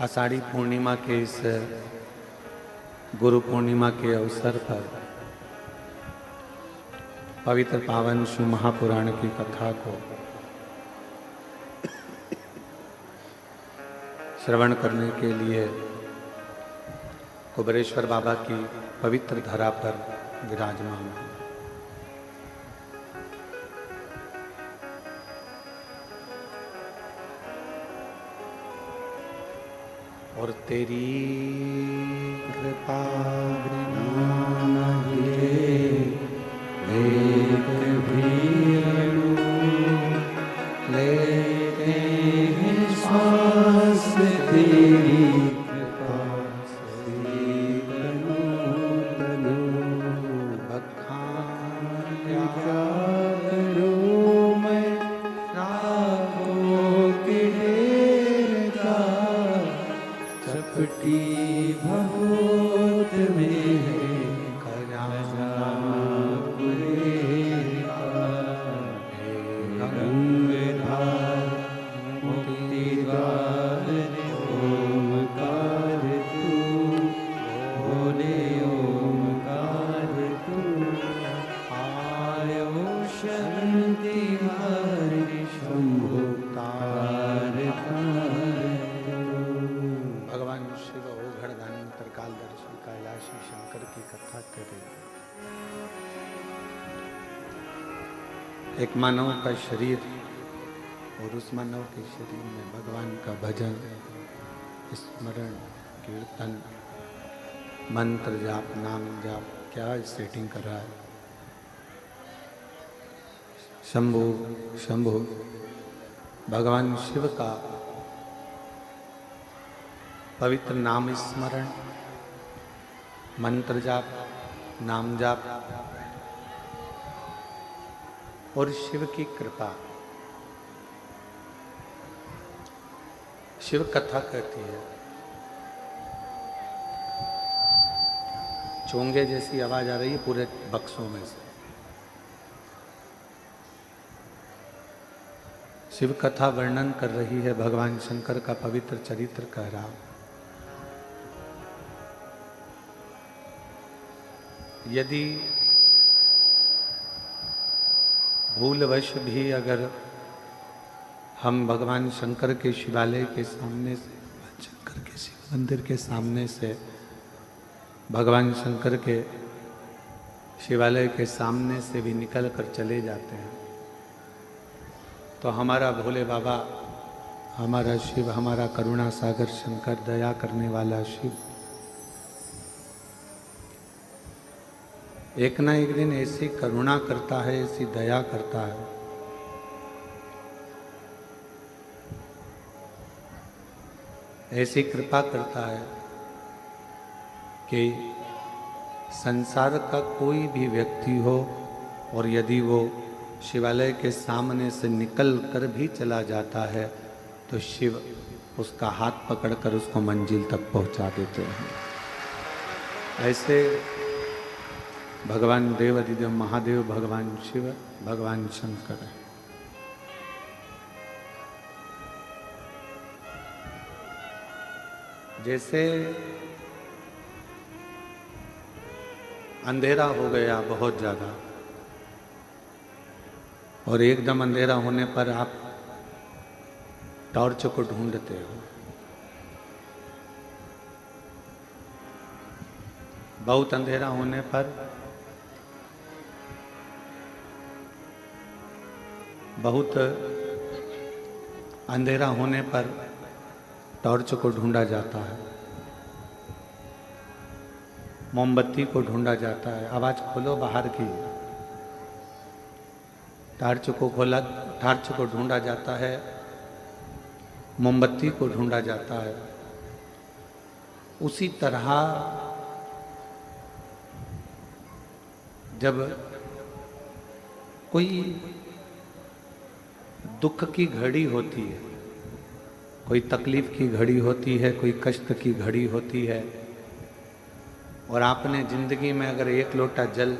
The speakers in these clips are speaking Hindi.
आषाढ़ी पूर्णिमा के इस गुरु पूर्णिमा के अवसर पर पवित्र पावन शिव महापुराण की कथा को श्रवण करने के लिए कुबेरेश्वर बाबा की पवित्र धरा पर विराजमान है। और तेरी कृपा बिना एक भी लेते हैं सांस तेरी कृपा से तनु बखान क्या करूं मैं राहों के ढेर का चपटी बहुत में गंगधार मुक्ति द्वार ओमकार तू बोले ओमकार तू आयो शांति हरि शंभु तार भगवान शिव ओघड़ दानंतर कालदर्शी कैलाशी शंकर की कथा करे। एक मानव का शरीर और उस मानव के शरीर में भगवान का भजन, स्मरण, कीर्तन, मंत्र जाप, नाम जाप, क्या सेटिंग कर रहा है। शंभु शंभु भगवान शिव का पवित्र नाम स्मरण, मंत्र जाप, नाम जाप और शिव की कृपा। शिव कथा कहती है, चोंगे जैसी आवाज आ रही है पूरे बक्सों में से। शिव कथा वर्णन कर रही है भगवान शंकर का पवित्र चरित्र कह रहा। यदि भूलवश भी अगर हम भगवान शंकर के शिवालय के सामने से, शंकर के शिव मंदिर के सामने से, भगवान शंकर के शिवालय के सामने से भी निकल कर चले जाते हैं तो हमारा भोले बाबा, हमारा शिव, हमारा करुणा सागर शंकर, दया करने वाला शिव एक ना एक दिन ऐसी करुणा करता है, ऐसी दया करता है, ऐसी कृपा करता है कि संसार का कोई भी व्यक्ति हो और यदि वो शिवालय के सामने से निकल कर भी चला जाता है तो शिव उसका हाथ पकड़कर उसको मंजिल तक पहुंचा देते हैं। ऐसे भगवान देव अधिदेव महादेव, भगवान शिव, भगवान शंकर है। जैसे अंधेरा हो गया बहुत ज्यादा और एकदम अंधेरा होने पर आप टॉर्च को ढूंढते हो। बहुत अंधेरा होने पर टॉर्च को ढूंढा जाता है, मोमबत्ती को ढूंढा जाता है। आवाज खोलो बाहर की। टॉर्च को ढूंढा जाता है, मोमबत्ती को ढूंढा जाता है। उसी तरह जब कोई दुख की घड़ी होती है, कोई तकलीफ की घड़ी होती है, कोई कष्ट की घड़ी होती है और आपने जिंदगी में अगर एक लोटा जल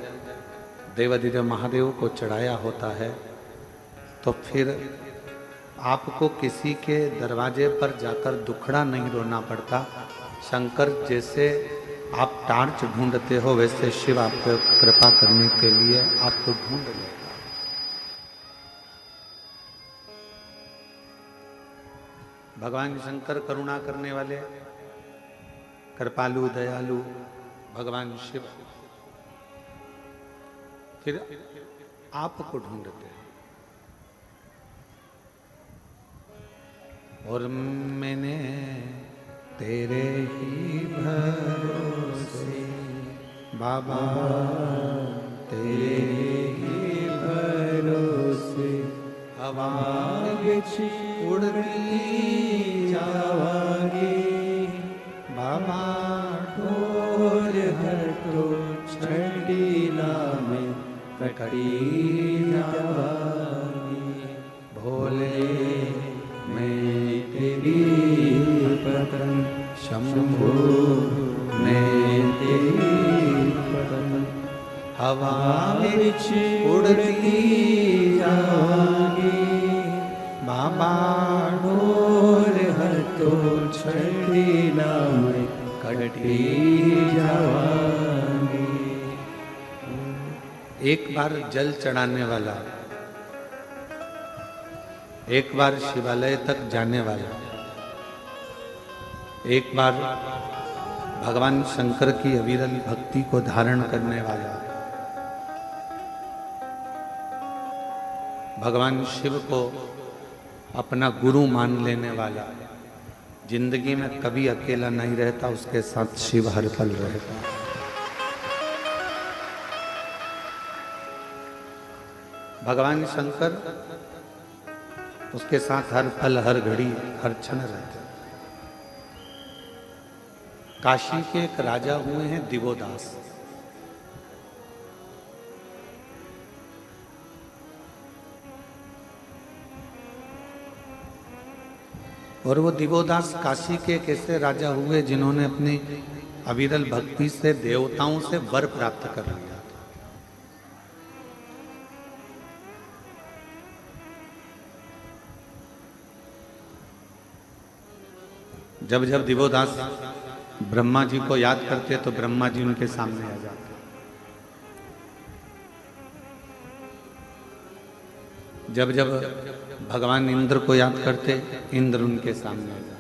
देवाधिदेव महादेव को चढ़ाया होता है तो फिर आपको किसी के दरवाजे पर जाकर दुखड़ा नहीं रोना पड़ता। शंकर जैसे आप टार्च ढूंढते हो वैसे शिव आपको कृपा करने के लिए आपको ढूंढ लेगा। भगवान शंकर करुणा करने वाले, कृपालु, दयालु भगवान शिव फिर आपको ढूंढते हैं। और मैंने तेरे ही भरोसे बाबा, तेरे ही भरोसे हवा बिछ उड़ती जावांगी बाबा, ढोल हर तो छड़ीला में कटी जावांगी। भोले मैं तेरी पतन, शंभो मैं तेरी पतन, हवा बिछ उड़ती जावांगी बाबा, ढोल हर तो छड़ीला में कटी जावांगी। एक बार जल चढ़ाने वाला, एक बार शिवालय तक जाने वाला, एक बार भगवान शंकर की अविरल भक्ति को धारण करने वाला, भगवान शिव को अपना गुरु मान लेने वाला जिंदगी में कभी अकेला नहीं रहता, उसके साथ शिव हर पल रहता। भगवान शंकर उसके साथ हर पल, हर घड़ी, हर क्षण रहते। काशी के एक राजा हुए हैं दिवोदास। और वो दिवोदास काशी के एक ऐसे राजा हुए जिन्होंने अपनी अविरल भक्ति से देवताओं से वर प्राप्त कर लिया। जब जब दिवोदास ब्रह्मा जी को याद करते तो ब्रह्मा जी उनके सामने आ जाते। जब जब भगवान इंद्र को याद करते, इंद्र उनके सामने आ जाते।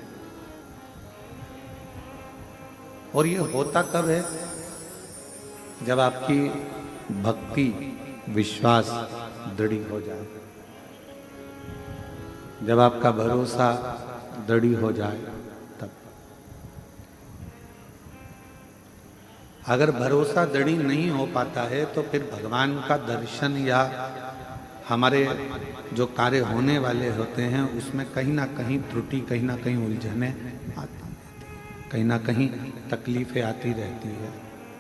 और ये होता कब है? जब आपकी भक्ति, विश्वास दृढ़ हो जाए, जब आपका भरोसा दृढ़ हो जाए तब। अगर भरोसा दृढ़ नहीं हो पाता है तो फिर भगवान का दर्शन या हमारे जो कार्य होने वाले होते हैं उसमें कहीं ना कहीं त्रुटि, कहीं ना कहीं उलझने आती रहती है, कहीं ना कहीं तकलीफें आती रहती है,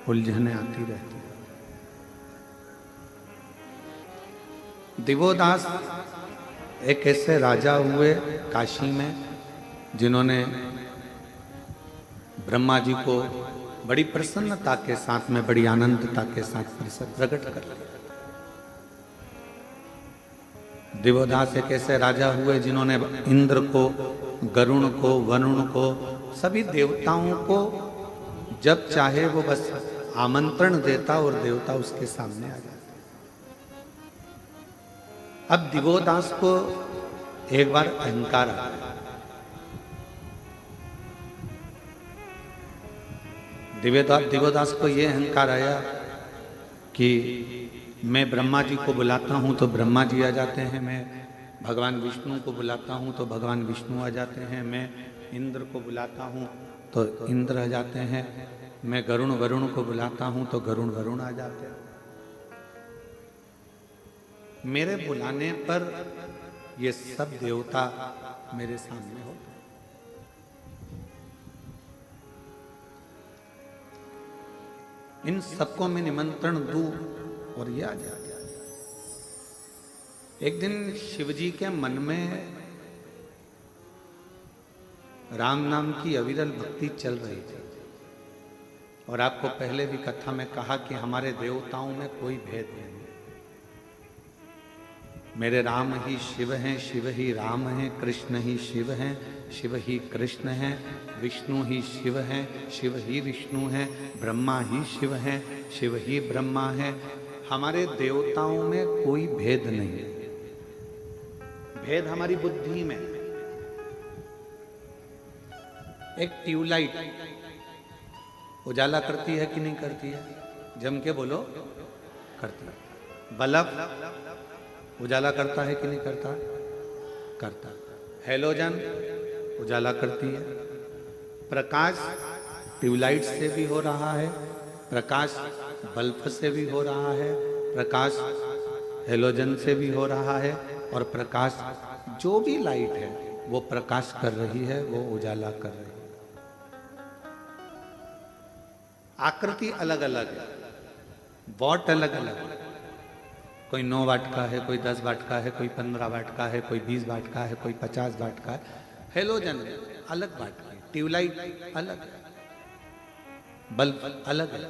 उलझने आती रहती है। दिवोदास एक ऐसे राजा हुए काशी में जिन्होंने ब्रह्मा जी को बड़ी प्रसन्नता के साथ में, बड़ी आनंदता के साथ प्रकट कर लिया। दिवोदास एक ऐसे राजा हुए जिन्होंने इंद्र को, गरुण को, वरुण को, सभी देवताओं को जब चाहे वो बस आमंत्रण देता और देवता उसके सामने आ जाते। अब दिवोदास को एक बार अहंकार आ गया। दिवोदास को ये अहंकार आया कि मैं ब्रह्मा जी को बुलाता हूँ तो ब्रह्मा जी आ जाते हैं, मैं भगवान विष्णु को बुलाता हूँ तो भगवान विष्णु आ जाते हैं, मैं इंद्र को बुलाता हूँ तो इंद्र आ जाते हैं, मैं वरुण को बुलाता हूँ तो वरुण आ जाते हैं। मेरे बुलाने पर ये सब देवता मेरे सामने होते हैं। इन सबको मैं निमंत्रण दूं और ये आ जाए। एक दिन शिवजी के मन में राम नाम की अविरल भक्ति चल रही थी। और आपको पहले भी कथा में कहा कि हमारे देवताओं में कोई भेद नहीं। मेरे राम ही शिव हैं, शिव ही राम हैं, कृष्ण ही शिव हैं, शिव ही कृष्ण हैं, विष्णु ही शिव हैं, शिव ही विष्णु हैं, ब्रह्मा ही शिव हैं, शिव ही ब्रह्मा हैं। हमारे देवताओं में कोई भेद नहीं, भेद हमारी बुद्धि में। एक ट्यूबलाइट उजाला करती है कि नहीं करती है? जम के बोलो, करती है। बल्ब उजाला करता है कि नहीं करता? करता। हेलोजन उजाला करती है। प्रकाश ट्यूबलाइट से भी हो रहा है, प्रकाश बल्ब से भी हो रहा है, प्रकाश हेलोजन से भी हो रहा है, और प्रकाश जो भी लाइट है वो प्रकाश कर रही है, वो उजाला कर रही है। आकृति अलग अलग है, वॉट अलग अलग है। कोई 9 वाट का है, कोई 10 वाट का है, कोई 15 वाट का है, कोई 20 वाट का है, कोई 50 वाट का है। हेलोजन अलग वाट का है, ट्यूबलाइट अलग है, बल्ब अलग है,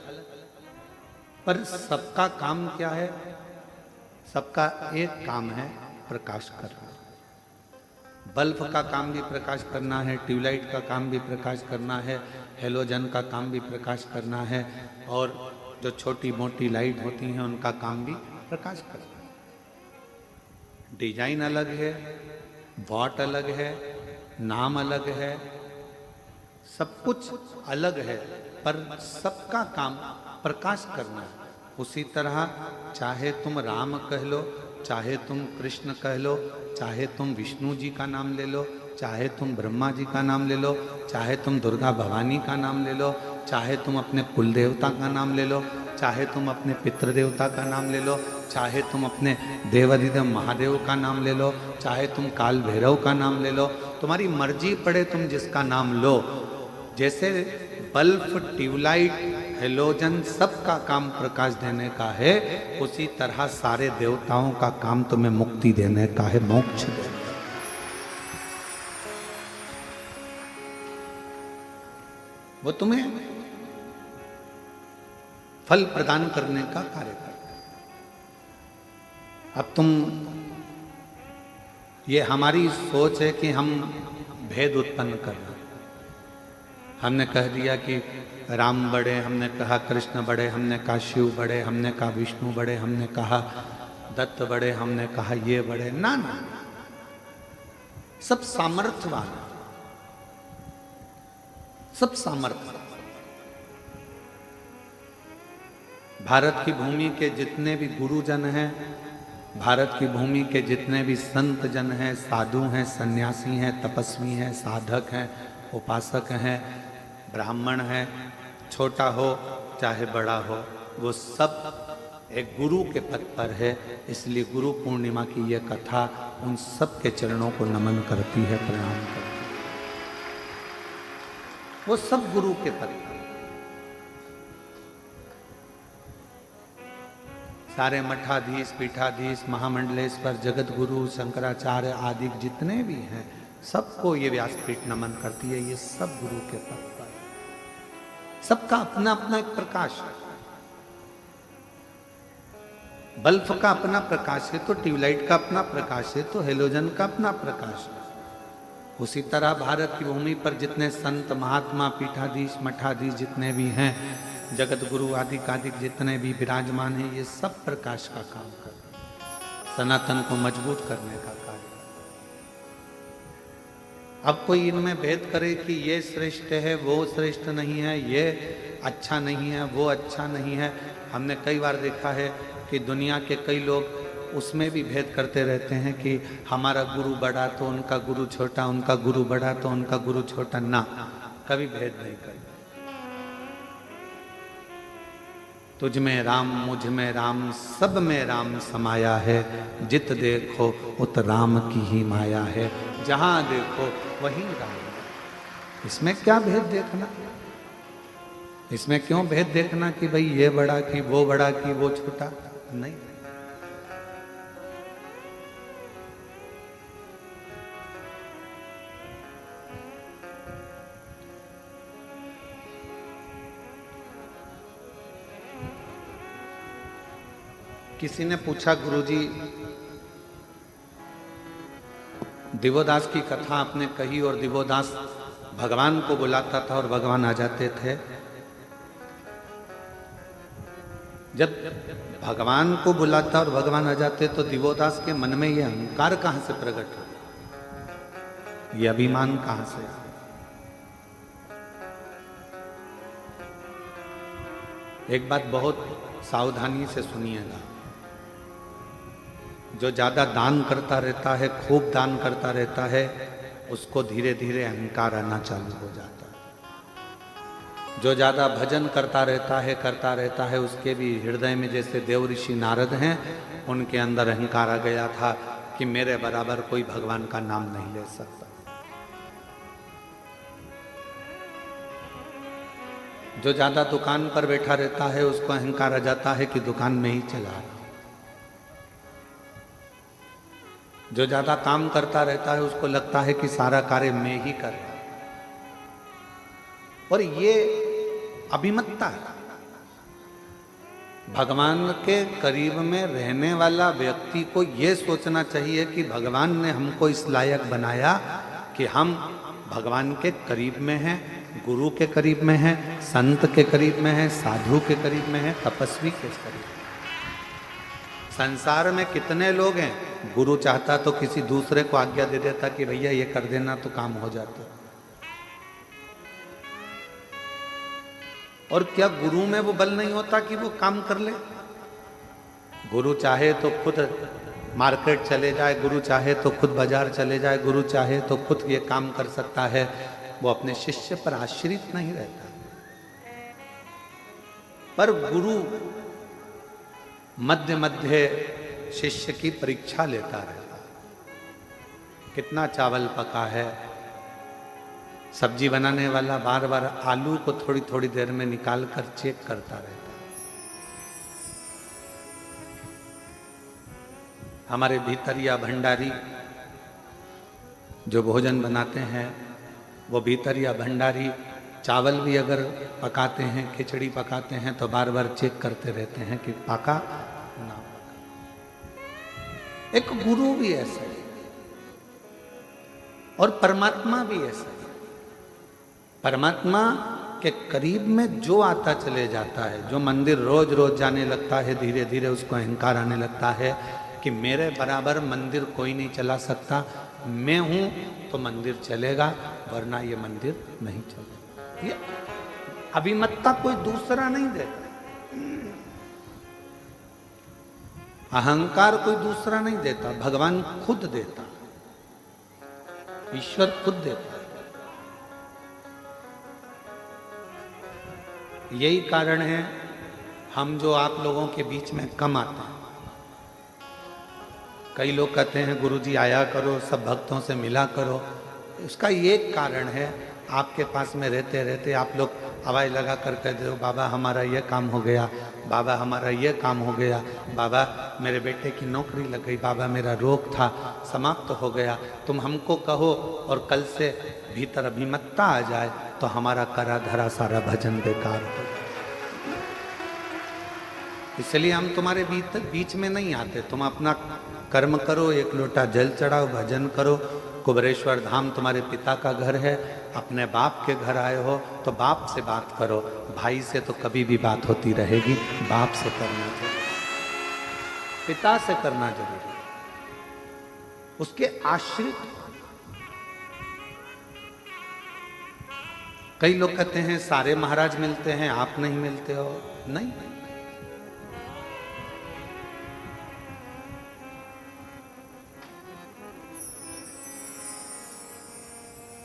पर सबका काम क्या है? सबका एक काम है, प्रकाश करना। बल्ब का काम भी प्रकाश करना है, ट्यूबलाइट का काम भी प्रकाश करना है, हेलोजन का काम भी प्रकाश करना है, और जो छोटी मोटी लाइट होती हैं उनका काम भी प्रकाश करना है। डिजाइन अलग है, वॉट अलग है, नाम अलग है, सब कुछ अलग है, पर सबका काम प्रकाश करना है। उसी तरह चाहे तुम राम कह लो, चाहे तुम कृष्ण कह लो, चाहे तुम विष्णु जी का नाम ले लो, चाहे तुम ब्रह्मा जी का नाम ले लो, चाहे तुम दुर्गा भवानी का नाम ले लो, चाहे तुम अपने कुल देवता का नाम ले लो, चाहे तुम अपने पितृ देवता का नाम ले लो, चाहे तुम अपने देवाधिदेव महादेव का नाम ले लो, चाहे तुम काल भैरव का नाम ले लो, तुम्हारी मर्जी पड़े तुम जिसका नाम लो। जैसे बल्ब, ट्यूबलाइट, हेलोजन सबका काम प्रकाश देने का है, उसी तरह सारे देवताओं का काम तुम्हें मुक्ति देने का है, मोक्ष देने का। वो तुम्हें फल प्रदान करने का कार्य करता है। अब तुम, ये हमारी सोच है कि हम भेद उत्पन्न करना। हमने कह दिया कि राम बड़े, हमने कहा कृष्ण बड़े, हमने कहा शिव बड़े, हमने कहा विष्णु बड़े, हमने कहा दत्त बड़े, हमने कहा ये बड़े। ना ना, सब सामर्थ्यवान, सब सामर्थ्य। भारत की भूमि के जितने भी गुरुजन हैं, भारत की भूमि के जितने भी संत जन हैं, साधु हैं, सन्यासी हैं, तपस्वी हैं, साधक हैं, उपासक हैं, ब्राह्मण हैं, छोटा हो चाहे बड़ा हो, वो सब एक गुरु के पद पर है। इसलिए गुरु पूर्णिमा की यह कथा उन सब के चरणों को नमन करती है, प्रणाम करती है। वो सब गुरु के पद पर, सारे मठाधीश, पीठाधीश, महामंडलेश्वर, जगत गुरु, शंकराचार्य आदि जितने भी हैं, सबको ये व्यासपीठ नमन करती है। ये सब गुरु के पद पर, सबका अपना अपना एक प्रकाश है। बल्ब का अपना प्रकाश है तो ट्यूबलाइट का अपना प्रकाश है, तो हेलोजन का अपना प्रकाश है। उसी तरह भारत की भूमि पर जितने संत, महात्मा, पीठाधीश, मठाधीश जितने भी हैं, जगत गुरु आदि कादिक जितने भी विराजमान हैं, ये सब प्रकाश का काम करते हैं, सनातन को मजबूत करने का कार्य। अब कोई इनमें भेद करे कि ये श्रेष्ठ है, वो श्रेष्ठ नहीं है, ये अच्छा नहीं है, वो अच्छा नहीं है। हमने कई बार देखा है कि दुनिया के कई लोग उसमें भी भेद करते रहते हैं कि हमारा गुरु बड़ा तो उनका गुरु छोटा, उनका गुरु बड़ा तो उनका गुरु छोटा। ना, कभी भेद नहीं करते। तुझ में राम, मुझ में राम, सब में राम समाया है, जित देखो उत राम की ही माया है, जहां देखो वहीं राम। इसमें क्या भेद देखना? इसमें क्यों भेद देखना कि भाई ये बड़ा कि वो बड़ा कि वो छोटा? नहीं। किसी ने पूछा, गुरुजी दिवोदास की कथा आपने कही और दिवोदास भगवान को बुलाता था और भगवान आ जाते थे। जब भगवान को बुलाता और भगवान आ जाते तो दिवोदास के मन में ये अहंकार कहां से प्रकट हो, ये अभिमान कहां से? एक बात बहुत सावधानी से सुनिएगा, जो ज्यादा दान करता रहता है, खूब दान करता रहता है, उसको धीरे धीरे अहंकार आना चालू हो जाता है। जो ज्यादा भजन करता रहता है, उसके भी हृदय में जैसे देव ऋषि नारद हैं, उनके अंदर अहंकार आ गया था कि मेरे बराबर कोई भगवान का नाम नहीं ले सकता। जो ज्यादा दुकान पर बैठा रहता है, उसको अहंकार आ जाता है कि दुकान में ही चला रहा। जो ज्यादा काम करता रहता है, उसको लगता है कि सारा कार्य मैं ही कर रहा हूं। और ये अभिमतता है। भगवान के करीब में रहने वाला व्यक्ति को यह सोचना चाहिए कि भगवान ने हमको इस लायक बनाया कि हम भगवान के करीब में हैं, गुरु के करीब में हैं, संत के करीब में हैं, साधु के करीब में हैं, तपस्वी के करीब। संसार में कितने लोग हैं, गुरु चाहता तो किसी दूसरे को आज्ञा दे देता कि भैया ये कर देना तो काम हो जाता। और क्या गुरु में वो बल नहीं होता कि वो काम कर ले? गुरु चाहे तो खुद मार्केट चले जाए, गुरु चाहे तो खुद बाजार चले जाए, गुरु चाहे तो खुद ये काम कर सकता है। वो अपने शिष्य पर आश्रित नहीं रहता। पर गुरु मध्य मध्य शिष्य की परीक्षा लेता रहता। कितना चावल पका है, सब्जी बनाने वाला बार बार आलू को थोड़ी थोड़ी देर में निकाल कर चेक करता रहता। हमारे भीतरिया भंडारी जो भोजन बनाते हैं, वो भीतरिया भंडारी चावल भी अगर पकाते हैं, खिचड़ी पकाते हैं, तो बार बार चेक करते रहते हैं कि पका ना पका। एक गुरु भी ऐसा है और परमात्मा भी ऐसा है। परमात्मा के करीब में जो आता चले जाता है, जो मंदिर रोज रोज जाने लगता है, धीरे धीरे उसको अहंकार आने लगता है कि मेरे बराबर मंदिर कोई नहीं चला सकता, मैं हूं तो मंदिर चलेगा, वरना ये मंदिर नहीं चलेगा। ये अभिमतता कोई दूसरा नहीं देता, अहंकार कोई दूसरा नहीं देता, भगवान खुद देता, ईश्वर खुद देता। यही कारण है हम जो आप लोगों के बीच में कम आते हैं। कई लोग कहते हैं गुरुजी आया करो, सब भक्तों से मिला करो। उसका ये कारण है, आपके पास में रहते रहते आप लोग आवाज़ लगा कर कहते हो बाबा हमारा ये काम हो गया, बाबा हमारा ये काम हो गया, बाबा मेरे बेटे की नौकरी लग गई, बाबा मेरा रोग था समाप्त हो गया। तुम हमको कहो और कल से भीतर अभिमतता आ जाए तो हमारा करा धरा सारा भजन बेकार हो। इसलिए हम तुम्हारे बीच में नहीं आते। तुम अपना कर्म करो, एक लोटा जल चढ़ाओ, भजन करो। कुबरेश्वर धाम तुम्हारे पिता का घर है, अपने बाप के घर आए हो तो बाप से बात करो। भाई से तो कभी भी बात होती रहेगी, बाप से करना जरूरी, पिता से करना जरूरी, उसके आश्रित। कई लोग कहते हैं सारे महाराज मिलते हैं, आप नहीं मिलते हो। नहीं,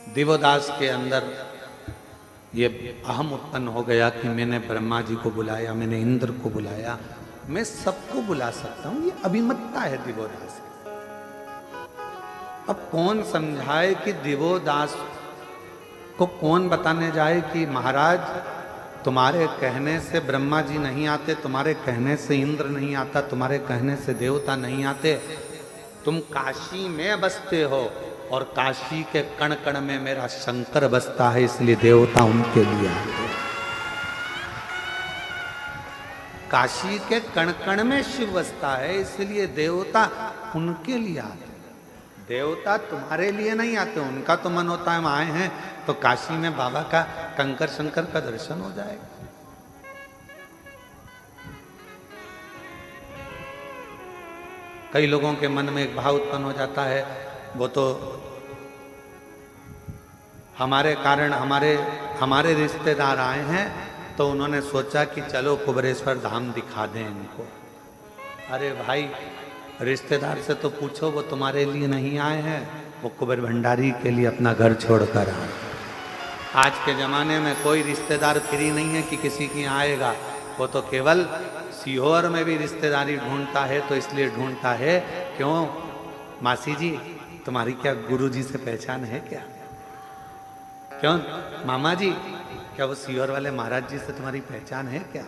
दिवोदास के अंदर ये अहम उत्पन्न हो गया कि मैंने ब्रह्मा जी को बुलाया, मैंने इंद्र को बुलाया, मैं सबको बुला सकता हूं। ये अभिमतता है दिवोदास की। अब कौन समझाए कि दिवोदास को कौन बताने जाए कि महाराज तुम्हारे कहने से ब्रह्मा जी नहीं आते, तुम्हारे कहने से इंद्र नहीं आता, तुम्हारे कहने से देवता नहीं आते। तुम काशी में बसते हो और काशी के कण कण में मेरा शंकर बसता है, इसलिए देवता उनके लिए आते। काशी के कण कण में शिव बसता है, इसलिए देवता उनके लिए आते। देवता तुम्हारे लिए नहीं आते, उनका तो मन होता है हम आए हैं तो काशी में बाबा का कंकर शंकर का दर्शन हो जाएगा। कई लोगों के मन में एक भाव उत्पन्न हो जाता है, वो तो हमारे कारण हमारे रिश्तेदार आए हैं तो उन्होंने सोचा कि चलो कुबेरेश्वर धाम दिखा दें इनको। अरे भाई, रिश्तेदार से तो पूछो, वो तुम्हारे लिए नहीं आए हैं, वो कुबेर भंडारी के लिए अपना घर छोड़कर आए। आज के ज़माने में कोई रिश्तेदार फ्री नहीं है कि किसी की आएगा। वो तो केवल सीहोर में भी रिश्तेदारी ढूंढता है, तो इसलिए ढूंढता है क्यों, मासी जी तुम्हारी क्या गुरु जी से पहचान है क्या? क्यों मामा जी, क्या वो सीहोर वाले महाराज जी से तुम्हारी पहचान है क्या?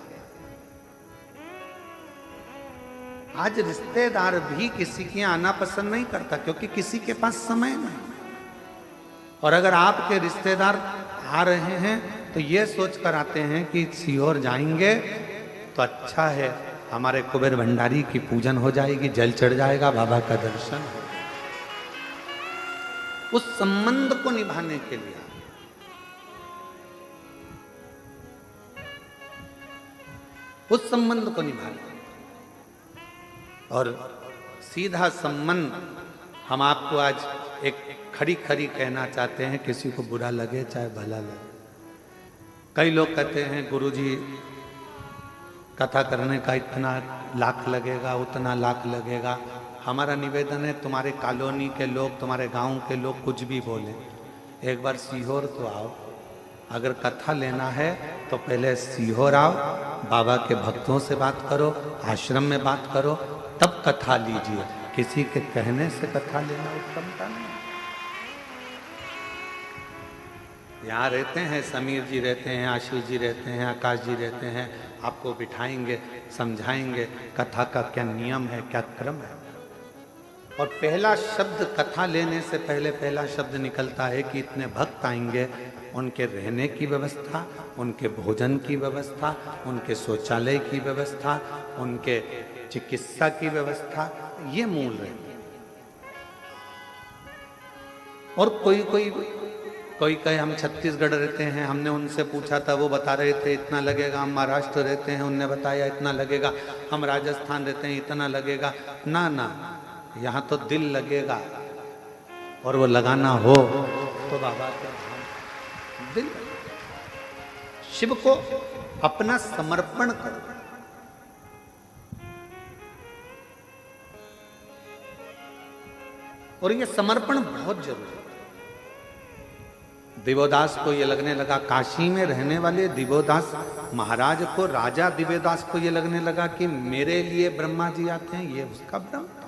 आज रिश्तेदार भी किसी के आना पसंद नहीं करता, क्योंकि किसी के पास समय नहीं। और अगर आपके रिश्तेदार आ रहे हैं तो ये सोच कर आते हैं कि सीहोर जाएंगे तो अच्छा है, हमारे कुबेर भंडारी की पूजन हो जाएगी, जल चढ़ जाएगा, बाबा का दर्शन हो। उस संबंध को निभाने के लिए, उस संबंध को निभाने, और सीधा संबंध हम आपको आज एक खड़ी खड़ी कहना चाहते हैं, किसी को बुरा लगे चाहे भला लगे। कई लोग कहते हैं गुरुजी कथा करने का इतना लाख लगेगा, उतना लाख लगेगा। हमारा निवेदन है, तुम्हारे कॉलोनी के लोग, तुम्हारे गांव के लोग कुछ भी बोले, एक बार सीहोर तो आओ। अगर कथा लेना है तो पहले सीहोर आओ, बाबा के भक्तों से बात करो, आश्रम में बात करो, तब कथा लीजिए। किसी के कहने से कथा लेना उत्तमता नहीं। यहाँ रहते हैं, समीर जी रहते हैं, आशीष जी रहते हैं, आकाश जी रहते हैं, आपको बिठाएंगे, समझाएंगे कथा का क्या नियम है, क्या क्रम है। और पहला शब्द कथा लेने से पहले पहला शब्द निकलता है कि इतने भक्त आएंगे, उनके रहने की व्यवस्था, उनके भोजन की व्यवस्था, उनके शौचालय की व्यवस्था, उनके चिकित्सा की व्यवस्था, ये मूल है। और कोई कहे हम छत्तीसगढ़ रहते हैं, हमने उनसे पूछा था, वो बता रहे थे इतना लगेगा। हम महाराष्ट्र रहते हैं, उनने बताया इतना लगेगा। हम राजस्थान रहते हैं, इतना लगेगा। ना ना, यहाँ तो दिल लगेगा, और वो लगाना हो तो बाबा के धाम दिल, शिव को अपना समर्पण करो। और ये समर्पण बहुत जरूरी है। दिवोदास को ये लगने लगा, काशी में रहने वाले दिवोदास महाराज को, राजा दिवोदास को ये लगने लगा कि मेरे लिए ब्रह्मा जी आते हैं, ये उसका भ्रम था।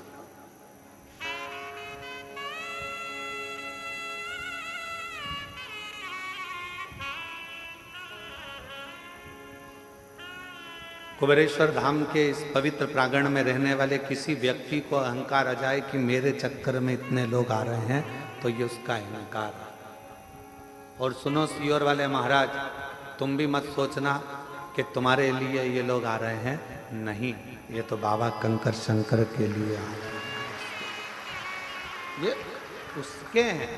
कुबेरेश्वर धाम के इस पवित्र प्रांगण में रहने वाले किसी व्यक्ति को अहंकार आ जाए कि मेरे चक्कर में इतने लोग आ रहे हैं, तो ये उसका अहंकार है। और सुनो सीहोर वाले महाराज, तुम भी मत सोचना कि तुम्हारे लिए ये लोग आ रहे हैं, नहीं, ये तो बाबा कंकर शंकर के लिए आ रहे हैं, ये उसके हैं।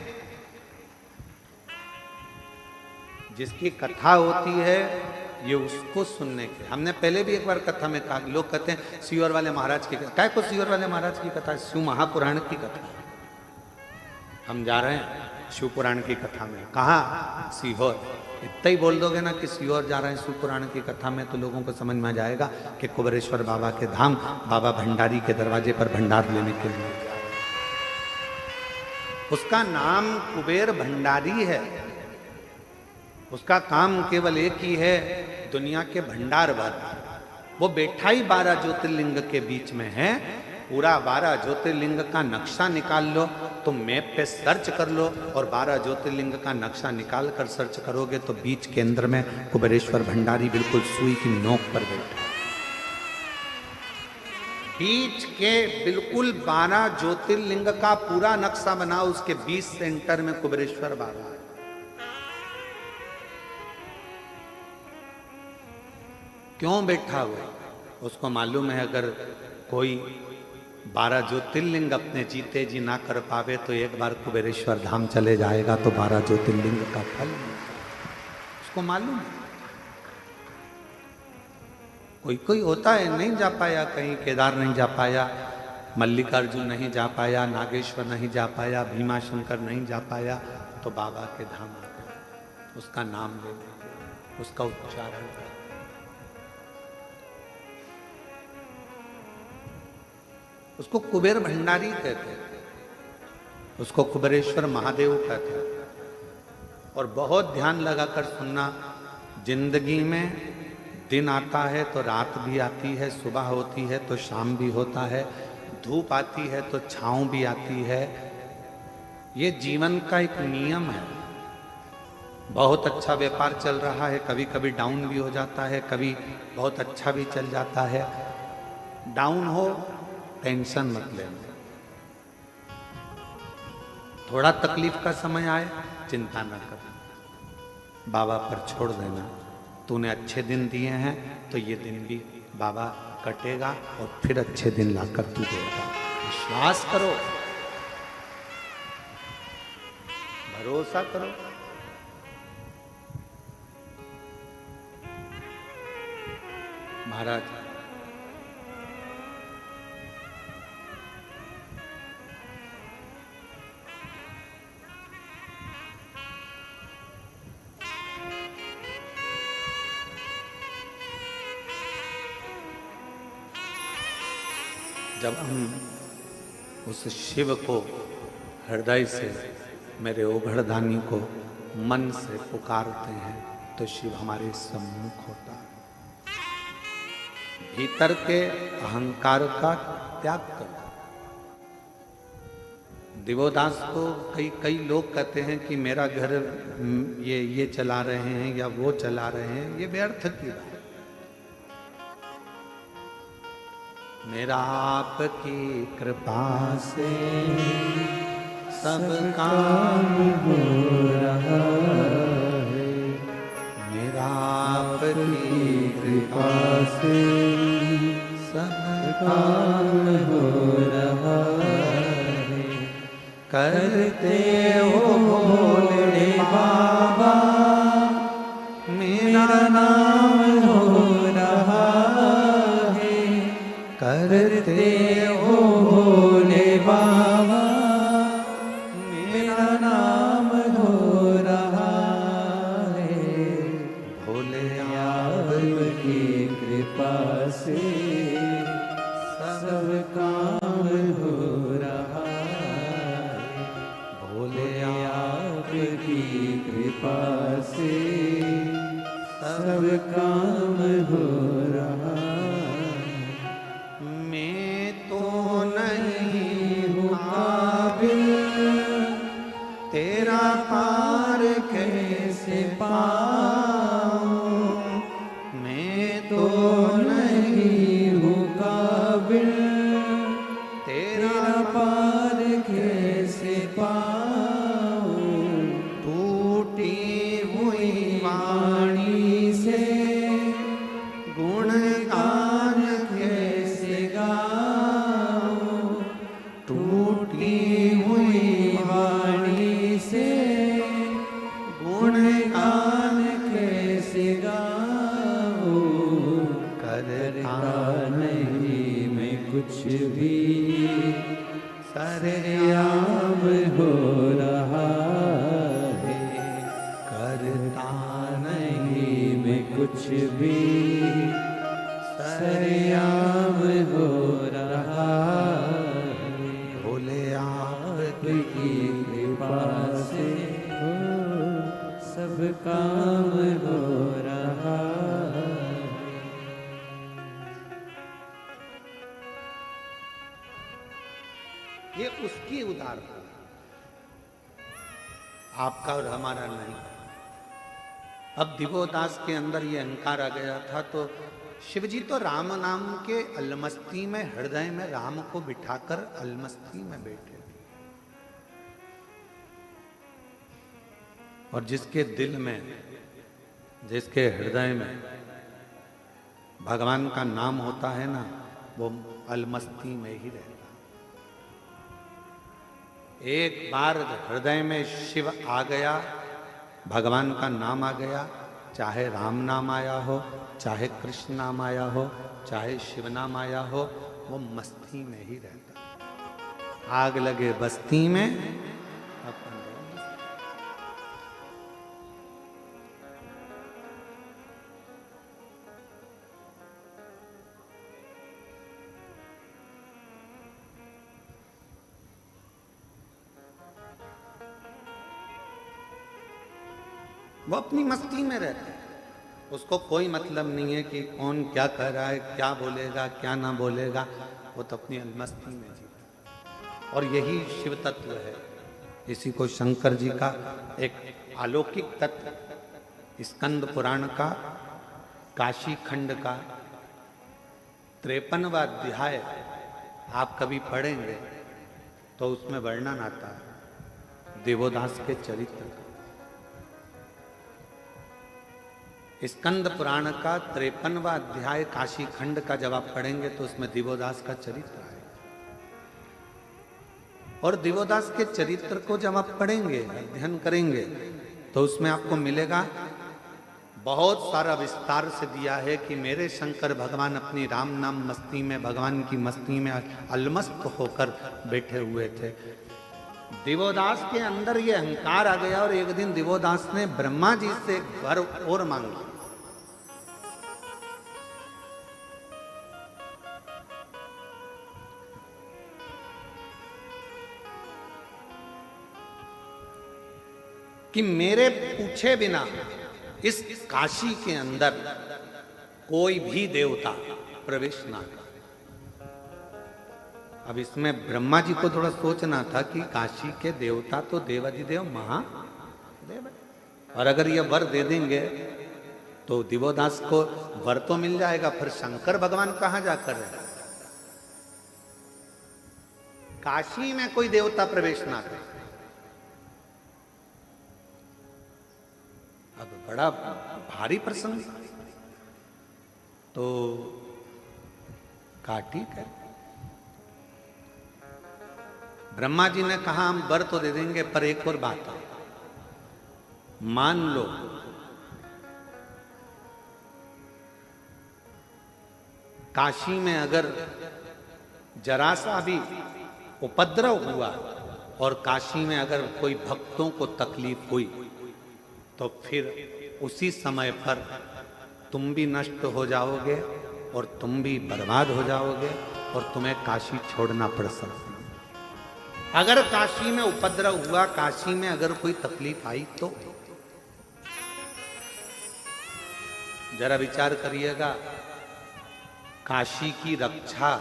जिसकी कथा होती है ये उसको सुनने के। हमने पहले भी एक बार कथा में कहा, लोग कहते हैं सीहोर वाले महाराज की कथा, क्या को सीहोर वाले महाराज की कथा, शिव महापुराण की कथा। हम जा रहे हैं शिव पुराण की कथा में, कहाँ, सीहोर। इतना ही बोल दोगे ना कि सीहोर जा रहे हैं शिव पुराण की कथा में, तो लोगों को समझ में आ जाएगा कि कुबेरेश्वर बाबा के धाम, बाबा भंडारी के दरवाजे पर भंडार लेने के लिए। उसका नाम कुबेर भंडारी है। उसका काम केवल एक ही है, दुनिया के भंडार भरना। वो बैठा ही 12 ज्योतिर्लिंग के बीच में है। पूरा 12 ज्योतिर्लिंग का नक्शा निकाल लो, तुम मैप पे सर्च कर लो, और 12 ज्योतिर्लिंग का नक्शा निकाल कर सर्च करोगे तो बीच केंद्र में कुबेरेश्वर भंडारी बिल्कुल सुई की नोक पर बैठा। बीच के बिल्कुल 12 ज्योतिर्लिंग का पूरा नक्शा बना, उसके 20 सेंटर में कुबेरेश्वर बाबा है। क्यों बैठा हुआ? उसको मालूम है अगर कोई 12 ज्योतिर्लिंग अपने जीते जी ना कर पावे तो एक बार कुबेरेश्वर धाम चले जाएगा तो 12 ज्योतिर्लिंग का फल उसको मालूम है। कोई कोई होता है नहीं जा पाया, कहीं केदार नहीं जा पाया, मल्लिकार्जुन नहीं जा पाया, नागेश्वर नहीं जा पाया, भीमा शंकर नहीं जा पाया, तो बाबा के धाम आ गए, उसका नाम ले, उसका उच्चारण कर। उसको कुबेर भंडारी कहते हैं, उसको कुबेरेश्वर महादेव कहते हैं। और बहुत ध्यान लगाकर सुनना, जिंदगी में दिन आता है तो रात भी आती है, सुबह होती है तो शाम भी होता है, धूप आती है तो छांव भी आती है। ये जीवन का एक नियम है। बहुत अच्छा व्यापार चल रहा है, कभी कभी डाउन भी हो जाता है, कभी बहुत अच्छा भी चल जाता है। डाउन हो टेंशन मत लेना, थोड़ा तकलीफ का समय आए चिंता न करना, बाबा पर छोड़ देना। तूने अच्छे दिन दिए हैं तो ये दिन भी बाबा कटेगा और फिर अच्छे दिन लाकर तू देगा। विश्वास करो, भरोसा करो। महाराज जब हम उस शिव को हृदय से, मेरे ओघड़दानी को मन से पुकारते हैं तो शिव हमारे सम्मुख होता है। भीतर के अहंकार का त्याग करो। दिवोदास को कई लोग कहते हैं कि मेरा घर ये चला रहे हैं या वो चला रहे हैं, ये व्यर्थ की बात। मेरा आपकी कृपा से सब काम हो रहा है, मेरा आपकी कृपा से सब काम हो रहा है। करते हो भोले बाबा मेरा नाम हो रहा है, करते हो भोले बाबा मेरा नाम हो रहा है। भोले आपकी कृपा से सब काम हो रहा है, भोले आपकी कृपा से सब काम हो रहा है। मैं तो नहीं हूँ काबिल, तेरा पार कैसे पाऊं। मैं तो नहीं हूँ काबिल, तेरा पार कैसे पाऊं। टूटी हुई वाणी से गुणगान कैसे गाऊं। टूटी हुई वाणी से गुणगान कैसे गाऊं। करता नहीं मैं कुछ भी, सरेआम हो रहा है। करता नहीं मैं कुछ भी, सरेआम हो रहा है। भोले आपकी कृपा से सब काम हो रहा है। ये उसकी उदारता, आपका और हमारा नहीं। अब दिवोदास के अंदर ये अहंकार आ गया था तो शिवजी तो राम नाम के अलमस्ती में, हृदय में राम को बिठाकर अलमस्ती में बैठे। और जिसके दिल में, जिसके हृदय में भगवान का नाम होता है ना, वो अलमस्ती में ही रहता। एक बार हृदय में शिव आ गया, भगवान का नाम आ गया, चाहे राम नाम आया हो, चाहे कृष्ण नाम आया हो, चाहे शिव नाम आया हो, वो मस्ती में ही रहता। आग लगे बस्ती में अपन वो अपनी मस्ती में रहते हैं। उसको कोई मतलब नहीं है कि कौन क्या कह रहा है, क्या बोलेगा, क्या ना बोलेगा। वो तो अपनी मस्ती में जीता। और यही शिव तत्व है। इसी को शंकर जी का एक अलौकिक तत्व स्कंद पुराण का काशी खंड का 53वां अध्याय आप कभी पढ़ेंगे तो उसमें वर्णन आता है देवोदास के चरित्र का। स्कंद पुराण का 53वां अध्याय काशी खंड का जब आप पढ़ेंगे तो उसमें दिवोदास का चरित्र है। और दिवोदास के चरित्र को जब आप पढ़ेंगे, अध्ययन करेंगे, तो उसमें आपको मिलेगा बहुत सारा विस्तार से दिया है कि मेरे शंकर भगवान अपनी राम नाम मस्ती में, भगवान की मस्ती में अलमस्त होकर बैठे हुए थे। दिवोदास के अंदर ये अहंकार आ गया और एक दिन दिवोदास ने ब्रह्मा जी से वर और मांगा। कि मेरे पूछे बिना इस काशी के अंदर कोई भी देवता प्रवेश ना करे। अब इसमें ब्रह्मा जी को थोड़ा सोचना था कि काशी के देवता तो देवाधिदेव महादेव है, और अगर ये वर दे देंगे तो दिवोदास को वर तो मिल जाएगा, फिर शंकर भगवान कहां जाकर रहे। काशी में कोई देवता प्रवेश ना करे। अब बड़ा भारी प्रसंग, तो कहा ठीक है। ब्रह्मा जी ने कहा हम वर तो दे देंगे, पर एक और बात है, मान लो काशी में अगर जरा सा भी उपद्रव हुआ और काशी में अगर कोई भक्तों को तकलीफ हुई तो फिर उसी समय पर तुम भी नष्ट हो जाओगे और तुम भी बर्बाद हो जाओगे और तुम्हें काशी छोड़ना पड़ सकता है। अगर काशी में उपद्रव हुआ, काशी में अगर कोई तकलीफ आई तो जरा विचार करिएगा, काशी की रक्षा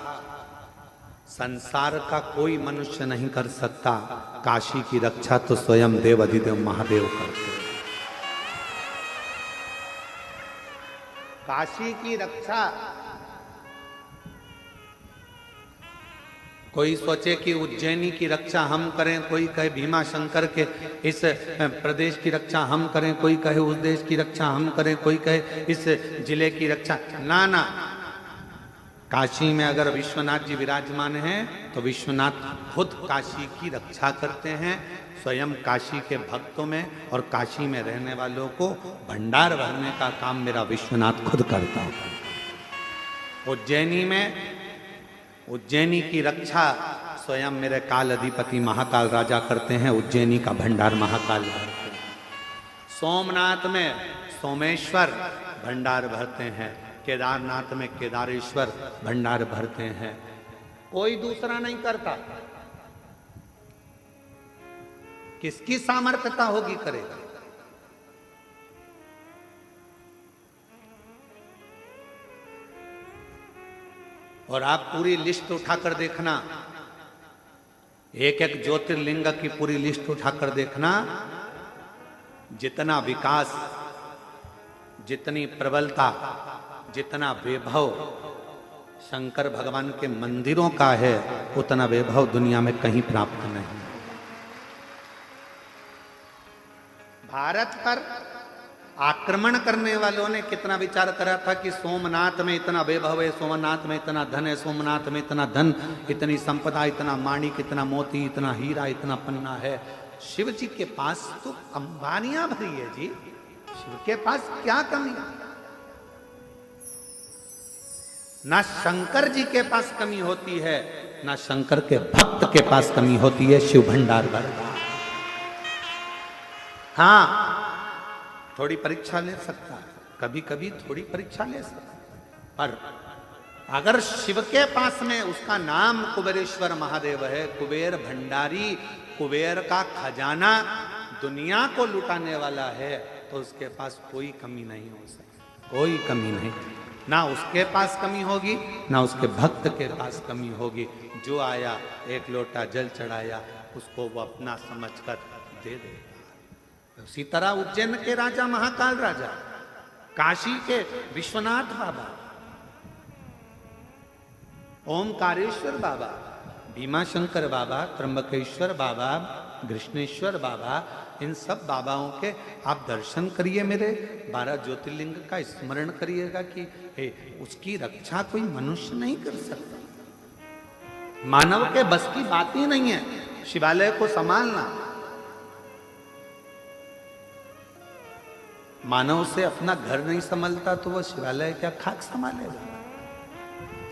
संसार का कोई मनुष्य नहीं कर सकता, काशी की रक्षा तो स्वयं देव अधिदेव महादेव करते हैं। काशी की रक्षा कोई सोचे कि उज्जैनी की रक्षा हम करें, कोई कहे भीमा शंकर के इस प्रदेश की रक्षा हम करें, कोई कहे उस देश की रक्षा हम करें, कोई कहे इस जिले की रक्षा। ना ना, काशी में अगर विश्वनाथ जी विराजमान हैं तो विश्वनाथ खुद काशी की रक्षा करते हैं। स्वयं काशी के भक्तों में और काशी में रहने वालों को भंडार भरने का काम मेरा विश्वनाथ खुद करता है। उज्जैनी की रक्षा स्वयं मेरे काल अधिपति महाकाल राजा करते हैं, उज्जैनी का भंडार महाकाल भरते हैं। सोमनाथ में सोमेश्वर भंडार भरते हैं, केदारनाथ में केदारेश्वर भंडार भरते हैं। कोई दूसरा नहीं करता। किसकी सामर्थ्यता होगी करेगा। और आप पूरी लिस्ट उठाकर देखना, एक एक ज्योतिर्लिंग की पूरी लिस्ट उठाकर देखना, जितना विकास, जितनी प्रबलता, जितना वैभव शंकर भगवान के मंदिरों का है, उतना वैभव दुनिया में कहीं प्राप्त नहीं। भारत पर आक्रमण करने वालों ने कितना विचार करा था कि सोमनाथ में इतना वैभव है, सोमनाथ में इतना धन है, सोमनाथ में इतना धन, इतनी संपदा, इतना माणिक, इतना मोती, इतना हीरा, इतना पन्ना है। शिव जी के पास तो अंबानियां भरी है जी, शिव के पास क्या कमी? ना शंकर जी के पास कमी होती है, ना शंकर के भक्त के पास कमी होती है। शिव भंडार भरता। हाँ, थोड़ी परीक्षा ले सकता है, कभी कभी थोड़ी परीक्षा ले सकता है, पर अगर शिव के पास में उसका नाम कुबेरेश्वर महादेव है, कुबेर भंडारी, कुबेर का खजाना दुनिया को लुटाने वाला है, तो उसके पास कोई कमी नहीं हो सकती, कोई कमी नहीं। ना उसके पास कमी होगी, ना उसके भक्त के पास कमी होगी। जो आया एक लोटा जल चढ़ाया, उसको वो अपना समझकर दे दे। उसी तरह उज्जैन के राजा महाकाल राजा, काशी के विश्वनाथ बाबा, ओमकारेश्वर बाबा, भीमाशंकर बाबा, त्र्यंबकेश्वर बाबा, कृष्णेश्वर बाबा, इन सब बाबाओं के आप दर्शन करिए। मेरे 12 ज्योतिर्लिंग का स्मरण करिएगा कि उसकी रक्षा कोई मनुष्य नहीं कर सकता। मानव के बस की बात ही नहीं है शिवालय को संभालना। मानव से अपना घर नहीं संभालता तो वह शिवालय क्या खाक संभालेगा?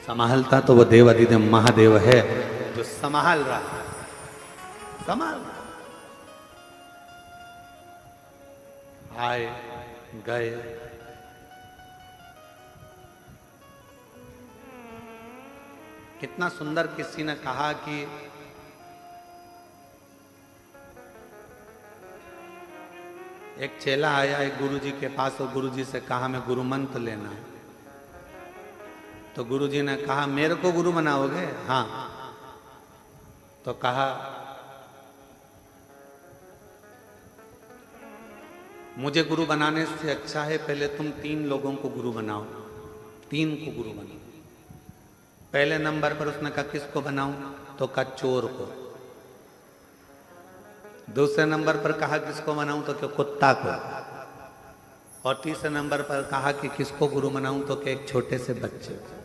संभालता तो वह देवाधिदेव महादेव है जो संभाल रहा है, संभाल रहा। आए गए, कितना सुंदर किसी ने कहा कि एक चेला आया एक गुरुजी के पास और गुरुजी से कहा मैं गुरु मंत्र लेना है। तो गुरुजी ने कहा मेरे को गुरु बनाओगे? हाँ। तो कहा मुझे गुरु बनाने से अच्छा है पहले तुम 3 लोगों को गुरु बनाओ, 3 को गुरु बनाओ। पहले नंबर पर उसने कहा किसको बनाऊं? तो कहा चोर को। दूसरे नंबर पर कहा किसको बनाऊं? तो क्या कुत्ता को। और तीसरे नंबर पर कहा कि किसको गुरु बनाऊं? तो क्या एक छोटे से बच्चे को।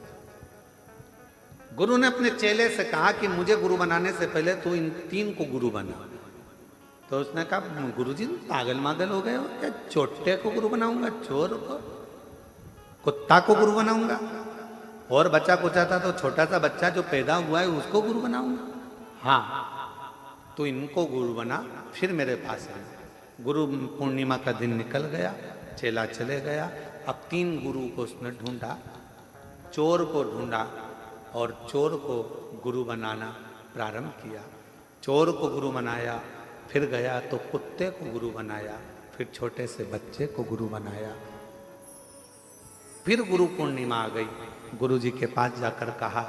गुरु ने अपने चेले से कहा कि मुझे गुरु बनाने से पहले तू इन 3 को गुरु बना। तो उसने कहा गुरुजी पागल मागल हो गए हो क्या? छोटे को गुरु बनाऊंगा? चोर को? कुत्ता को गुरु बनाऊंगा? और बच्चा पूछा था तो छोटा सा बच्चा जो पैदा हुआ है उसको गुरु बनाऊंगा? हाँ, तो इनको गुरु बना फिर मेरे पास है। गुरु पूर्णिमा का दिन निकल गया, चेला चले गया। अब 3 गुरु को उसने ढूंढा, चोर को ढूंढा और चोर को गुरु बनाना प्रारंभ किया। चोर को गुरु बनाया, फिर गया तो कुत्ते को गुरु बनाया, फिर छोटे से बच्चे को गुरु बनाया। फिर गुरु पूर्णिमा आ गई। गुरुजी के पास जाकर कहा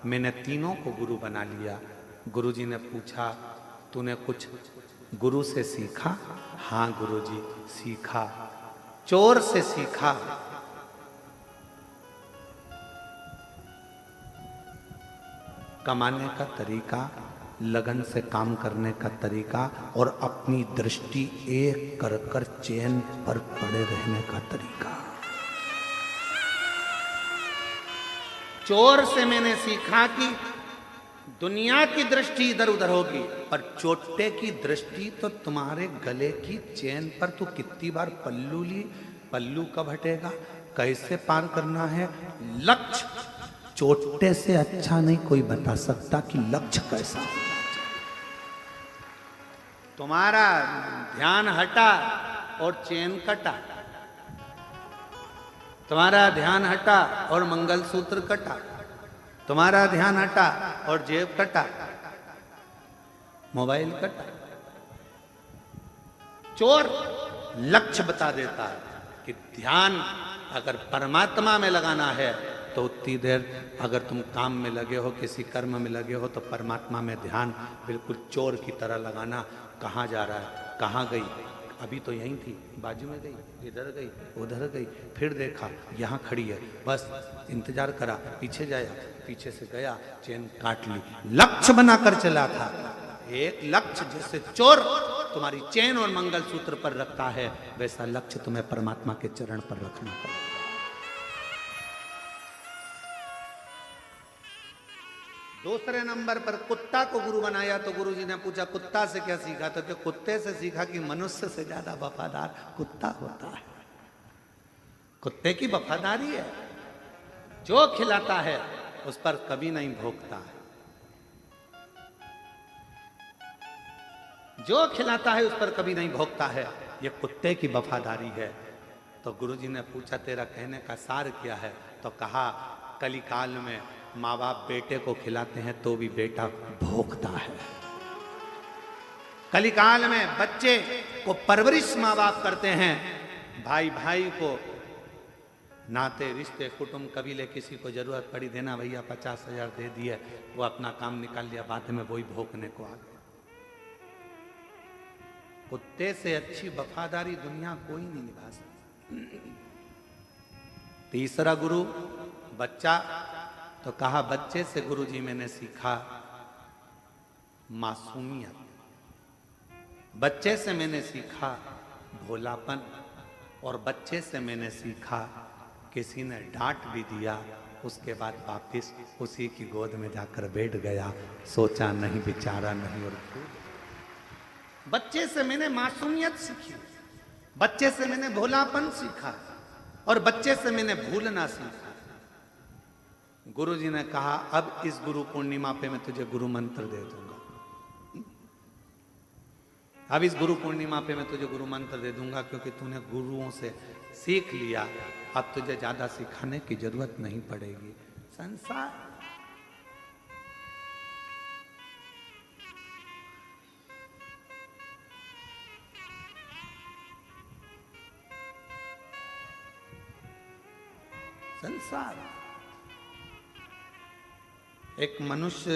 मैंने 3 को गुरु बना लिया। गुरुजी ने पूछा तूने कुछ गुरु से सीखा? हाँ गुरुजी सीखा। चोर से सीखा। कमाने का तरीका, लगन से काम करने का तरीका और अपनी दृष्टि एक कर कर चैन पर पड़े रहने का तरीका। चोर से मैंने सीखा कि दुनिया की दृष्टि इधर उधर होगी, पर चोटे की दृष्टि तो तुम्हारे गले की चैन पर। तो कितनी बार पल्लू ली, पल्लू कब हटेगा, कैसे पार करना है। लक्ष्य चोटे से अच्छा नहीं कोई बता सकता कि लक्ष्य कैसा होना चाहिए। तुम्हारा ध्यान हटा और चैन कटा, तुम्हारा ध्यान हटा और मंगलसूत्र कटा, तुम्हारा ध्यान हटा और जेब कटा, मोबाइल कटा। चोर लक्ष्य बता देता है कि ध्यान अगर परमात्मा में लगाना है तो उतनी देर अगर तुम काम में लगे हो, किसी कर्म में लगे हो, तो परमात्मा में ध्यान बिल्कुल चोर की तरह लगाना। कहाँ जा रहा है, कहाँ गई, अभी तो यहीं थी, बाजू में गई, इधर गई, उधर गई, फिर देखा यहाँ खड़ी है, बस इंतजार करा, पीछे जाया, पीछे से गया, चैन काट ली। लक्ष्य बनाकर चला था, एक लक्ष्य। जैसे चोर तुम्हारी चैन और मंगलसूत्र पर रखता है, वैसा लक्ष्य तुम्हें परमात्मा के चरण पर रखना पड़ेगा। दूसरे नंबर पर कुत्ता को गुरु बनाया तो गुरुजी ने पूछा कुत्ता से क्या सीखा? तो कुत्ते से सीखा कि मनुष्य से ज्यादा वफादार कुत्ता होता है। कुत्ते की वफादारी है, जो खिलाता है उस पर कभी नहीं भोंकता है, जो खिलाता है उस पर कभी नहीं भोंकता है। ये कुत्ते की वफादारी है। तो गुरुजी ने पूछा तेरा कहने का सार क्या है? तो कहा कलिकाल में माँ बाप बेटे को खिलाते हैं तो भी बेटा भोंकता है। कलिकाल में बच्चे को परवरिश माँ बाप करते हैं, भाई भाई को, नाते रिश्ते कुटुंब कबीले, किसी को जरूरत पड़ी देना भैया 50,000 दे दिए, वो अपना काम निकाल लिया, बाद में वही भोंकने को आ गए। कुत्ते से अच्छी वफादारी दुनिया कोई नहीं निभा सकती। तीसरा गुरु बच्चा, तो कहा बच्चे से गुरुजी मैंने सीखा मासूमियत, बच्चे से मैंने सीखा भोलापन, और बच्चे से मैंने सीखा किसी ने डांट भी दिया उसके बाद वापिस उसी की गोद में जाकर बैठ गया, सोचा नहीं विचारा नहीं और बच्चे से मैंने मासूमियत सीखी, बच्चे से मैंने भोलापन सीखा, और बच्चे से मैंने भूलना सीखा। गुरुजी ने कहा अब इस गुरु पूर्णिमा पे मैं तुझे गुरु मंत्र दे दूंगा, अब इस गुरु पूर्णिमा पे मैं तुझे गुरु मंत्र दे दूंगा, क्योंकि तूने गुरुओं से सीख लिया, अब तुझे ज्यादा सिखाने की जरूरत नहीं पड़ेगी। संसार संसार एक मनुष्य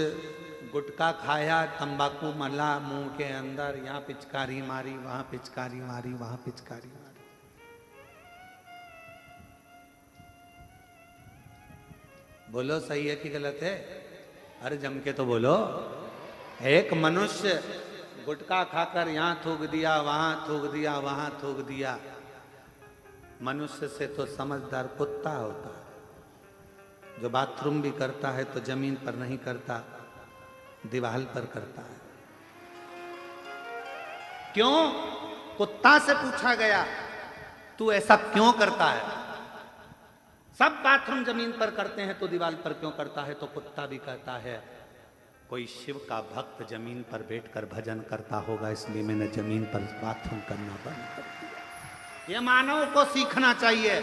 गुटखा खाया, तंबाकू मला मुंह के अंदर, यहां पिचकारी मारी, वहां पिचकारी मारी, वहां पिचकारी मारी। बोलो सही है कि गलत है? अरे जम के तो बोलो। एक मनुष्य गुटखा खाकर यहां थूक दिया, वहां थूक दिया, वहां थूक दिया। मनुष्य से तो समझदार कुत्ता होता है, जो बाथरूम भी करता है तो जमीन पर नहीं करता, दीवार पर करता है। क्यों? कुत्ता से पूछा गया तू ऐसा क्यों करता है? सब बाथरूम जमीन पर करते हैं तो दीवार पर क्यों करता है? तो कुत्ता भी कहता है कोई शिव का भक्त जमीन पर बैठकर भजन करता होगा, इसलिए मैंने जमीन पर बाथरूम करना बंद कर दिया। ये मानव को सीखना चाहिए,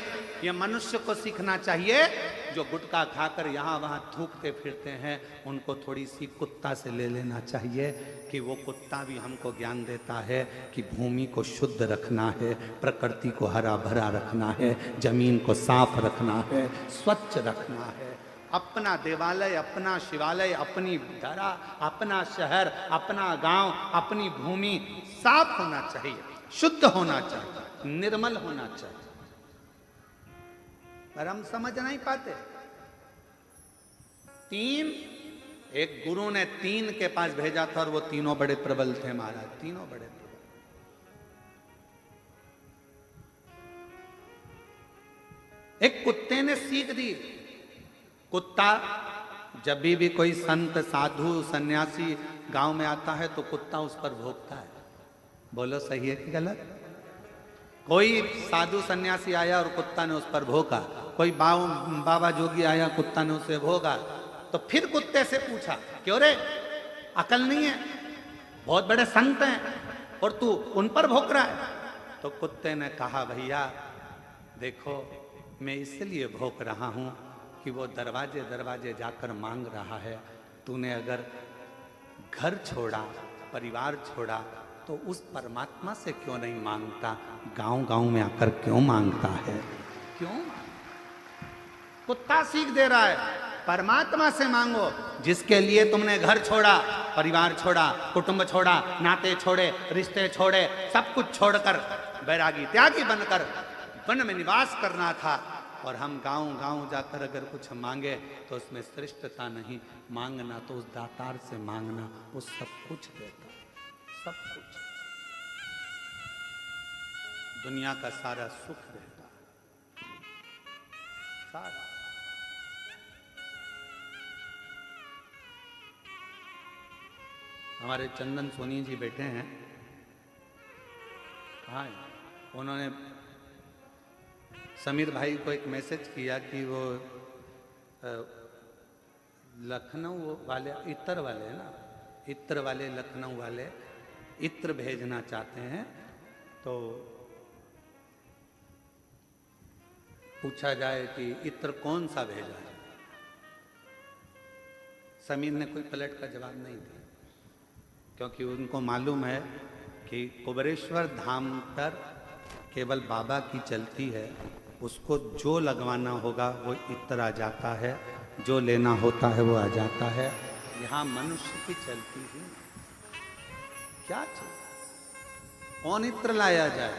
ये मनुष्य को सीखना चाहिए। जो गुटखा खाकर यहाँ वहाँ थूकते फिरते हैं, उनको थोड़ी सी कुत्ता से ले लेना चाहिए कि वो कुत्ता भी हमको ज्ञान देता है कि भूमि को शुद्ध रखना है, प्रकृति को हरा भरा रखना है, जमीन को साफ रखना है, स्वच्छ रखना है। अपना देवालय, अपना शिवालय, अपनी धरा, अपना शहर, अपना गांव, अपनी भूमि साफ होना चाहिए, शुद्ध होना चाहिए, निर्मल होना चाहिए। पर हम समझ नहीं पाते। एक गुरु ने 3 के पास भेजा था और वो तीनों बड़े प्रबल थे महाराज, तीनों बड़े प्रबल। एक कुत्ते ने सीख दी। कुत्ता जब भी कोई संत साधु सन्यासी गांव में आता है तो कुत्ता उस पर भौंकता है। बोलो सही है कि गलत? कोई साधु सन्यासी आया और कुत्ता ने उस पर भौंका, कोई बाबा जोगी आया, कुत्ता ने उसे भौंका। तो फिर कुत्ते से पूछा क्यों रे, अकल नहीं है, बहुत बड़े संत हैं और तू उन पर भौंक रहा है? तो कुत्ते ने कहा भैया देखो, मैं इसलिए भौंक रहा हूं कि वो दरवाजे दरवाजे जाकर मांग रहा है। तूने अगर घर छोड़ा, परिवार छोड़ा, तो उस परमात्मा से क्यों नहीं मांगता? गांव गांव में आकर क्यों मांगता है? क्यों? कुत्ता सीख दे रहा है, परमात्मा से मांगो। जिसके लिए तुमने घर छोड़ा, परिवार छोड़ा, कुटुंब छोड़ा, नाते छोड़े, रिश्ते छोड़े, सब कुछ छोड़कर बैरागी त्यागी बनकर वन में निवास करना था, और हम गांव गांव जाकर अगर कुछ मांगे तो उसमें श्रेष्ठता नहीं, मांगना तो उस दातार से मांगना, वो सब कुछ देता, सब कुछ। दुनिया का सारा सुख रहता है, सारा। हमारे चंदन सोनी जी बैठे हैं, कहाँ हैं? उन्होंने समीर भाई को एक मैसेज किया कि वो लखनऊ वाले इत्र वाले है ना, इत्र वाले लखनऊ वाले इत्र भेजना चाहते हैं, तो पूछा जाए कि इत्र कौन सा भेजा है। समीर ने कोई पलट का जवाब नहीं दिया, क्योंकि उनको मालूम है कि कुबेरेश्वर धाम पर केवल बाबा की चलती है, उसको जो लगवाना होगा वो इत्र आ जाता है, जो लेना होता है वो आ जाता है। यहाँ मनुष्य की चलती ही क्या चीज, कौन इत्र लाया जाए,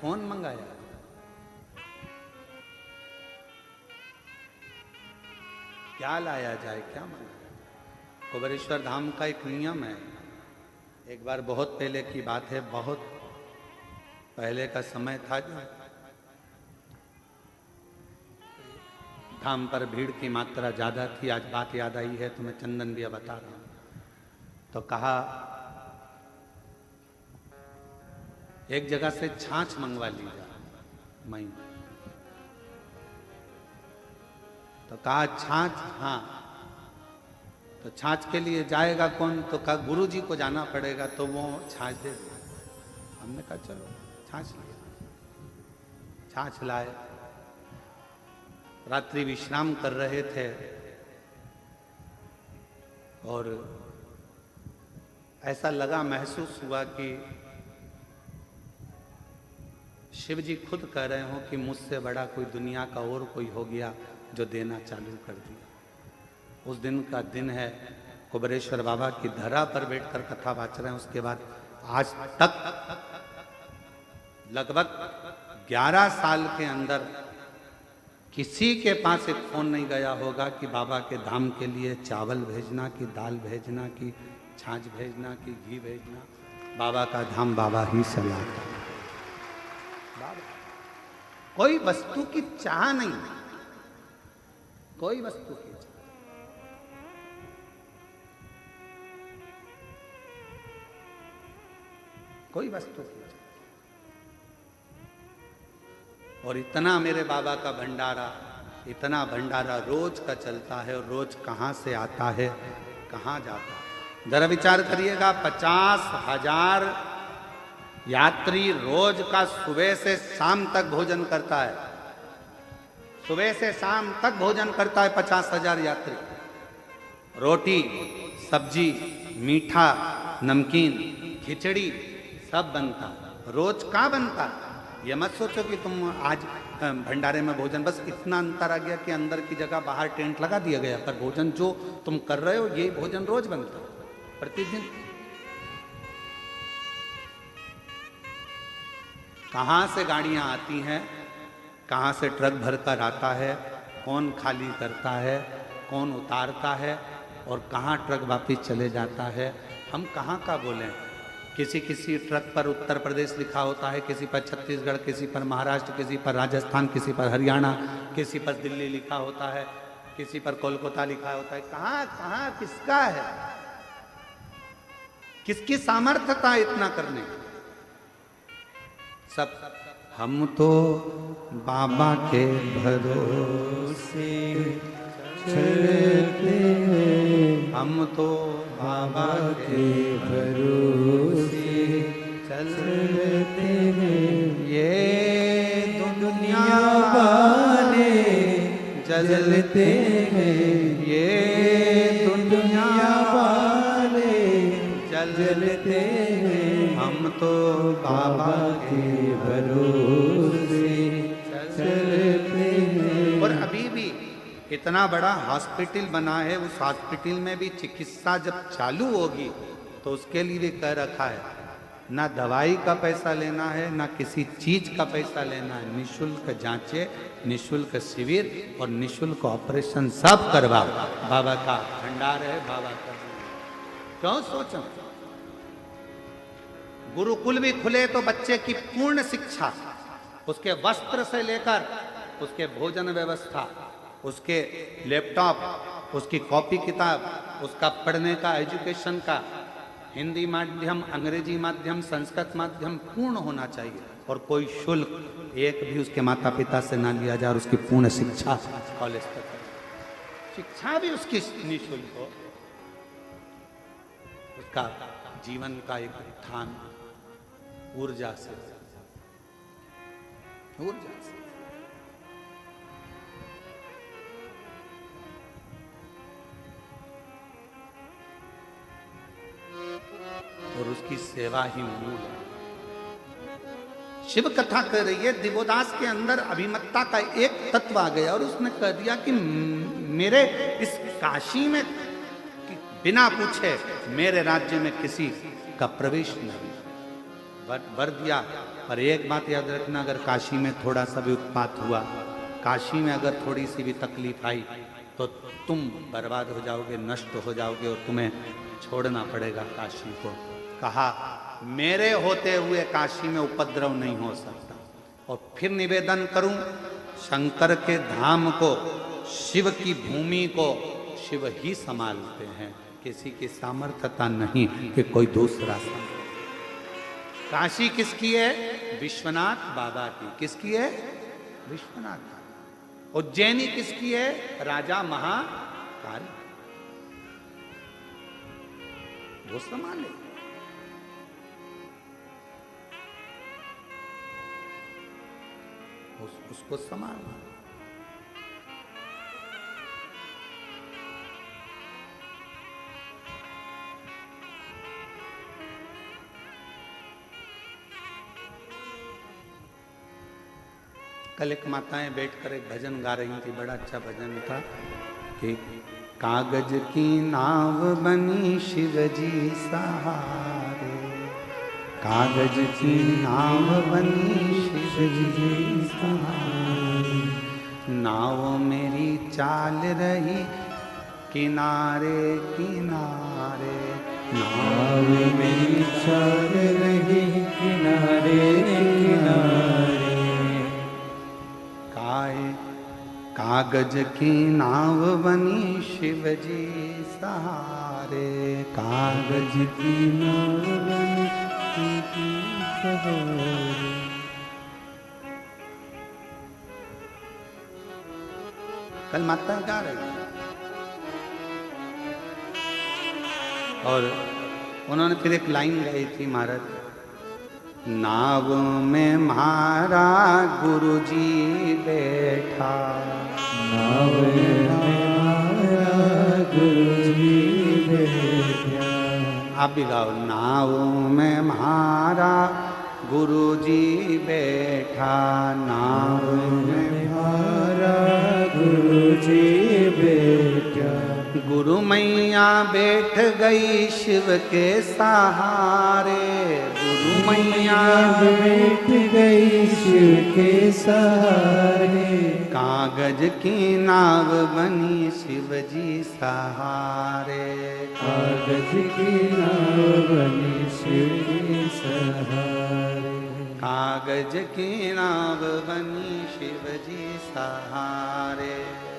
कौन मंगाया, क्या लाया जाए, क्या मंगाया। कुबेरेश्वर धाम का एक नियम है। एक बार बहुत पहले की बात है, बहुत पहले का समय था, धाम पर भीड़ की मात्रा ज्यादा थी। आज बात याद आई है तो मैं चंदन भी बता रहा हूं। तो कहा एक जगह से छाछ मंगवा ली जाए मई, तो कहा छाछ, हाँ। तो छाछ के लिए जाएगा कौन? तो कहा गुरु जी को जाना पड़ेगा, तो वो छाछ दे दिया। हमने कहा चलो छाछ लिया, छाछ लाए। रात्रि विश्राम कर रहे थे और ऐसा लगा, महसूस हुआ कि शिव जी खुद कह रहे हो कि मुझसे बड़ा कोई दुनिया का और कोई हो गया जो देना चालू कर दिया। उस दिन का दिन है, कुबेरेश्वर बाबा की धरा पर बैठकर कथा वाच रहे हैं। उसके बाद आज तक लगभग 11 साल के अंदर किसी के पास एक फोन नहीं गया होगा कि बाबा के धाम के लिए चावल भेजना, कि दाल भेजना, कि छाछ भेजना, कि घी भेजना। बाबा का धाम बाबा ही चलाता है। कोई वस्तु की चाह नहीं, कोई वस्तु की चाह। कोई वस्तु की चाह। और इतना मेरे बाबा का भंडारा, इतना भंडारा रोज का चलता है, और रोज कहाँ से आता है, कहाँ जाता है। जरा विचार करिएगा, 50,000 यात्री रोज का सुबह से शाम तक भोजन करता है, सुबह से शाम तक भोजन करता है 50,000 यात्री। रोटी, सब्जी, मीठा, नमकीन, खिचड़ी सब बनता, रोज का बनता। ये मत सोचो कि तुम आज भंडारे में भोजन, बस इतना अंतर आ गया कि अंदर की जगह बाहर टेंट लगा दिया गया, पर भोजन जो तुम कर रहे हो ये भोजन रोज बनता प्रतिदिन। कहाँ से गाड़ियां आती हैं, कहाँ से ट्रक भरकर आता है, कौन खाली करता है, कौन उतारता है, और कहाँ ट्रक वापिस चले जाता है। हम कहाँ का बोलें। किसी किसी ट्रक पर उत्तर प्रदेश लिखा होता है, किसी पर छत्तीसगढ़, किसी पर महाराष्ट्र, किसी पर राजस्थान, किसी पर हरियाणा, किसी पर दिल्ली लिखा होता है, किसी पर कोलकाता लिखा होता है। कहाँ कहाँ किसका है, किसकी सामर्थ्यता इतना करने की? सब हम तो बाबा के भरोसे चलते हैं, हम तो बाबा के भरोसे चलते हैं। ये दुनिया वाले जलते हैं, ये दुनिया वाले जलते हैं, हम तो बाबा के भरोसे चलते हैं। और अभी भी इतना बड़ा हॉस्पिटल बना है, उस हॉस्पिटल में भी चिकित्सा जब चालू होगी तो उसके लिए भी कह रखा है, ना दवाई का पैसा लेना है, ना किसी चीज का पैसा लेना है। निःशुल्क जांचे, निःशुल्क शिविर और निःशुल्क ऑपरेशन सब करवा। बाबा का भंडार है, बाबा का। क्यों सोचो, गुरुकुल भी खुले तो बच्चे की पूर्ण शिक्षा उसके वस्त्र से लेकर उसके भोजन व्यवस्था, उसके लैपटॉप, उसकी कॉपी किताब, उसका पढ़ने का एजुकेशन का हिंदी माध्यम, अंग्रेजी माध्यम, संस्कृत माध्यम पूर्ण होना चाहिए और कोई शुल्क एक भी उसके माता पिता से ना लिया जाए और उसकी पूर्ण शिक्षा कॉलेज तक, शिक्षा भी उसकी निःशुल्क हो, उसका जीवन का एक उत्थान ऊर्जा से। और उसकी सेवा ही मूल है। शिव कथा कर रही है, दिवोदास के अंदर अभिमत्ता का एक तत्व आ गया और उसने कह दिया कि मेरे इस काशी में बिना पूछे मेरे राज्य में किसी का प्रवेश नहीं, वर दिया। पर एक बात याद रखना, अगर काशी में थोड़ा सा भी उत्पात हुआ, काशी में अगर थोड़ी सी भी तकलीफ आई तो तुम बर्बाद हो जाओगे, नष्ट हो जाओगे और तुम्हें छोड़ना पड़ेगा काशी को। कहा मेरे होते हुए काशी में उपद्रव नहीं हो सकता। और फिर निवेदन करूं, शंकर के धाम को, शिव की भूमि को शिव ही संभालते हैं, किसी की सामर्थ्यता नहीं कि कोई दूसरा संभाले। काशी किसकी है? विश्वनाथ बाबा की। किसकी है? विश्वनाथ बाबा। उज्जैनी किसकी है? राजा महाकाल। वो संभाले। उसको संभालना। कल एक माताएं बैठकर एक भजन गा रही थी, बड़ा अच्छा भजन था कि कागज की नाव बनी शिवजी सहारे, कागज की नाव बनी शिवजी सहारे, नाव मेरी चाल रही किनारे किनारे, नाव मेरी चाल रही किनारे किनारे, कागज की नाव बनी शिवजी सहारे, कागज की नाव बनी शिवजी सहारे। कल माता गा रही और उन्होंने फिर एक लाइन गाई थी महाराज, नाव में म्हारा गुरुजी बैठा, नाव में म्हारा गुरुजी बैठा। आप भी गाओ, नाव में म्हारा गुरुजी बैठा, नाव में म्हारा गुरुजी बैठा, गुरु मैया बैठ गई शिव के सहारे, गुरु मैया बैठ गई शिव के सहारे, कागज की नाव बनी शिवजी सहारे, कागज की नाव बनी शिवजी सहारे, कागज की नाव बनी शिवजी सहारे,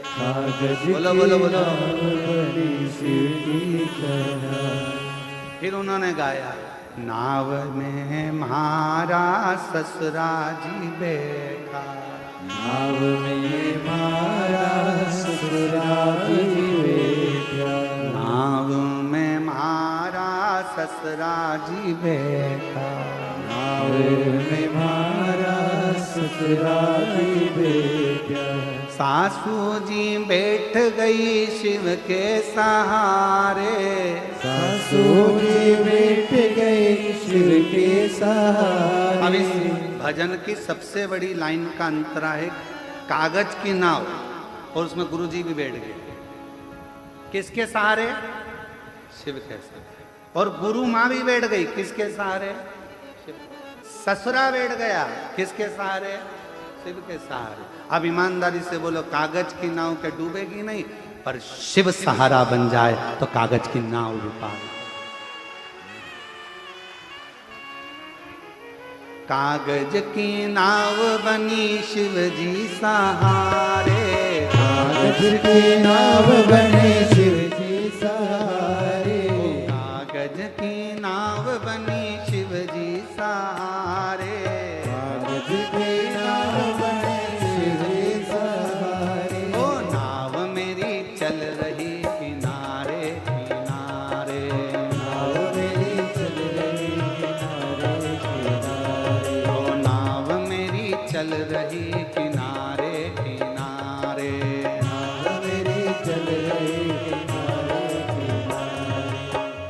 कागज बोलो बोलो बोलो बनी शिवजी सहारे। फिर उन्होंने गाया, नाव में म्हारा ससुराजी बैठा, नाव में म्हारा ससुराजी बैठा, नाव में म्हारा ससुराजी बैठा, नाव में म्हारा ससुराजी बैठा, सासू जी बैठ गई शिव के सहारे, सासू जी बैठ गई शिव के सहारे। अब इस भजन की सबसे बड़ी लाइन का अंतरा है, कागज की नाव और उसमें गुरुजी भी बैठ गए। किसके सहारे? शिव के सहारे। और गुरु माँ भी बैठ गई, किसके सहारे? ससुरा बैठ गया, किसके सहारे? शिव के सहारे। अब ईमानदारी से बोलो, कागज की नाव के डूबेगी नहीं, पर शिव सहारा बन जाए तो कागज की नाव भी पार। कागज की नाव बनी शिव जी सहारे, कागज की नाव बने शिव जी सहारे, कागज की नाव बनी शिव जी सहारे, कागज की नाव बने शिव जी सहारे। ओ नाव मेरी चल रही किनारे किनारे, नाव मेरी चल रही किनारे किनारे, ओ नाव मेरी चल रही किनारे किनारे, नाव मेरी चल रही किनारे किनारे।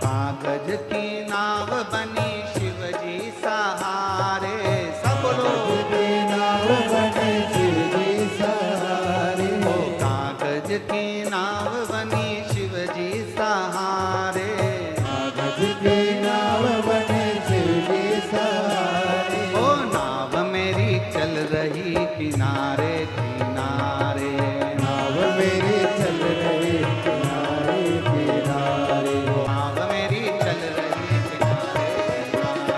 कागज की नाव बनी शिव जी सहारे, सब लोग कागज की नाव बने शिव जी सहारे, ओ कागज की नाव बनी शिव जी सहारे, कागज की नाव बने शिव जी सहारे। ओ नाव मेरी चल रही किनारे किनारे, नाव मेरी चल रही किनारे किनारे, नाव मेरी चल रही किनारे किनारे,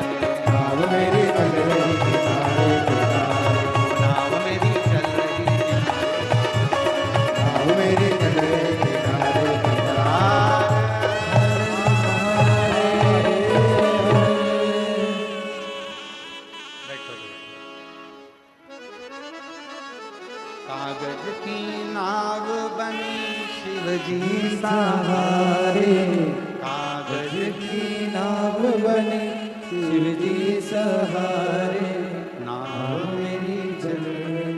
नाव मेरी चल रही किनारे किनारे, नाव मेरी चल रही किनारे नाव मेरी चल रही किनारे कागज की नाव बनी शिव जी सहारे, कागज की नाव बने शिव जी सहारे, नाव नाव मेरी चल रही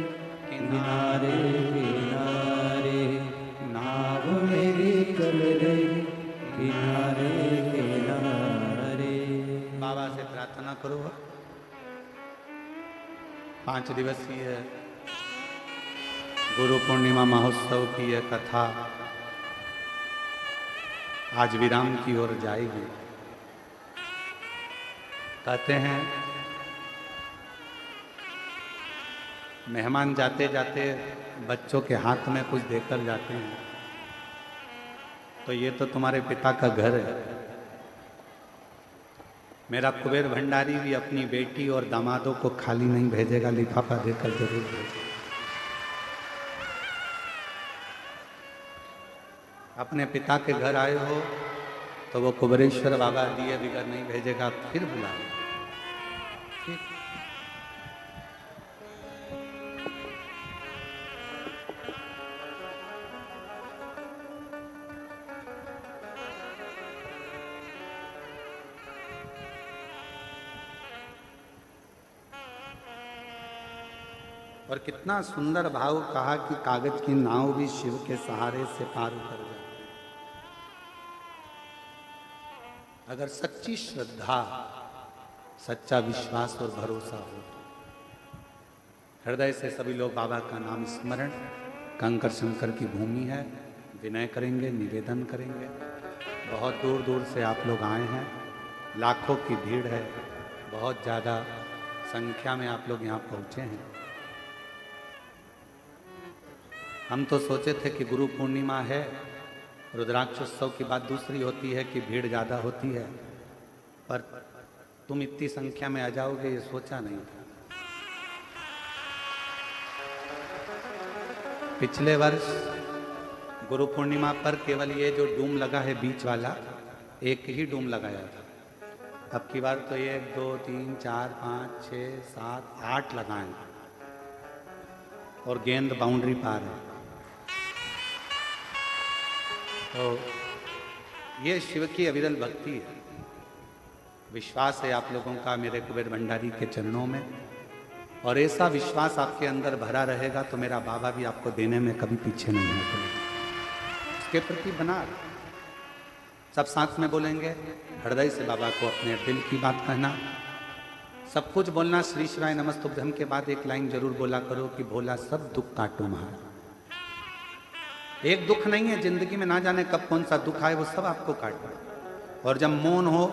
किनारे किनारे, नाव मेरी चल रही किनारे किनारे। बाबा से प्रार्थना करो। 5 दिवसीय गुरु पूर्णिमा महोत्सव की यह कथा आज विराम की ओर जाएगी। कहते हैं मेहमान जाते जाते बच्चों के हाथ में कुछ देकर जाते हैं, तो ये तो तुम्हारे पिता का घर है। मेरा कुबेर भंडारी भी अपनी बेटी और दामादों को खाली नहीं भेजेगा, लिफाफा देकर जरूर भेजेगा। अपने पिता के घर आए हो तो वो कुबेरेश्वर बाबा दिए बिगर नहीं भेजेगा, फिर बुलाएगा। ठीक। और कितना सुंदर भाव कहा कि कागज की नाव भी शिव के सहारे से पार उतर जाती है। अगर सच्ची श्रद्धा, सच्चा विश्वास और भरोसा हो, हृदय से सभी लोग बाबा का नाम स्मरण, कंकर शंकर की भूमि है, विनय करेंगे, निवेदन करेंगे। बहुत दूर दूर से आप लोग आए हैं, लाखों की भीड़ है, बहुत ज़्यादा संख्या में आप लोग यहाँ पहुँचे हैं। हम तो सोचे थे कि गुरु पूर्णिमा है, रुद्राक्षोत्सव की बात दूसरी होती है कि भीड़ ज़्यादा होती है, पर तुम इतनी संख्या में आ जाओगे ये सोचा नहीं था। पिछले वर्ष गुरु पूर्णिमा पर केवल ये जो डूम लगा है बीच वाला, एक ही डूम लगाया था। अब की बार तो 1 2 3 4 5 6 7 8 लगाए और गेंद बाउंड्री पार है। तो ये शिव की अविरल भक्ति है। विश्वास है आप लोगों का मेरे कुबेर भंडारी के चरणों में, और ऐसा विश्वास आपके अंदर भरा रहेगा तो मेरा बाबा भी आपको देने में कभी पीछे नहीं हटेगा। इसके प्रति बना सब साथ में बोलेंगे, हृदय से बाबा को अपने दिल की बात कहना, सब कुछ बोलना। श्री शिवाय नमस्तुभ्यम के बाद एक लाइन जरूर बोला करो कि भोला सब दुख काटो महार। एक दुख नहीं है जिंदगी में, ना जाने कब कौन सा दुख आए, वो सब आपको काटना। और जब मौन हो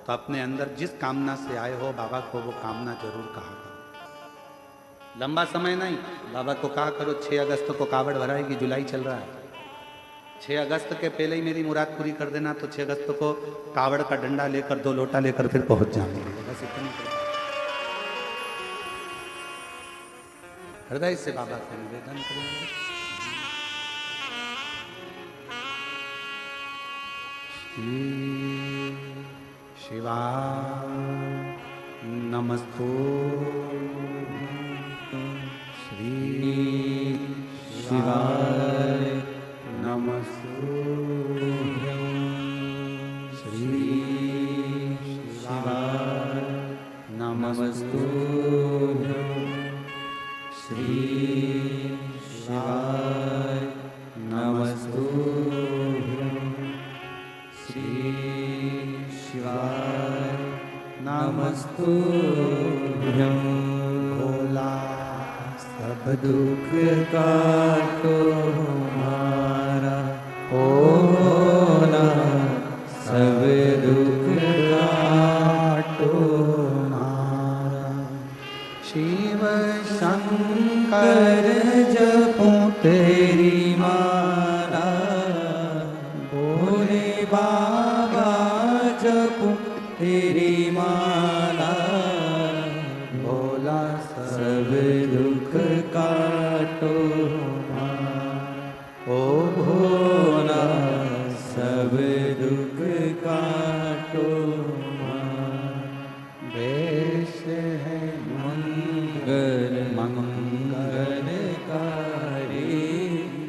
तो अपने अंदर जिस कामना से आए हो बाबा को वो कामना जरूर कहा करो। लंबा समय नहीं, बाबा को कहा करो 6 अगस्त को कावड़ भराएगी, जुलाई चल रहा है, 6 अगस्त के पहले ही मेरी मुराद पूरी कर देना, तो 6 अगस्त को कावड़ का डंडा लेकर 2 लोटा लेकर फिर पहुंच जाएंगे। बस इतनी हृदय से बाबा से निवेदन करेंगे। शिवा नमस्तो श्री शिवाय नमस्तुभ्यं श्री शिवाय नमस्तुभ्यं श्री शिवाय नमस्तुभ्यं श्री शिवाय नमस्तुभ्यं भोला सब दुख काटो हमारा भोला सब दुख काटो हमारा शिव शंकर जपूं तेरी माला भोले बाबा जपूं तेरी माला भोला सब दुख काटो ओ भोला सब दुख काटो वेश है मंगल मंगलकारी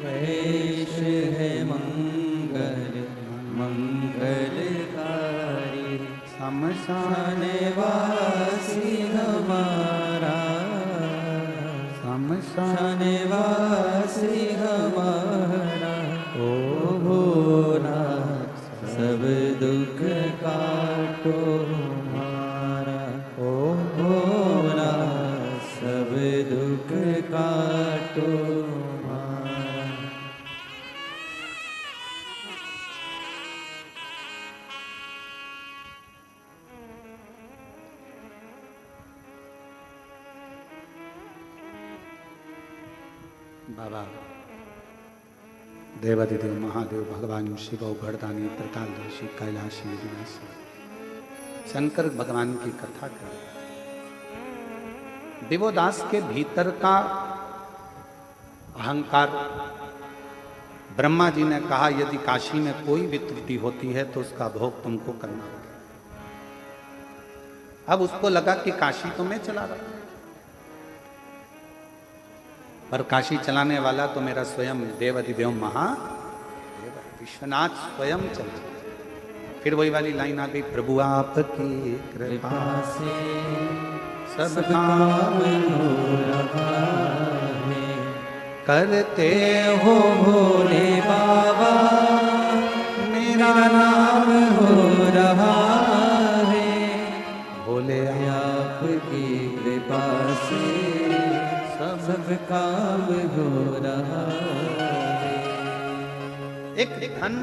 वेश है मंगल मंगलकारी शमशान वासी हमारा शमशान वासी हमारा ओ भोला सब दुख काटो हमारा ओ भोला सब दुख काटो हमारा। बाबा देवादिदेव महादेव भगवान शिव गढ़दानी त्रिकालदर्शी कैलाशी विनाशी शंकर भगवान की कथा कर देवोदास के भीतर का अहंकार ब्रह्मा जी ने कहा यदि काशी में कोई भी त्रुटि होती है तो उसका भोग तुमको करना होगा। अब उसको लगा कि काशी तो मैं चला रहा हूं पर काशी चलाने वाला तो मेरा स्वयं देवादिदेव महादेव विश्वनाथ स्वयं चल। फिर वही वाली लाइन आ गई प्रभु आपकी कृपा से सब काम हो रहा है करते हो भोले बाबा मेरा नाम हो रहा है भोले आपकी कृपा से सब काम हो रहा है। एक धन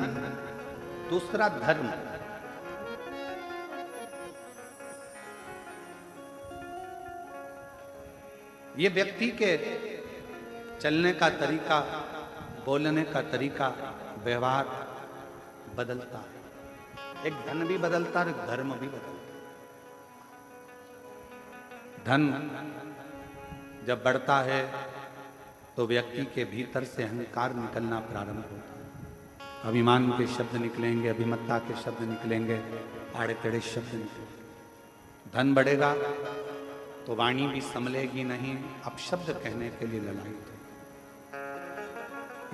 दूसरा धर्म ये व्यक्ति के चलने का तरीका बोलने का तरीका व्यवहार बदलता है। एक धन भी बदलता है एक धर्म भी बदलता है। धन जब बढ़ता है तो व्यक्ति के भीतर से अहंकार निकलना प्रारंभ होता है। अभिमान के शब्द निकलेंगे अभिमत्ता के शब्द निकलेंगे आड़े टेढ़े शब्द निकलेंगे। धन बढ़ेगा तो वाणी भी संभलेगी नहीं अपशब्द कहने के लिए ललायित है।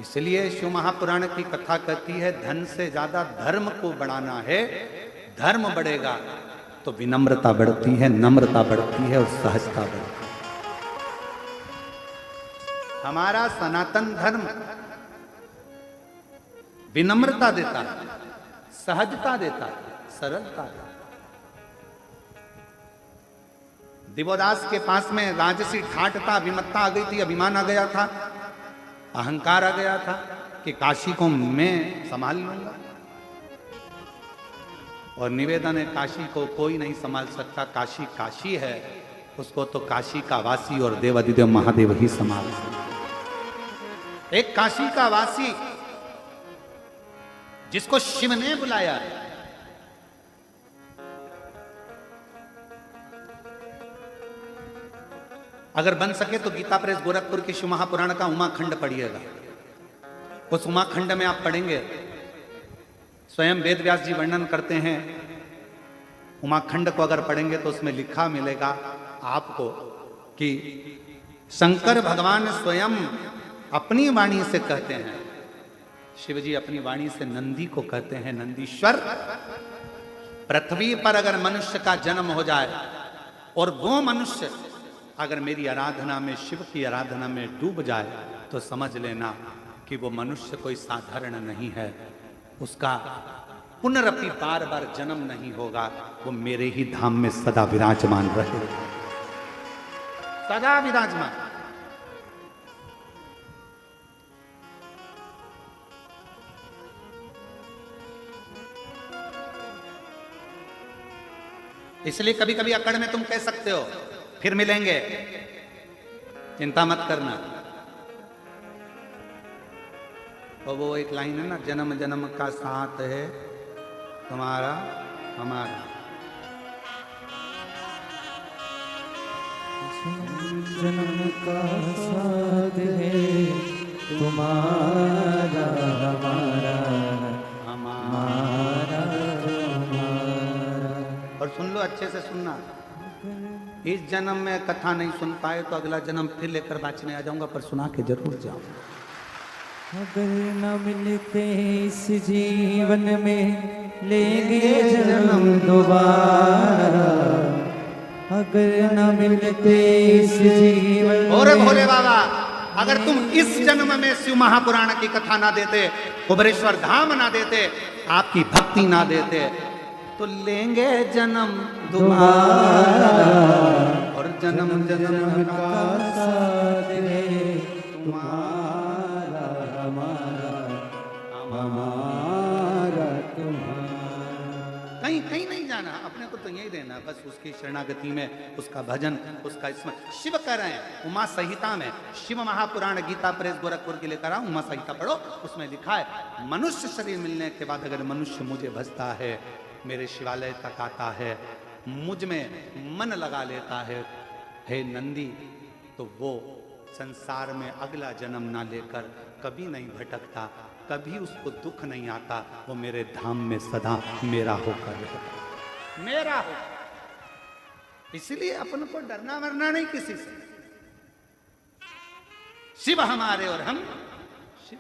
इसलिए शिव महापुराण की कथा कहती है धन से ज्यादा धर्म को बढ़ाना है। धर्म बढ़ेगा तो विनम्रता बढ़ती है नम्रता बढ़ती है और सहजता बढ़ती है। हमारा सनातन धर्म विनम्रता देता है सहजता देता है सरलता देता है। दिवोदास के पास में राजसी ठाट था अभिमत्ता आ गई थी अभिमान आ गया था अहंकार आ गया था कि काशी को मैं संभाल लूंगा। और निवेदन है काशी को कोई नहीं संभाल सकता। काशी काशी है उसको तो काशी का वासी और देवादिदेव महादेव ही संभाल सकते। एक काशी का वासी जिसको शिव ने बुलाया अगर बन सके तो गीता प्रेस गोरखपुर के शिव महापुराण का उमाखंड पढ़िएगा। उस उमाखंड में आप पढ़ेंगे, स्वयं वेद व्यास जी वर्णन करते हैं। उमाखंड को अगर पढ़ेंगे तो उसमें लिखा मिलेगा आपको कि शंकर भगवान स्वयं अपनी वाणी से कहते हैं, शिव जी अपनी वाणी से नंदी को कहते हैं, नंदीश्वर पृथ्वी पर अगर मनुष्य का जन्म हो जाए और वो मनुष्य अगर मेरी आराधना में, शिव की आराधना में डूब जाए तो समझ लेना कि वो मनुष्य कोई साधारण नहीं है, उसका पुनरपि बार बार जन्म नहीं होगा, वो मेरे ही धाम में सदा विराजमान रहे, सदा विराजमान। इसलिए कभी कभी अकड़ में तुम कह सकते हो फिर मिलेंगे, चिंता मत करना। और वो एक लाइन है ना, जन्म जन्म का साथ है तुम्हारा हमारा। जन्म का साथ है तुम्हारा हमारा, हमारा तुम्हारा। और सुन लो, अच्छे से सुनना, इस जन्म में कथा नहीं सुन पाए तो अगला जन्म फिर लेकर बाँचने आ जाऊंगा, पर सुना के जरूर जाऊं। अगर न मिलते इस जीवन में लेंगे जन्म दोबारा, अगर न मिलते इस जीवन। और भोले बाबा, अगर तुम इस जन्म में शिव महापुराण की कथा ना देते, कुबेरेश्वर धाम ना देते, आपकी भक्ति ना देते, तो लेंगे जन्म दोबारा। और जन्म जन्म का साथ है तुम्हारा हमारा, हमारा तुम्हारा। कहीं कहीं नहीं जाना, अपने को तो यही देना, बस उसकी शरणागति में, उसका भजन, उसका स्मरण। शिव कह रहे हैं उमा संहिता में, शिव महापुराण गीता प्रेस गोरखपुर के लेकर आओ, उमा संहिता पढ़ो, उसमें लिखा है मनुष्य शरीर मिलने के बाद अगर मनुष्य मुझे भजता है, मेरे शिवालय तक आता है, मुझ में मन लगा लेता है, हे नंदी, तो वो संसार में अगला जन्म ना लेकर कभी नहीं भटकता, कभी उसको दुख नहीं आता, वो मेरे धाम में सदा मेरा होकर रहता, मेरा हो। इसलिए अपन को डरना मरना नहीं किसी से। शिव हमारे और हम शिव।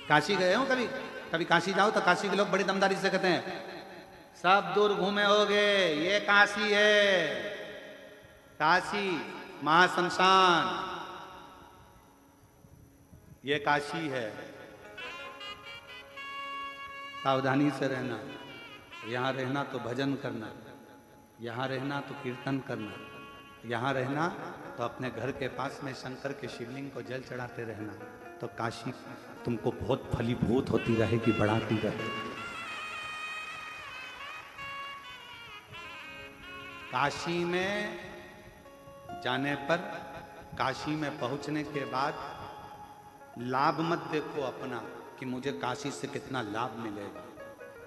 काशी गए हो कभी? कभी काशी जाओ तो काशी के लोग बड़ी दमदारी से कहते हैं, सब दूर घूमे होगे, ये काशी है, काशी महाशमशान, ये काशी है। सावधानी से रहना, यहाँ रहना तो भजन करना, यहाँ रहना तो कीर्तन करना, यहाँ रहना तो अपने घर के पास में शंकर के शिवलिंग को जल चढ़ाते रहना, तो काशी तुमको बहुत फलीभूत होती रहेगी, बढ़ाती रहेगी। काशी में जाने पर, काशी में पहुंचने के बाद लाभ मत देखो अपना कि मुझे काशी से कितना लाभ मिलेगा।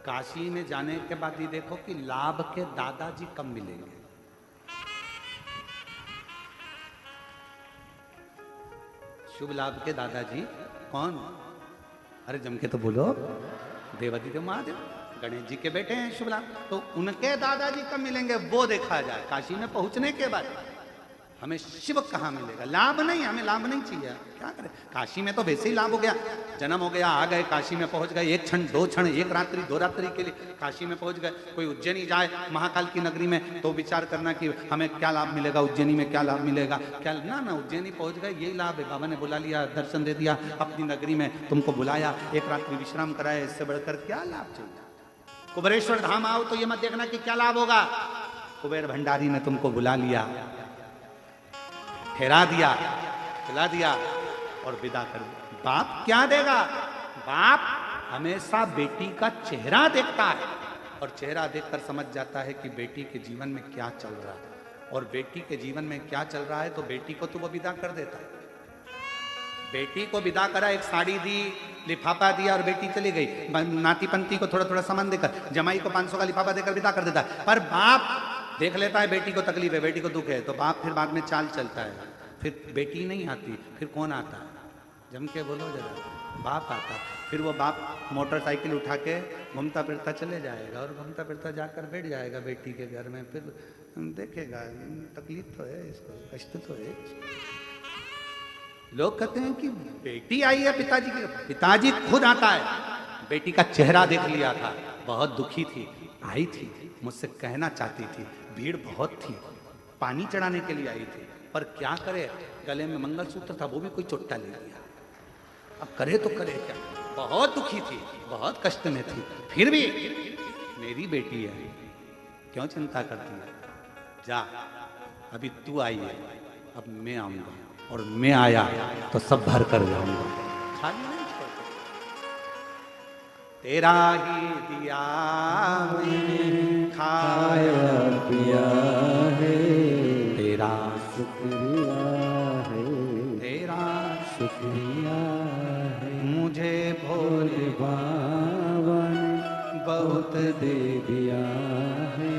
काशी में जाने के बाद ही देखो कि लाभ के दादाजी कब मिलेंगे। शुभ लाभ के दादाजी कौन? अरे जम के तो बोलो, देवादिदेव महादेव, गणेश जी के बेटे हैं शुभ लाभ, तो उनके दादाजी कब मिलेंगे वो देखा जाए। काशी में पहुंचने के बाद हमें शिव कहाँ मिलेगा? लाभ नहीं, हमें लाभ नहीं चाहिए, क्या करें। काशी में तो वैसे ही लाभ हो गया, जन्म हो गया, आ गए, काशी में पहुंच गए, एक क्षण, दो क्षण, एक रात्रि, दो रात्रि के लिए काशी में पहुंच गए। कोई उज्जैनी जाए महाकाल की नगरी में तो विचार करना कि हमें क्या लाभ मिलेगा, उज्जैनी में क्या लाभ मिलेगा, क्या ना ना, उज्जैनी पहुंच गए, यही लाभ है। बाबा ने बुला लिया, दर्शन दे दिया, अपनी नगरी में तुमको बुलाया, एक रात्रि विश्राम कराया, इससे बढ़कर क्या लाभ चाहिए। कुबेरेश्वर धाम आओ तो ये मत देखना कि क्या लाभ होगा। कुबेर भंडारी ने तुमको बुला लिया, ठहरा दिया, खिला दिया और विदा कर दिया। बाप क्या देगा? बाप हमेशा बेटी का चेहरा देखता है और चेहरा देखकर समझ जाता है कि बेटी के जीवन में क्या चल रहा है, और बेटी के जीवन में क्या चल रहा है तो बेटी को तो वो विदा कर देता है। बेटी को विदा करा, एक साड़ी दी, लिफाफा दिया और बेटी चली गई। नाती पंती को थोड़ा थोड़ा सामान देकर, जमाई को 500 का लिफाफा देकर विदा कर देता है। पर बाप देख लेता है बेटी को तकलीफ है, बेटी को दुख है, तो बाप फिर बाद में चाल चलता है, फिर बेटी नहीं आती, फिर कौन आता है? जम के बोलो जरा, बाप आता। फिर वो बाप मोटरसाइकिल उठा के घूमता फिरता चले जाएगा और घूमता फिरता जाकर बैठ जाएगा बेटी के घर में, फिर देखेगा तकलीफ तो है इसको, कष्ट तो है। लोग कहते हैं कि बेटी आई है पिताजी की, पिताजी खुद आता है। बेटी का चेहरा देख लिया था, बहुत दुखी थी, आई थी, मुझसे कहना चाहती थी, भीड़ बहुत थी, पानी चढ़ाने के लिए आई थी, पर क्या करे, गले में मंगलसूत्र था, वो भी कोई चोट्टा ले लिया, अब करे तो करे क्या। बहुत दुखी थी, बहुत कष्ट में थी, फिर भी मेरी बेटी है, क्यों चिंता करती है, जा, अभी तू आई है, अब मैं आऊंगा, और मैं आया तो सब भर कर जाऊंगा, खाली नहीं छोड़ूंगा। तेरा ही दिया मैंने खाया पिया है, तेरा शुक्रिया है, तेरा शुक्रिया है, मुझे भोले भोले बाबा ने बहुत दे दिया है,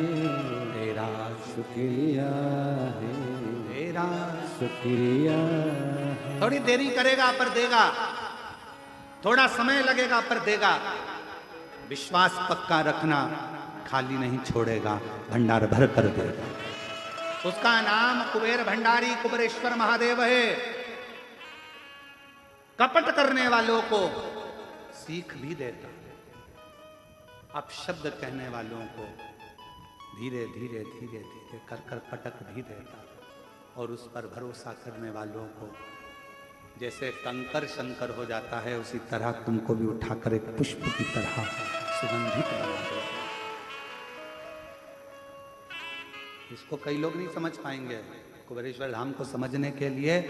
तेरा शुक्रिया है, तेरा। शुक्रिया है। थोड़ी देरी करेगा पर देगा, थोड़ा समय लगेगा पर देगा, विश्वास पक्का रखना, खाली नहीं छोड़ेगा, भंडार भर कर देगा। उसका नाम कुबेर भंडारी कुबेरेश्वर महादेव है। कपट करने वालों को सीख भी देता, अपशब्द कहने वालों को धीरे धीरे धीरे धीरे कर कर पटक भी देता, और उस पर भरोसा करने वालों को जैसे कंकर शंकर हो जाता है, उसी तरह तुमको भी उठाकर एक पुष्प की तरह सुगंधित बना दे। इसको कई लोग नहीं समझ पाएंगे। कुबेरेश्वर धाम को समझने के लिए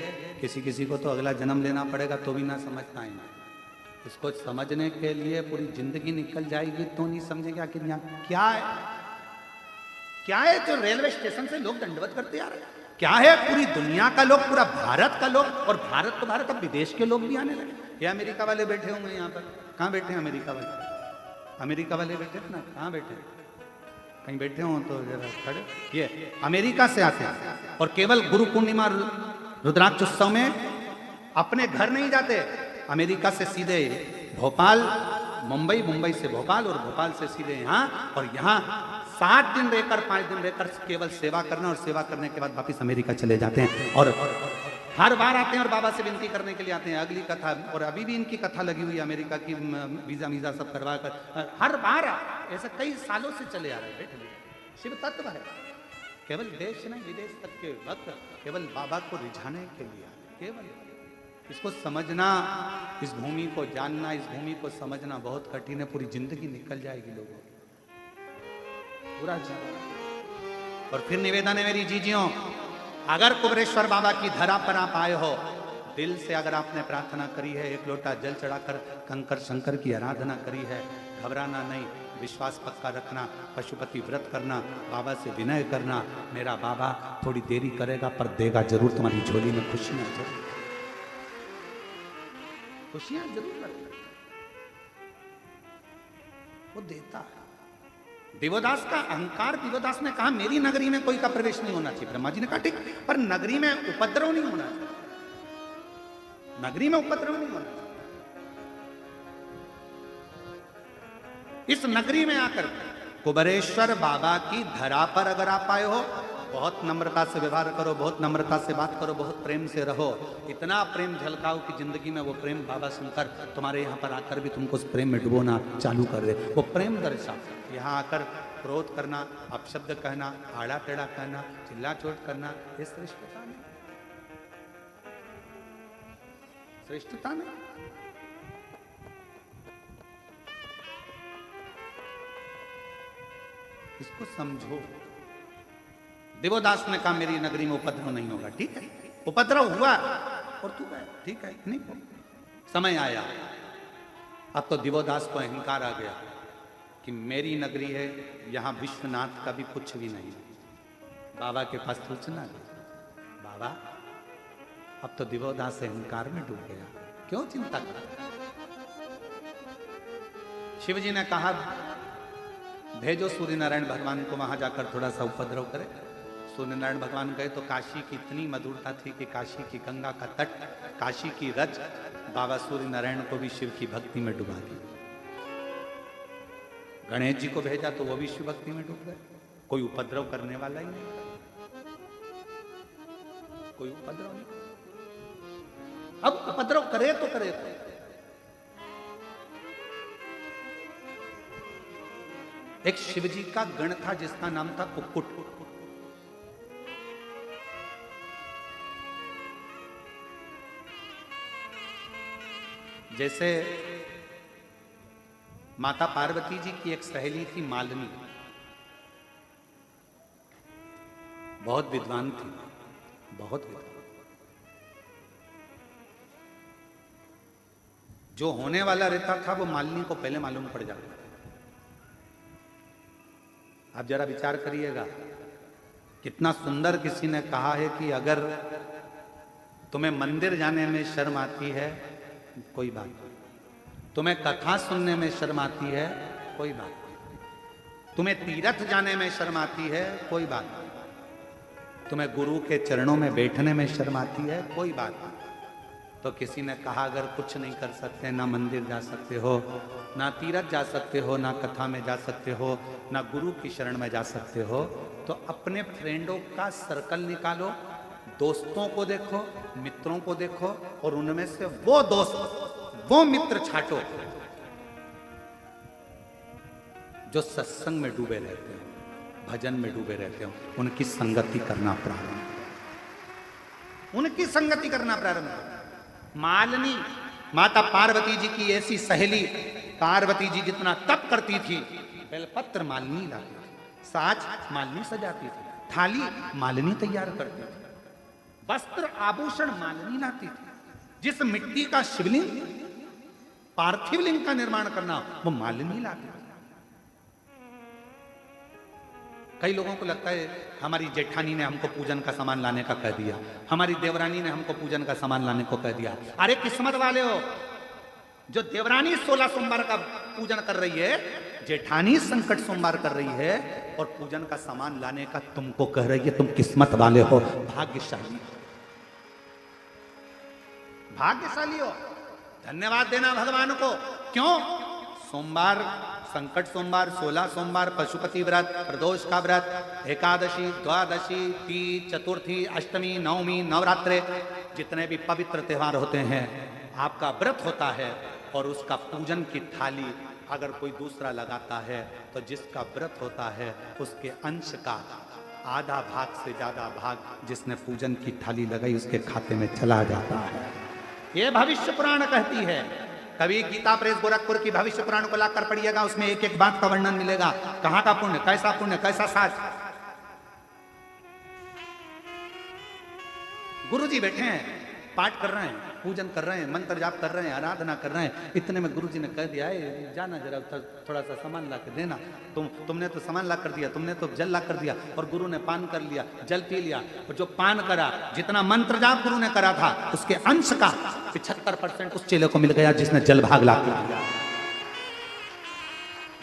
किसी किसी को तो अगला जन्म लेना पड़ेगा तो भी ना समझ पाएंगे। इसको समझने के लिए पूरी जिंदगी निकल जाएगी तो नहीं समझेंगे आखिर यहाँ क्या है। क्या है जो रेलवे स्टेशन से लोग दंडवत करते आ रहे हैं? क्या है पूरी दुनिया का लोग, पूरा भारत का लोग, और भारत तो भारत, अब विदेश के लोग भी आने लगे। ये अमेरिका वाले बैठे होंगे यहाँ पर, कहाँ बैठे हैं अमेरिका वाले? अमेरिका वाले बैठे थे ना, कहाँ बैठे? कहीं बैठे हो तो जरा खड़े। ये अमेरिका से आते हैं और केवल गुरु पूर्णिमा रुद्राक्ष उत्सव में अपने घर नहीं जाते, अमेरिका से सीधे भोपाल, मुंबई, मुंबई से भोपाल, और भोपाल से सीधे यहाँ, और यहाँ 7 दिन रहकर 5 दिन रहकर केवल सेवा करना, और सेवा करने के बाद वापिस अमेरिका चले जाते हैं। और हर बार आते हैं और बाबा से विनती करने के लिए आते हैं। अगली कथा, और अभी भी इनकी कथा लगी हुई है अमेरिका की, वीजा वीजा सब करवा कर हर बार ऐसा कई सालों से चले आ रहे हैं। बैठे शिव तत्व है, केवल देश नहीं विदेश तक के वक्त केवल बाबा को रिझाने के लिए, केवल इसको समझना, इस भूमि को जानना, इस भूमि को समझना बहुत कठिन है। पूरी जिंदगी निकल जाएगी लोगों की, पूरा जीवन। और फिर निवेदन है मेरी जीजियों, अगर कुबेरेश्वर बाबा की धरा पर आप आए हो, दिल से अगर आपने प्रार्थना करी है, एक लोटा जल चढ़ाकर कंकर शंकर की आराधना करी है, घबराना नहीं, विश्वास पक्का रखना, पशुपति व्रत करना, बाबा से विनय करना, मेरा बाबा थोड़ी देरी करेगा पर देगा जरूर, तुम्हारी झोली में खुशियां जरूर, खुशियां जरूर रखेगा, वो देता है। दिवोदास का अहंकार, दिवोदास ने कहा मेरी नगरी में कोई का प्रवेश नहीं होना चाहिए। ब्रह्मा जी ने कहा ठीक, पर नगरी में उपद्रव नहीं होना चाहिए, नगरी में उपद्रव नहीं होना चाहिए। इस नगरी में आकर कुबेरेश्वर बाबा की धरा पर अगर आप आए हो, बहुत नम्रता से व्यवहार करो, बहुत नम्रता से बात करो, बहुत प्रेम से रहो, इतना प्रेम झलकाओ कि जिंदगी में वो प्रेम बाबा शंकर तुम्हारे यहाँ पर आकर भी तुमको उस प्रेम में डुबोना चालू कर दे। वो प्रेम दर्शा, यहाँ आकर क्रोध करना, अपशब्द कहना, आड़ा टेढ़ा कहना, चिल्ला चोट करना, ये श्रेष्ठता नहीं, श्रेष्ठता नहीं। इसको समझो। देवोदास ने कहा मेरी नगरी में उपद्रव नहीं होगा, ठीक है, उपद्रव हुआ और तू गया, ठीक है, नहीं समय आया। अब तो दिवोदास को अहंकार आ गया कि मेरी नगरी है, यहां विश्वनाथ का भी कुछ भी नहीं। बाबा के पास सूचना गई, बाबा अब तो दिवोदास अहंकार में डूब गया, क्यों चिंता कर। शिव जी ने कहा भेजो सूर्य नारायण भगवान को वहां जाकर थोड़ा सा उपद्रव करे। सूर्य नारायण भगवान गए तो काशी की इतनी मधुरता थी कि काशी की गंगा का तट, काशी की रज बाबा सूर्य नारायण को भी शिव की भक्ति में डुबा दी। गणेश जी को भेजा तो वो भी शिव भक्ति में डूब गए। कोई उपद्रव करने वाला ही नहीं, कोई उपद्रव नहीं। अब उपद्रव करे तो करे तो। एक शिवजी का गण था जिसका नाम था कुक्कुट। जैसे माता पार्वती जी की एक सहेली थी मालिनी, बहुत विद्वान थी, बहुत विद्वान। जो होने वाला रहता था वो मालिनी को पहले मालूम पड़ जाता। आप जरा विचार करिएगा, कितना सुंदर किसी ने कहा है कि अगर तुम्हें मंदिर जाने में शर्म आती है कोई बात नहीं, तुम्हें कथा सुनने में शर्म आती है कोई बात नहीं, तुम्हें तीर्थ जाने में शर्म आती है कोई बात नहीं, तुम्हें गुरु के चरणों में बैठने में शर्म आती है कोई बात नहीं। तो किसी ने कहा अगर कुछ नहीं कर सकते, ना मंदिर जा सकते हो, ना तीर्थ जा सकते हो, ना कथा में जा सकते हो, ना गुरु की शरण में जा सकते हो, तो अपने फ्रेंडों का सर्कल निकालो, दोस्तों को देखो, मित्रों को देखो और उनमें से वो दोस्त, वो मित्र छांटो जो सत्संग में डूबे रहते हो, भजन में डूबे रहते हो। उनकी संगति करना प्रारंभ, उनकी संगति करना प्रारंभ करो। मालिनी माता पार्वती जी की ऐसी सहेली, पार्वती जी जितना तप करती थी, बेलपत्र मालिनी लाती थी, साज मालिनी सजाती थी, थाली मालिनी तैयार करती थी, वस्त्र आभूषण मालिनी लाती थी। जिस मिट्टी का शिवलिंग, पार्थिव लिंग का निर्माण करना वो मालिनी लाती थी। कई लोगों को लगता है हमारी जेठानी ने हमको पूजन का सामान लाने का कह दिया, हमारी देवरानी ने हमको पूजन का सामान लाने को कह दिया। अरे किस्मत वाले हो, जो देवरानी 16 सोमवार का पूजन कर रही है, जेठानी संकट सोमवार कर रही है और पूजन का सामान लाने का तुमको कह रही है। तुम किस्मत वाले हो, भाग्यशाली, भाग्यशाली हो। धन्यवाद देना भगवान को। क्यों? सोमवार, संकट सोमवार, 16 सोमवार, पशुपति व्रत, प्रदोष का व्रत, एकादशी, द्वादशी, तीज, चतुर्थी, अष्टमी, नवमी, नवरात्रे, जितने भी पवित्र त्योहार होते हैं, आपका व्रत होता है और उसका पूजन की थाली अगर कोई दूसरा लगाता है तो जिसका व्रत होता है उसके अंश का आधा भाग से ज्यादा भाग जिसने पूजन की थाली लगाई उसके खाते में चला जाता है। ये भविष्य पुराण कहती है। कभी गीता प्रेस गोरखपुर की भविष्य पुराण को लाकर पढ़िएगा, उसमें एक एक बात का वर्णन मिलेगा। कहां का पुण्य, कैसा साज। गुरुजी बैठे हैं, पाठ कर रहे हैं, पूजन कर रहे हैं, मंत्र जाप कर रहे हैं, आराधना कर रहे हैं। इतने में गुरुजी ने कह दिया है जाना जरा थोड़ा सा सामान ला कर देना। तुमने तो सामान ला कर दिया, तुमने तो जल ला कर दिया, और गुरु ने पान कर लिया, जल पी लिया, और जो पान करा, जितना मंत्र जाप गुरु ने करा था उसके अंश का 75% उस चेले को मिल गया जिसने जल भाग ला कर दिया,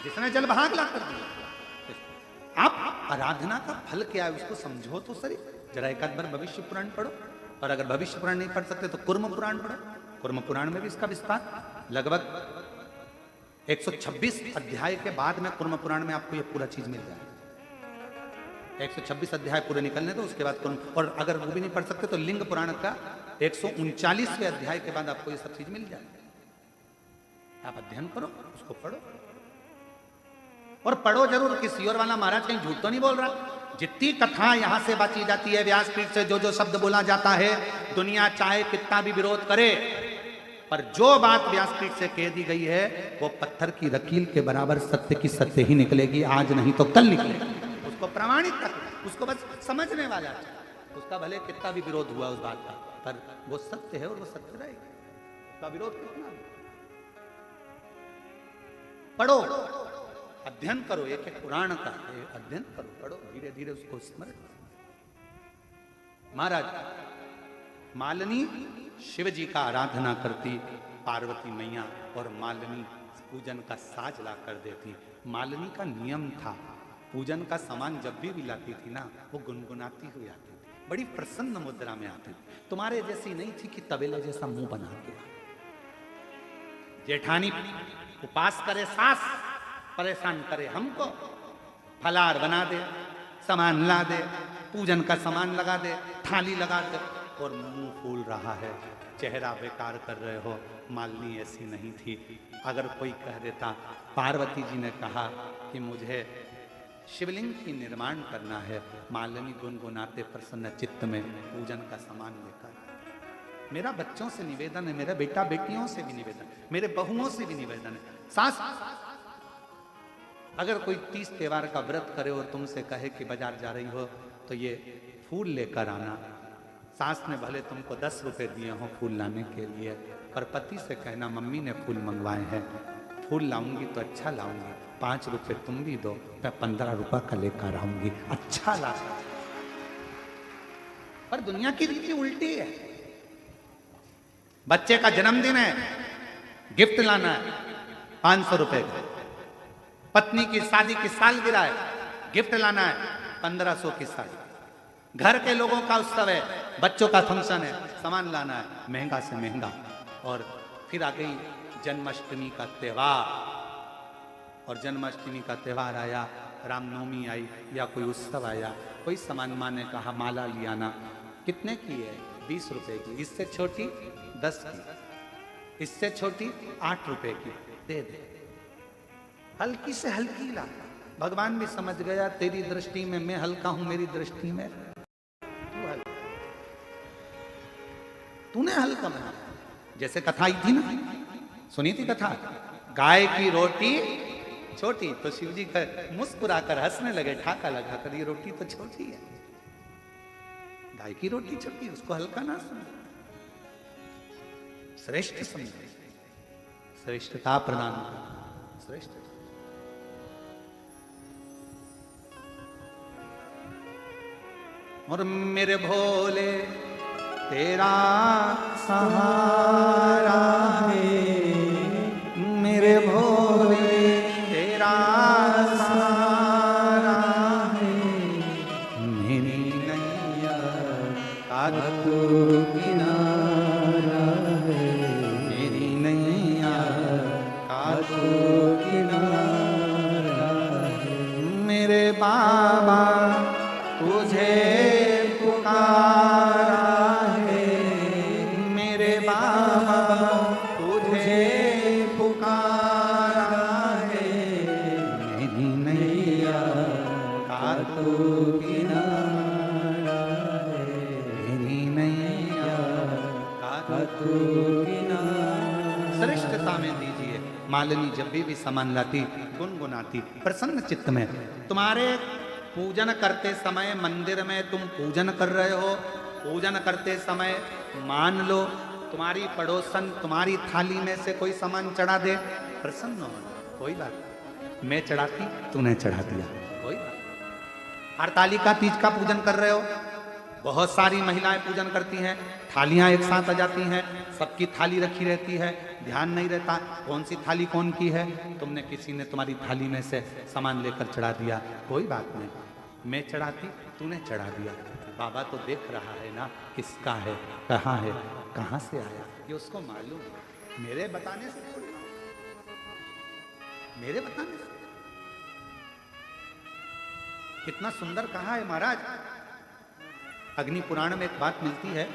जिसने जल भाग ला कर दिया। आप आराधना का फल क्या है उसको समझो तो सही। जरा एक आध बार भविष्य पुराण पढ़ो, और अगर भविष्य पुराण नहीं पढ़ सकते तो कुर्म पुराण पढ़ो। कुर्म पुराण में भी इसका विस्तार लगभग 126 अध्याय के बाद में कुर्म पुराण में आपको ये पूरा चीज मिल जाए। 126 अध्याय पूरे निकलने दो, उसके बाद कुर्म। और अगर वो भी नहीं पढ़ सकते तो लिंग पुराण का 139वें अध्याय के बाद आपको ये सब चीज मिल जाए। आप अध्ययन करो, उसको पढ़ो, और पढ़ो जरूर। किसी और वाला महाराज कहीं झूठ तो नहीं बोल रहा। जितनी कथा यहां से बांची जाती है, व्यासपीठ से जो जो शब्द बोला जाता है, दुनिया चाहे कितना भी विरोध करे, पर जो बात व्यासपीठ से कह दी गई है वो पत्थर की लकीर के बराबर सत्य की सत्य ही निकलेगी। आज नहीं तो कल निकलेगी। उसको प्रमाणित कर, उसको बस समझने वाला चाहिए। उसका भले कितना भी विरोध हुआ उस बात का, पर वो सत्य है और वो सत्य रहेगा। उसका विरोध कितना भी। पढ़ो, अध्ययन करो, एक एक पुराण का अध्ययन करो, पढ़ो, धीरे धीरे उसको स्मरण। महाराज मालिनी शिव जी का आराधना करती, पार्वती मैया और मालिनी पूजन का साज ला कर देती। मालिनी का नियम था, पूजन का सामान जब भी लाती थी ना, वो गुनगुनाती हुई आती थी, बड़ी प्रसन्न मुद्रा में आती थी। तुम्हारे जैसी नहीं थी कि तबेले जैसा मुंह बना के। जेठानी उपास करे, सास परेशान करे हमको, फलार बना दे, सामान ला दे, पूजन का सामान लगा दे, थाली लगा दे, और मुंह फूल रहा है, चेहरा बेकार कर रहे हो। मालिनी ऐसी नहीं थी। अगर कोई कह देता, पार्वती जी ने कहा कि मुझे शिवलिंग की निर्माण करना है, मालिनी गुनगुनाते प्रसन्न चित्त में पूजन का सामान लेकर। मेरा बच्चों से निवेदन है, मेरे बेटा बेटियों से भी निवेदन, मेरे बहुओं से भी निवेदन है, सास अगर कोई 30 त्योहार का व्रत करे और तुमसे कहे कि बाजार जा रही हो तो ये फूल लेकर आना, सास ने भले तुमको 10 रुपए दिए हो फूल लाने के लिए, पर पति से कहना मम्मी ने फूल मंगवाए हैं, फूल लाऊंगी तो अच्छा लाऊंगी, 5 रुपए तुम भी दो, मैं 15 रुपए का लेकर आऊंगी, अच्छा ला। पर दुनिया की रीति उल्टी है। बच्चे का जन्मदिन है, गिफ्ट लाना है 500 रुपए का, पत्नी की शादी की सालगिरह है, गिफ्ट लाना है 1500 की साल, घर के लोगों का उत्सव है, बच्चों का फंक्शन है, सामान लाना है महंगा से महंगा। और फिर आ गई जन्माष्टमी का त्यौहार, और जन्माष्टमी का त्यौहार आया, रामनवमी आई या कोई उत्सव आया, कोई सामान माँ ने कहा माला लियाना, कितने की है? 20 रुपए की, इससे छोटी 10 की, इससे छोटी 8 रुपए की, दे दे। हल्की से हल्की ला। भगवान भी समझ गया तेरी दृष्टि में मैं हल्का हूं, मेरी दृष्टि में तू हल्का, तूने हल्का बना। जैसे कथा आई थी ना, सुनी थी कथा, गाय की रोटी छोटी, तो शिव जी मुस्कुराकर हंसने लगे, ठाका लगा कर, ये रोटी तो छोटी है, गाय की रोटी छोटी, उसको हल्का ना समझ, श्रेष्ठ समझे, श्रेष्ठता प्रदान कर, श्रेष्ठ। और मेरे भोले तेरा सहारा है, मेरे भोले तेरा सहारा है, मेरी नैया का तू किनारा है, मेरी नैया का तू किनारा है, मेरे बाबा तुझे श्रेष्ठता में दीजिए। मालिनी जब भी सामान लाती गुनगुनाती प्रसन्न चित्त में। तुम्हारे पूजन करते समय मंदिर में तुम पूजन कर रहे हो, पूजन करते समय मान लो तुम्हारी पड़ोसन तुम्हारी थाली में से कोई सामान चढ़ा दे, प्रसन्न हो, कोई बात नहीं, मैं चढ़ाती तूने चढ़ा दिया, कोई बात। हरतालिका तीज का पूजन कर रहे हो, बहुत सारी महिलाएं पूजन करती हैं, थालियां एक साथ आ जाती हैं, सबकी थाली रखी रहती है, ध्यान नहीं रहता कौन सी थाली कौन की है, तुमने किसी ने तुम्हारी थाली में से सामान लेकर चढ़ा दिया, कोई बात नहीं, मैं चढ़ाती तूने चढ़ा दिया, बाबा तो देख रहा है ना किसका है, कहाँ से आया, ये उसको मालूम, मेरे बताने से थोड़ी, मेरे बताने से। कितना सुंदर कहा है महाराज। अग्नि पुराण में एक बात मिलती है,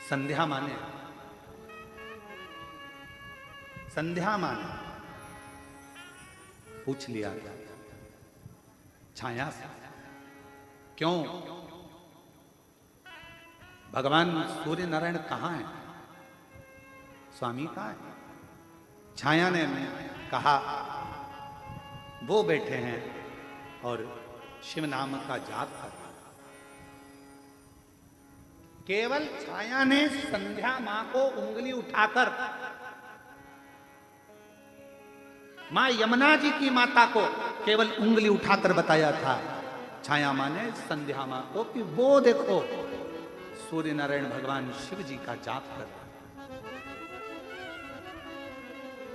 संध्या माने, संध्या माने पूछ लिया छाया से, क्यों भगवान सूर्य नारायण कहाँ है, स्वामी कहाँ है? छाया ने कहा वो बैठे हैं और शिव नाम का जाप कर रहा। केवल छाया ने संध्या मां को उंगली उठाकर मां यमुना जी की माता को केवल उंगली उठाकर बताया था छाया मां ने संध्या मां को कि वो देखो सूर्य नारायण भगवान शिव जी का जाप कर रहा।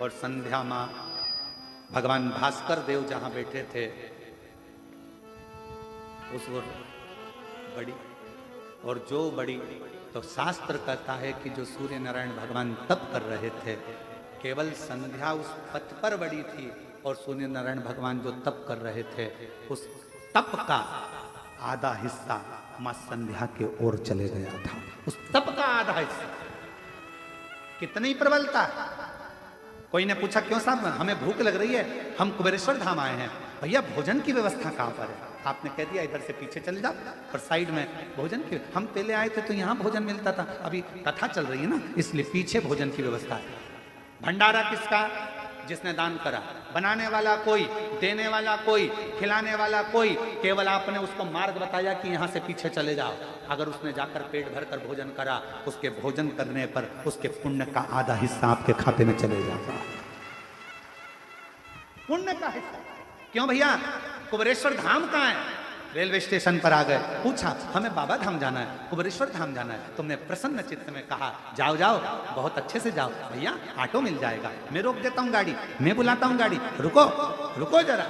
और संध्या माँ भगवान भास्कर देव जहां बैठे थे उस ओर बड़ी, और जो बड़ी तो शास्त्र कहता है कि जो सूर्य नारायण भगवान तप कर रहे थे, केवल संध्या उस पथ पर बड़ी थी और सूर्य नारायण भगवान जो तप कर रहे थे उस तप का आधा हिस्सा मां संध्या के ओर चले गया था। उस तप का आधा हिस्सा, कितनी प्रबलता। कोई ने पूछा क्यों साहब, हमें भूख लग रही है, हम कुबेरेश्वर धाम आए हैं। भैया भोजन की व्यवस्था कहां पर है? आपने कह दिया इधर से पीछे चले जाओ और साइड में भोजन की। हम पहले आए थे तो यहाँ भोजन मिलता था, अभी कथा चल रही है ना, इसलिए पीछे भोजन की व्यवस्था है। भंडारा किसका? जिसने दान करा। बनाने वाला कोई, देने वाला कोई, खिलाने वाला कोई, केवल आपने उसको मार्ग बताया कि यहाँ से पीछे चले जाओ। अगर उसने जाकर पेट भरकर भोजन करा, उसके भोजन करने पर उसके पुण्य का आधा हिस्सा आपके खाते में चले जाता। पुण्य का हिस्सा। क्यों भैया? कुबेरेश्वर धाम कहाँ है? रेलवे स्टेशन पर आ गए, पूछा हमें बाबा धाम जाना है, कुबेरेश्वर धाम जाना है। तुमने प्रसन्न चित्त में कहा जाओ जाओ, बहुत अच्छे से जाओ। भैया ऑटो मिल जाएगा, मैं रोक देता हूँ गाड़ी, मैं बुलाता हूँ गाड़ी, रुको रुको जरा,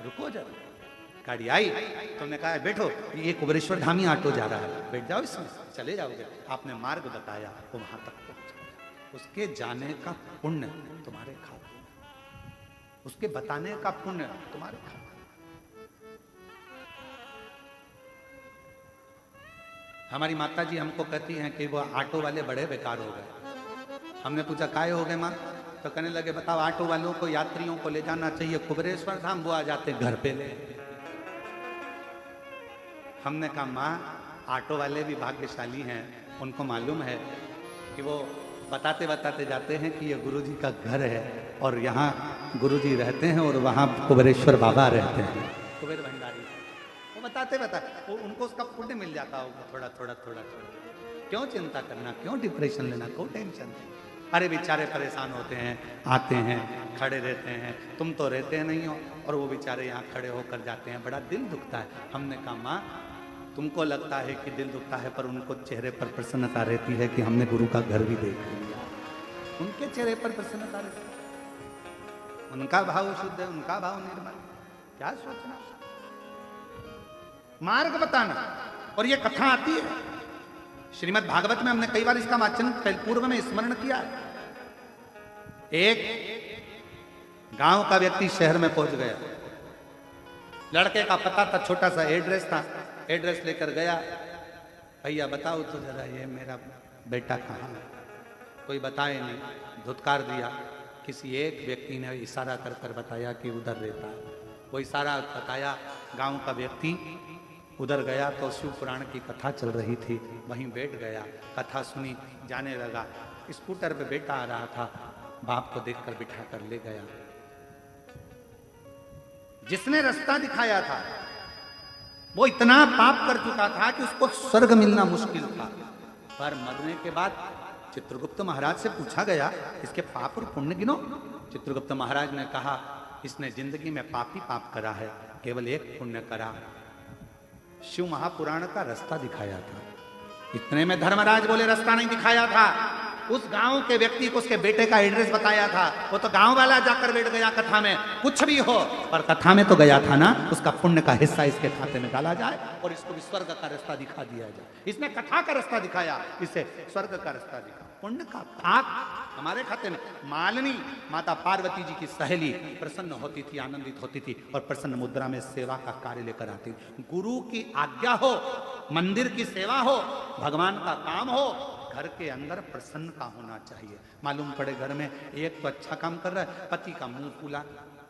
रुको जरा। गाड़ी आई, तुमने कहा बैठो, ये कुबेरेश्वर धाम ही ऑटो जा रहा है, बैठ जाओ इसमें, चले जाओगे। आपने मार्ग बताया, वो वहां तक पहुंचा। उसके जाने का पुण्य तुम्हारे खाते, उसके बताने का पुण्य तुम्हारे खाते। हमारी माता जी हमको कहती हैं कि वो ऑटो वाले बड़े बेकार हो गए। हमने पूछा काहे हो गए माँ? तो कहने लगे बताओ, ऑटो वालों को, यात्रियों को ले जाना चाहिए कुबेरेश्वर धाम, वो आ जाते घर पे ले। हमने कहा माँ, ऑटो वाले भी भाग्यशाली हैं, उनको मालूम है कि वो बताते बताते जाते हैं कि ये गुरुजी का घर है और यहाँ गुरुजी रहते हैं और वहाँ कुबेरेश्वर बाबा रहते हैं, कुबेर भंडारी। वो बताते बताते उनको उसका पुण्य मिल जाता होगा थोड़ा थोड़ा थोड़ा थोड़ा। क्यों चिंता करना, क्यों डिप्रेशन लेना, क्यों टेंशन? अरे बेचारे परेशान होते हैं, आते हैं, खड़े रहते हैं, तुम तो रहते नहीं हो, और वो बेचारे यहाँ खड़े होकर जाते हैं, बड़ा दिल दुखता है। हमने कहा माँ, तुमको लगता है कि दिल दुखता है, पर उनको चेहरे पर प्रसन्नता रहती है कि हमने गुरु का घर भी देख लिया। उनके चेहरे पर प्रसन्नता रहती है, उनका भाव शुद्ध है, उनका भाव निर्मल। क्या सोचना, मार्ग बताना। और ये कथा आती है श्रीमद् भागवत में, हमने कई बार इसका वाचन पूर्व में स्मरण किया। एक गांव का व्यक्ति शहर में पहुंच गया, लड़के का पता था, छोटा सा एड्रेस था, एड्रेस लेकर गया। भैया बताओ तो जरा ये मेरा बेटा कहाँ है? कोई बताए नहीं, धुतकार दिया। किसी एक व्यक्ति ने इशारा कर कर बताया कि उधर रहता है। वो इशारा बताया, गांव का व्यक्ति उधर गया तो शिव पुराण की कथा चल रही थी, वहीं बैठ गया, कथा सुनी, जाने लगा। स्कूटर पे बेटा आ रहा था, बाप को देखकर बिठा कर ले गया। जिसने रास्ता दिखाया था वो इतना पाप कर चुका था कि उसको स्वर्ग मिलना मुश्किल था। पर मरने के बाद चित्रगुप्त महाराज से पूछा गया, इसके पाप और पुण्य गिनो। चित्रगुप्त महाराज ने कहा, इसने जिंदगी में पाप ही पाप करा है, केवल एक पुण्य करा, शिव महापुराण का रास्ता दिखाया था। इतने में धर्मराज बोले रास्ता नहीं दिखाया था, उस गांव के व्यक्ति को उसके बेटे का एड्रेस बताया था। वो तो गांव वाला जाकर बैठ गया कथा में, कुछ भी हो पर कथा में तो गया था ना, उसका पुण्य का हिस्सा इसके खाते में डाला जाए और इसको भी स्वर्ग का रास्ता दिखा दिया जाए। इसने कथा का रास्ता दिखाया, इसे स्वर्ग का रास्ता दिखा। पुण्य का पाप हमारे खाते में। मालिनी माता पार्वती जी की सहेली प्रसन्न होती थी, आनंदित होती थी और प्रसन्न मुद्रा में सेवा का कार्य लेकर आती। गुरु की आज्ञा हो, मंदिर की सेवा हो, भगवान का काम हो, घर के अंदर प्रसन्नता होना चाहिए। मालूम पड़े घर में एक तो अच्छा काम कर रहा है, पति का मुंह फूला।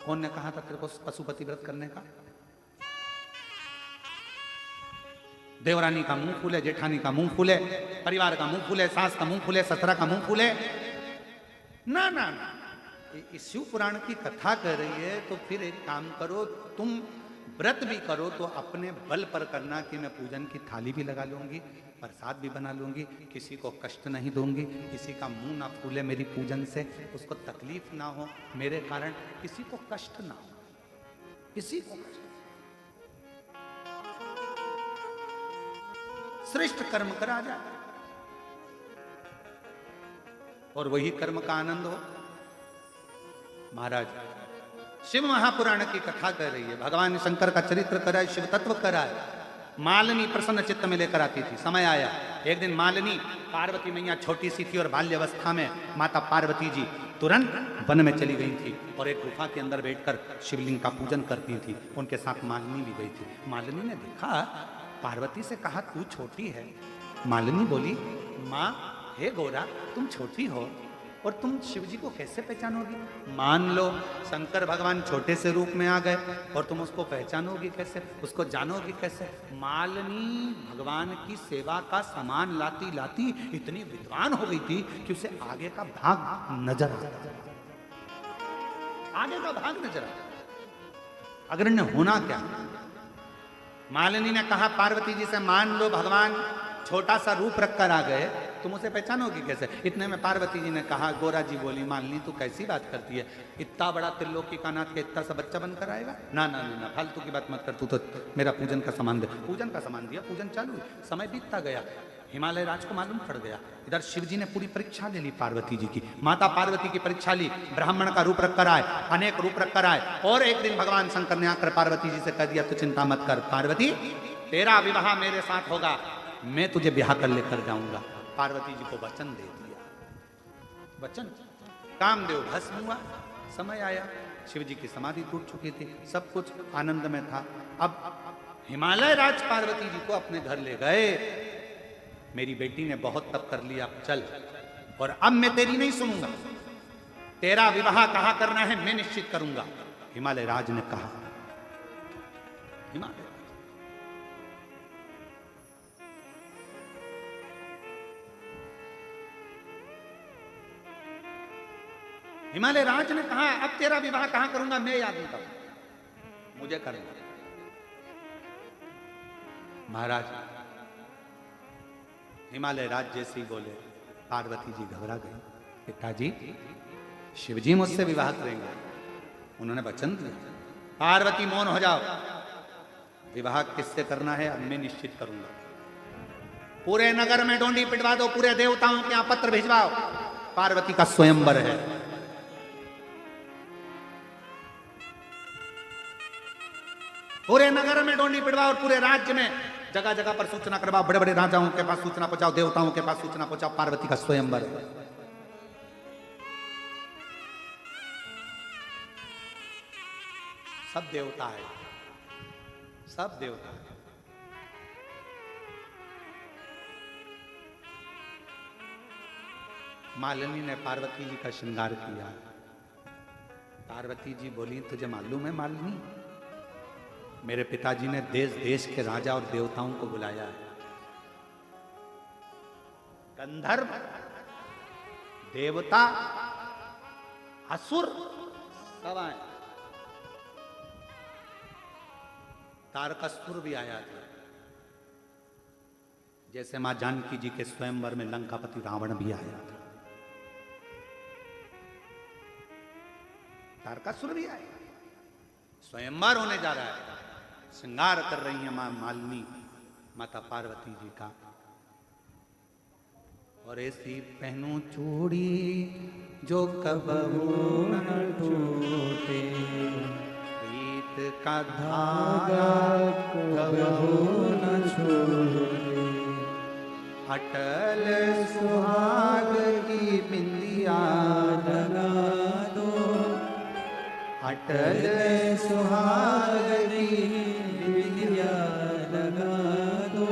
कौन ने कहा था तेरे को पशुपति व्रत करने का? देवरानी का मुंह फूले, जेठानी का मुंह फूले, परिवार का मुंह फूले, सास का मुंह फूले, ससुरा का मुंह फूले। ना ना ना, इस शिव पुराण की कथा कर रही है तो फिर एक काम करो, तुम व्रत भी करो तो अपने बल पर करना कि मैं पूजन की थाली भी लगा लूंगी, प्रसाद भी बना लूंगी, किसी को कष्ट नहीं दूंगी, किसी का मुंह ना फूले मेरी पूजन से, उसको तकलीफ ना हो मेरे कारण, किसी को कष्ट ना हो, किसी को कष्ट। श्रेष्ठ कर्म करा जाए और वही कर्म का आनंद हो। महाराज शिव महापुराण की कथा कर रही है, भगवान शंकर का चरित्र कराए, शिव तत्व कराए। मालिनी प्रसन्न चित्त में लेकर आती थी। समय आया एक दिन मालिनी, पार्वती मैया छोटी सी थी और बाल्यावस्था में माता पार्वती जी तुरंत वन में चली गई थी और एक गुफा के अंदर बैठकर शिवलिंग का पूजन करती थी। उनके साथ मालिनी भी गई थी। मालिनी ने देखा, पार्वती से कहा तू छोटी है। मालिनी बोली, माँ हे गोरा, तुम छोटी हो और तुम शिव जी को कैसे पहचानोगी? मान लो शंकर भगवान छोटे से रूप में आ गए और तुम उसको पहचानोगी कैसे, उसको जानोगी कैसे? मालिनी भगवान की सेवा का सामान लाती लाती इतनी विद्वान हो गई थी कि उसे आगे का भाग नजर आता, आगे का भाग नजर आता। अग्रण्य होना क्या? मालिनी ने कहा पार्वती जी से, मान लो भगवान छोटा सा रूप रखकर आ गए, तुम उसे पहचानोगी कैसे? इतने में पार्वती जी ने कहा, गोरा जी बोली, मालिनी तू कैसी बात करती है, इतना बड़ा त्रिलोकी का नाथ के इतना सा बच्चा बनकर आएगा? ना ना ना ना, फालतू की बात मत कर, तू तो मेरा पूजन का सामान दे। पूजन का सामान दिया, पूजन चालू। समय बीतता गया, हिमालय राज को मालूम पड़ गया। इधर शिव जी ने पूरी परीक्षा ले ली पार्वती जी की। माता पार्वती की परीक्षा ली, ब्राह्मण का रूप रखकर आए, अनेक रूप रखकर आए। और एक दिन भगवान शंकर ने आकर पार्वती जी से कह दिया, तू चिंता मत कर पार्वती, तेरा विवाह मेरे साथ होगा, मैं तुझे ब्याह कर लेकर जाऊंगा। पार्वती जी को वचन दे दिया। वचन, कामदेव भस्म हुआ। समय आया, शिव जी की समाधि टूट चुकी थी, सब कुछ आनंद में था। अब हिमालय राज पार्वती जी को अपने घर ले गए। मेरी बेटी ने बहुत तप कर लिया, अब चल, और अब मैं तेरी नहीं सुनूंगा, तेरा विवाह कहाँ करना है मैं निश्चित करूंगा। हिमालय राज ने कहा, हिमालय हिमालय राज ने कहा, अब तेरा विवाह कहां करूंगा, मैं याद नहीं करूंगा, मुझे करना। महाराज हिमालय राज जैसे ही बोले, पार्वती जी घबरा गई। पिताजी, शिवजी मुझसे विवाह करेंगे, उन्होंने वचन दिया। पार्वती मौन हो जाओ, विवाह किससे करना है अब मैं निश्चित करूंगा। पूरे नगर में डोंडी पिटवा दो, पूरे देवताओं के यहां पत्र भिजवाओ, पार्वती का स्वयंवर है। पूरे नगर में डोंडी पिटवाओ और पूरे राज्य में जगह जगह पर सूचना करवाओ, बड़े बड़े राजाओं के पास सूचना पहुंचाओ, देवताओं के पास सूचना पहुंचाओ, पार्वती का स्वयंवर है। सब देवता है, सब देवता है। मालिनी ने पार्वती जी का श्रृंगार किया। पार्वती जी बोली, तुझे मालूम है मालिनी, मेरे पिताजी ने देश देश के राजा और देवताओं को बुलाया है। गंधर्व, देवता, असुर सब आए। तारकासुर भी आया था, जैसे मां जानकी जी के स्वयंवर में लंकापति रावण भी आया था। तारकासुर भी आया, स्वयंवर होने जा रहा है। श्रृंगार कर रही है मां मालिनी, माता पार्वती जी का। और ऐसी पहनूं चूड़ी जो कबहू न टूटे, प्रीत का धागा कबहू न छूटे, अटल सुहाग की बिंदिया लगा दो, अटल सुहाग की बिंदिया लगा दो,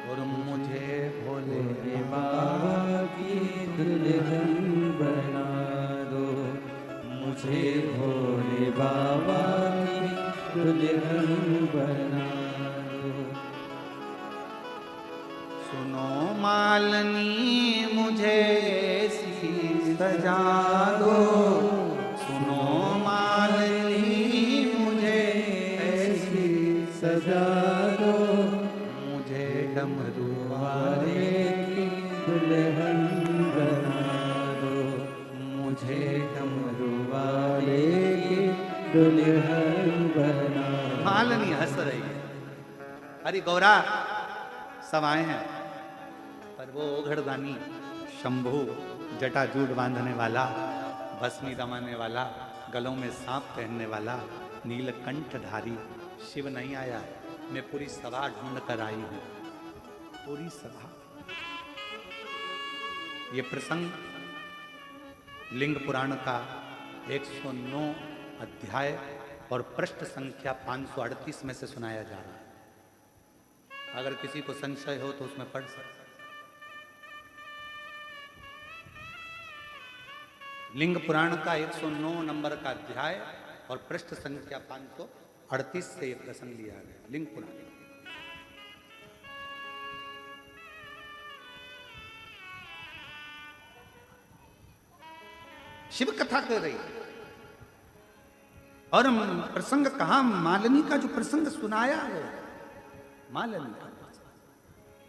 और मुझे भोले बाबा की दुल्हन बना दो, मुझे भोले बाबा की दुल्हन बना दो। सुनो मालिनी मुझे ऐसी सजा दो, सुनो मालिनी मुझे ऐसी सजा दो, मुझे डमरू वाले की दुल्हन बना दो, मुझे डमरू वाले की दुल्हन बना। मालिनी हंस रही है। अरे गौरा, सब आए हैं, पर वो ओघड़दानी शंभू, जटाजूट बांधने वाला, भस्मी दमाने वाला, गलों में सांप पहनने वाला नीलकंठधारी शिव नहीं आया है। मैं पूरी सभा ढूंढ कर आई हूं, पूरी सभा। ये प्रसंग लिंग पुराण का 109 अध्याय और पृष्ठ संख्या 538 में से सुनाया जा रहा है। अगर किसी को संशय हो तो उसमें पढ़ सकते। लिंग पुराण का 109 नंबर का अध्याय और पृष्ठ संख्या 538 से यह प्रसंग लिया गया। लिंग पुराण शिव कथा कर रही है और प्रसंग कहा, मालिनी का जो प्रसंग सुनाया है, मालिनी का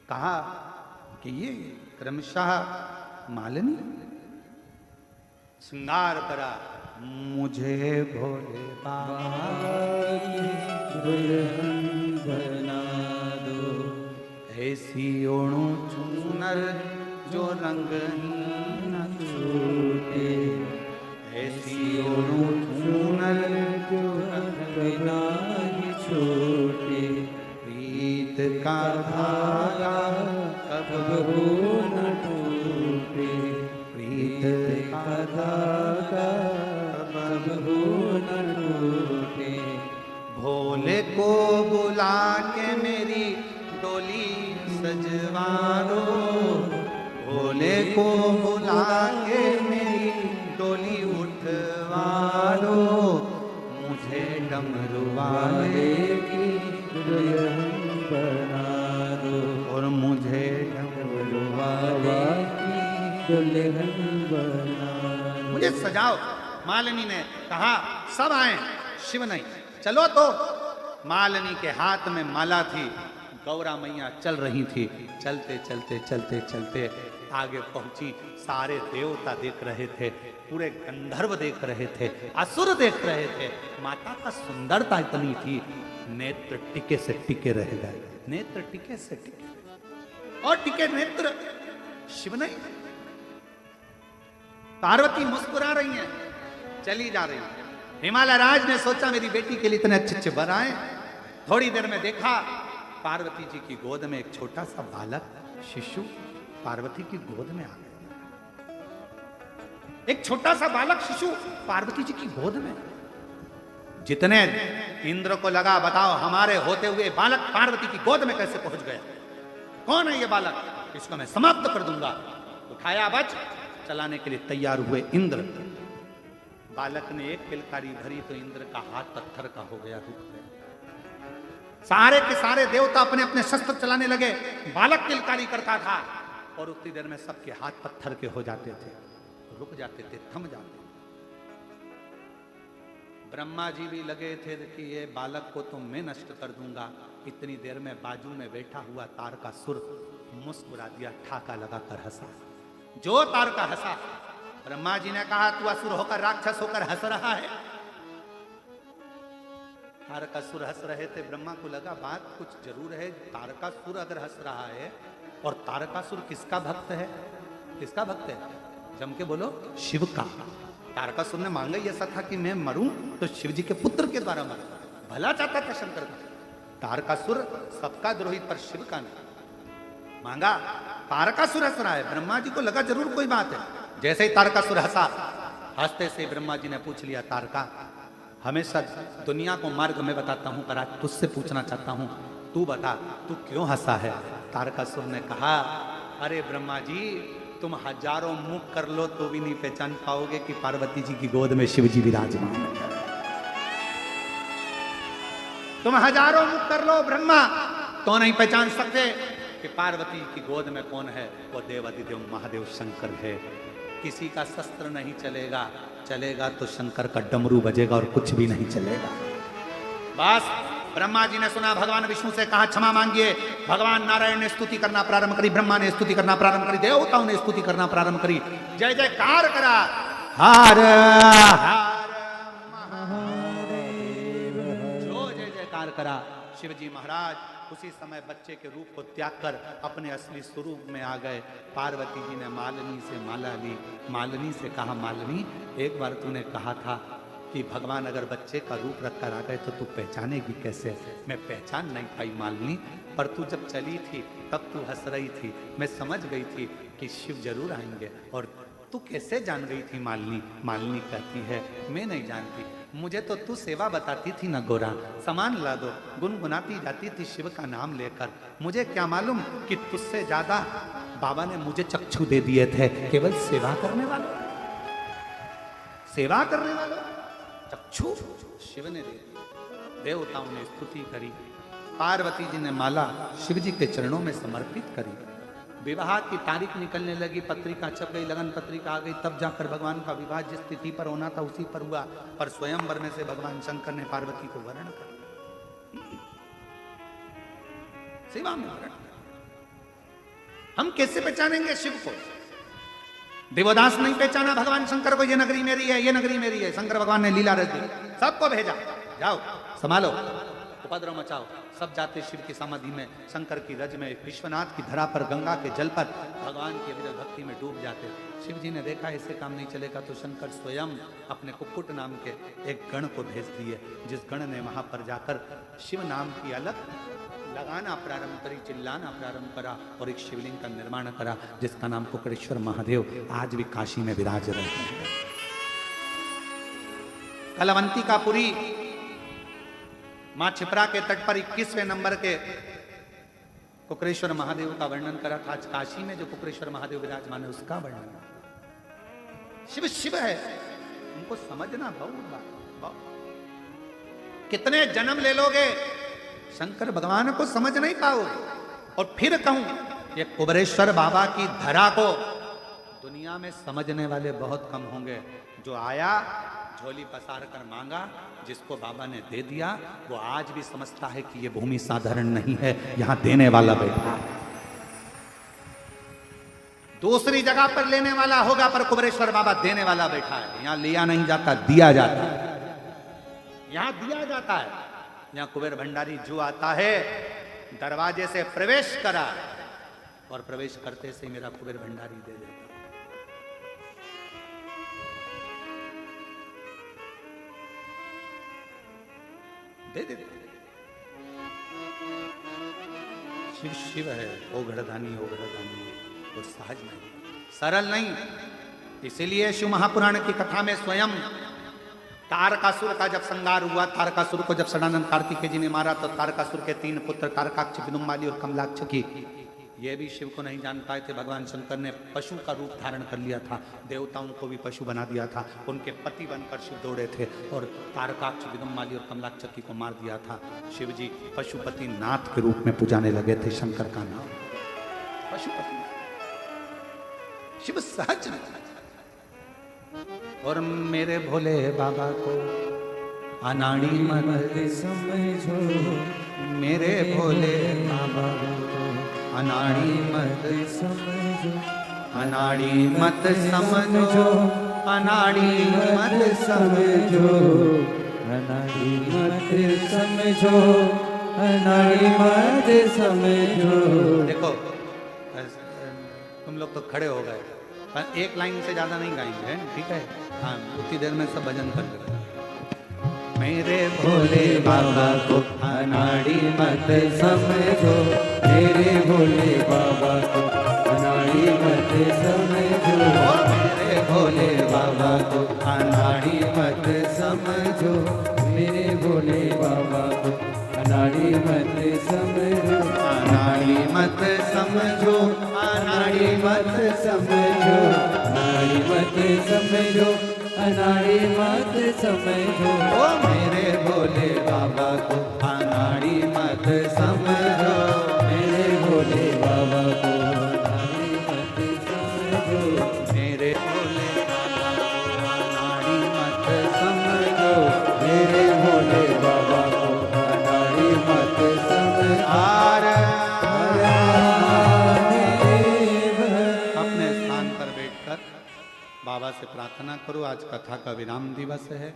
कहा कि ये क्रमशः मालिनी श्रृंगार करा मुझे भोले बाबा दुल्हन बना दो, ऐसी ओणु चुनर जो रंग न छूटे, ऐसी ओणु चुनर जो रंग ना ही छूटे, प्रीत का धागा कबहू न टूटे, प्रीत का धागा कबहू न टूटे। भोले को बुला के मेरी डोली सजवा दो, भोले को बुला के मेरी डोली उठवा दो, मुझे डमरू वाले की दुल्हन बना दो, और मुझे डमरू बाबा की दुल्हन बना दो। मुझे सजाओ। मालिनी ने कहा सब आए, शिव नहीं। चलो तो मालिनी के हाथ में माला थी, गौरा मैया चल रही थी। चलते चलते चलते चलते आगे पहुंची। सारे देवता देख रहे थे, पूरे गंधर्व देख रहे थे, असुर देख रहे थे। माता का सुंदरता इतनी थी, नेत्र टिके से टिके रह गए, नेत्र टिके से टिके और टिके नेत्र। शिव नहीं। पार्वती मुस्कुरा रही हैं, चली जा रही है। हिमालय राज ने सोचा मेरी बेटी के लिए इतने अच्छे अच्छे वर आए। थोड़ी देर में देखा पार्वती जी की गोद में एक छोटा सा बालक शिशु पार्वती की गोद में आ गया। एक छोटा सा बालक शिशु पार्वती जी की गोद में। जितने इंद्र को लगा बताओ हमारे होते हुए बालक पार्वती की गोद में कैसे पहुंच गया, कौन है ये बालक, इसको मैं समाप्त कर दूंगा। उठाया बच चलाने के लिए तैयार हुए इंद्र। बालक ने एक किलकारी भरी तो इंद्र का हाथ पत्थर का हो गया, रुक गया। सारे के सारे देवता अपने अपने शस्त्र चलाने लगे। बालक किलकारी करता था और उतनी देर में सबके हाथ पत्थर के हो जाते थे, रुक जाते थे, थम जाते थे। ब्रह्मा जी भी लगे थे कि ये बालक को तो मैं नष्ट कर दूंगा। इतनी देर में बाजू में बैठा हुआ तारकासुर मुस्कुरा दिया, ठाका लगाकर हंसा। जो तारका हंसा, ब्रह्मा जी ने कहा तू असुर होकर राक्षस होकर हंस रहा है। तारकासुर हंस रहे थे। ब्रह्मा को लगा बात कुछ जरूर है। तारकासुर अगर हंस रहा है, और तारकासुर किसका भक्त है, किसका भक्त है, जम के बोलो, शिव का। तारकासुर ने मांगा ये ऐसा था कि मैं मरूं तो शिव जी के पुत्र के द्वारा मरूं, भला चाहता था शंकर का। तारकासुर सबका द्रोही पर शिव का नहीं मांगा। तारकासुर हंस रहा है, ब्रह्मा जी को लगा जरूर कोई बात है। जैसे ही तारकासुर हंसा, हंसते से ब्रह्मा जी ने पूछ लिया, तारका हमेशा दुनिया को मार्ग मैं बताता हूं, पर आज तुझसे पूछना चाहता हूं, तू बता तू क्यों हंसा है। तारकासुर ने कहा, अरे ब्रह्मा जी तुम हजारों मुख कर लो तो भी नहीं पहचान पाओगे कि पार्वती जी की गोद में शिव जी विराजमान है। तुम हजारों मुख कर लो ब्रह्मा तो नहीं पहचान सकते कि पार्वती की गोद में कौन है। वो देवादिदेव महादेव शंकर है। किसी का शस्त्र नहीं चलेगा, चलेगा तो शंकर का डमरू बजेगा और कुछ भी नहीं चलेगा। बस ब्रह्मा जी ने सुना, भगवान विष्णु से कहा क्षमा मांगिए। भगवान नारायण ने स्तुति करना प्रारंभ करी, ब्रह्मा ने स्तुति करना प्रारंभ करी, देवताओं ने स्तुति करना प्रारंभ करी, जय जयकार करा। हार हार महादेव, जो जय जयकार करा। शिव जी महाराज उसी समय बच्चे के रूप को त्याग कर अपने असली स्वरूप में आ गए। पार्वती जी ने मालिनी से माला ली। मालिनी से कहा, मालिनी एक बार तूने कहा था कि भगवान अगर बच्चे का रूप रख कर आ गए तो तू पहचानेगी कैसे। मैं पहचान नहीं पाई मालिनी, पर तू जब चली थी तब तू हंस रही थी, मैं समझ गई थी कि शिव जरूर आएंगे। और तू कैसे जान गई थी मालिनी? मालिनी कहती है मैं नहीं जानती, मुझे तो तू सेवा बताती थी ना गोरा, सामान ला दो, गुनगुनाती जाती थी शिव का नाम लेकर। मुझे क्या मालूम कि तुझसे ज्यादा बाबा ने मुझे चक्षु दे दिए थे, केवल सेवा करने वालों, सेवा करने वालों चक्षु शिव ने दे दी। देवताओं ने स्तुति करी, पार्वती जी ने माला शिव जी के चरणों में समर्पित करी। विवाह की तारीख निकलने लगी, पत्रिका छप गई, लगन पत्रिका आ गई, तब जाकर भगवान का विवाह जिस तिथि पर होना था उसी पर हुआ। पर स्वयंवर में से भगवान शंकर ने पार्वती को वर्ण कर सेवा में वर्ण कर। हम कैसे पहचानेंगे शिव को? देवदास नहीं पहचाना भगवान शंकर को, ये नगरी मेरी है, ये नगरी मेरी है। शंकर भगवान ने लीला रच दी, सबको भेजा, जाओ संभालो, उपद्रव मचाओ। सब जाते शिव की समाधि में, शंकर की रज में, विश्वनाथ की धरा पर, गंगा के जल पर भगवान की विरह भक्ति में डूब जाते। शिव जी ने देखा ऐसे काम नहीं चलेगा, तो शंकर स्वयं अपने कुक्कुट नाम के एक गण को भेज दिए, जिस गण ने वहां पर जाकर शिव नाम की अलग लगाना प्रारंभ करी, चिल्लाना प्रारंभ करा और एक शिवलिंग का निर्माण करा, जिसका नाम कुक्कड़ेश्वर महादेव आज भी काशी में विराज रहे हैं। कलवंतिकापुरी मां छिपरा के तट पर 21वें नंबर के कुक्कड़ेश्वर महादेव का वर्णन करा था। आज काशी में जो कुक्कड़ेश्वर महादेव विराजमान है उसका वर्णन। शिव शिव है, उनको समझना बहुत। कितने जन्म ले लोगे शंकर भगवान को समझ नहीं पाओगे। और फिर कहूं, ये कुबरेश्वर बाबा की धरा को दुनिया में समझने वाले बहुत कम होंगे। जो आया झोली पसार कर मांगा, जिसको बाबा ने दे दिया, वो आज भी समझता है कि ये भूमि साधारण नहीं है, यहां देने वाला बैठा है। दूसरी जगह पर लेने वाला होगा, पर कुबरेश्वर बाबा देने वाला बैठा है। यहां लिया नहीं जाता, दिया जाता है। यहां दिया जाता है। यहां कुबेर भंडारी जो आता है, दरवाजे से प्रवेश करा और प्रवेश करते से मेरा कुबेर भंडारी दे देता, दे दे। शिव शिव है, ओघड़दानी ओघड़दानी, वो सहज नहीं, सरल नहीं। इसीलिए शिव महापुराण की कथा में स्वयं तारकासुर का जब संहार हुआ, तारकासुर को जब सदानंद कार्तिकेय जी ने मारा, तो तारकासुर के 3 पुत्र तारकाक्ष, विदुम्बाली और कमलाक्ष की, ये भी शिव को नहीं जान पाए थे। भगवान शंकर ने पशु का रूप धारण कर लिया था, देवताओं को भी पशु बना दिया था। उनके पति बनकर शिव दौड़े थे और तारकाक्ष, विदुम्बाली और कमलाक्षकी को मार दिया था। शिव जी पशुपति नाथ के रूप में पुजाने लगे थे शंकर का नाम पशुपति। शिव सहज नहीं। और मेरे भोले बाबा को अनाड़ी मत समझो, मेरे भोले बाबा को अनाड़ी मत समझो, अनाड़ी मत समझो, अनाड़ी मत समझो, अनाड़ी मत समझो, अनाड़ी मत समझो। देखो तुम लोग तो खड़े हो गए, पर एक लाइन से ज्यादा नहीं गाएंगे, ठीक है? हाँ, उतनी देर में सब भजन कर लेंगे। मेरे भोले बाबा को अनाड़ी मत समझो, मेरे भोले बाबा को अनाड़ी मत समझो, मेरे भोले बाबा को अनाड़ी मत समझो, मेरे भोले बाबा को अनाड़ी मत समझो, अनाड़ी मत समझो, अनाड़ी मत समझो, अनाड़ी मत समझो, अनाड़ी मत समझो। ओ मेरे भोले बाबा को अनाड़ी मत समझो, मेरे भोले बाबा को अनाड़ी मत समझो, मेरे भोले बाबा को अनाड़ी मत समझो, मेरे भोले बाबा को अनाड़ी मत समझो। अपने स्थान पर बैठकर बाबा से प्रार्थना करो। आज कथा का विराम दिवस है।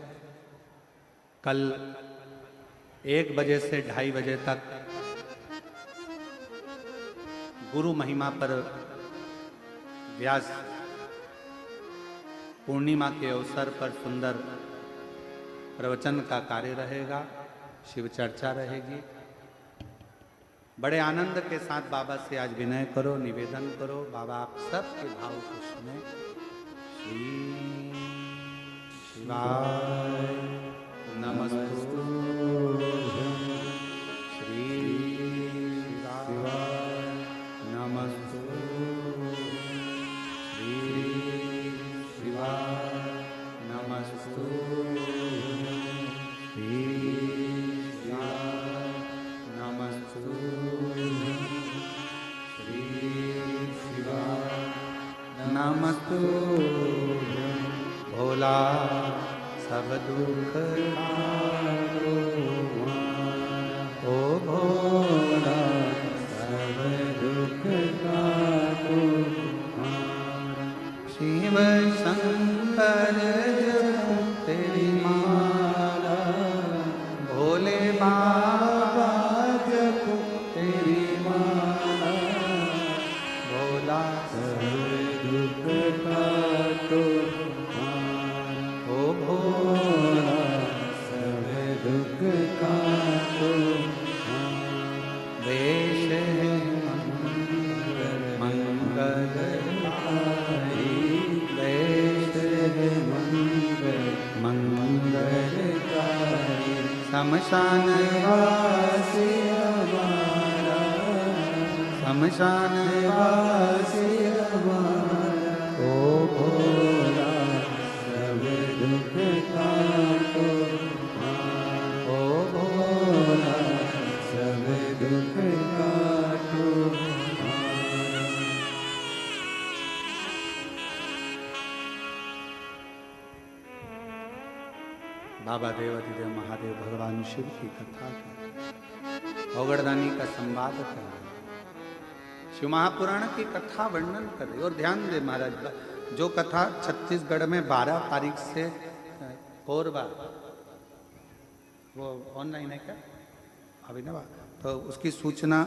कल 1 बजे से 2:30 बजे तक गुरु महिमा पर व्यास पूर्णिमा के अवसर पर सुंदर प्रवचन का कार्य रहेगा, शिव चर्चा रहेगी। बड़े आनंद के साथ बाबा से आज विनय करो, निवेदन करो, बाबा आप सबके भाव को सुने। श्री शिवाय नमस्तु, श्री शिवाय नमस्तु, श्री शिवाय नमस्तु, श्री शिवाय नमस्तु, श्री शिवाय नमस्तु। भोला सब दुख हारो, ओ भोला सब दुख हारो। शिव शंकर जपो तेरी माला, भोले बाबा जपो तेरी माला, भोला सब दुख काटो, ओ भोला सब दुख काटो। देश है मंगलकारी, देश है मंगलकारी। शमशान वासी हमारा, शमशान वासी हमारा, ओ भोला सब दुख काटो, ओ भोला सब दुख काटो। बाबा देवाधिदेव महादेव भगवान शिव की कथा का, औगड़दानी का संवाद कर, शिव महापुराण की कथा वर्णन करे। और ध्यान दे महाराज, जो कथा छत्तीसगढ़ में 12 तारीख से कोरबा, वो ऑनलाइन है क्या अभिनव? तो उसकी सूचना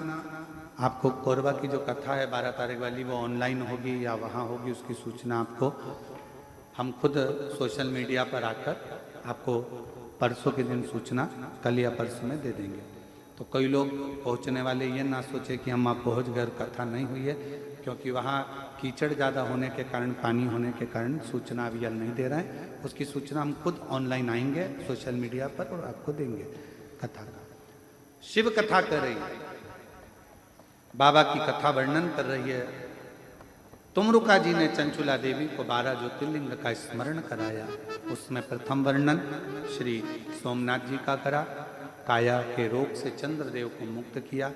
आपको, कोरबा की जो कथा है 12 तारीख वाली, वो ऑनलाइन होगी या वहाँ होगी, उसकी सूचना आपको हम खुद सोशल मीडिया पर आकर आपको परसों के दिन सूचना कल या परसों में दे देंगे। तो कई लोग पहुंचने वाले ये ना सोचे कि हम आप पहुंच गए, कथा नहीं हुई है, क्योंकि वहाँ कीचड़ ज़्यादा होने के कारण, पानी होने के कारण सूचना अभी नहीं दे रहे हैं। उसकी सूचना हम खुद ऑनलाइन आएंगे सोशल मीडिया पर और आपको देंगे। कथा का शिव कथा कर रही है, बाबा की कथा वर्णन कर रही है। तुमरुका जी ने चंचुला देवी को 12 ज्योतिर्लिंग का स्मरण कराया। उसमें प्रथम वर्णन श्री सोमनाथ जी का करा, काया के रोग से चंद्रदेव को मुक्त किया।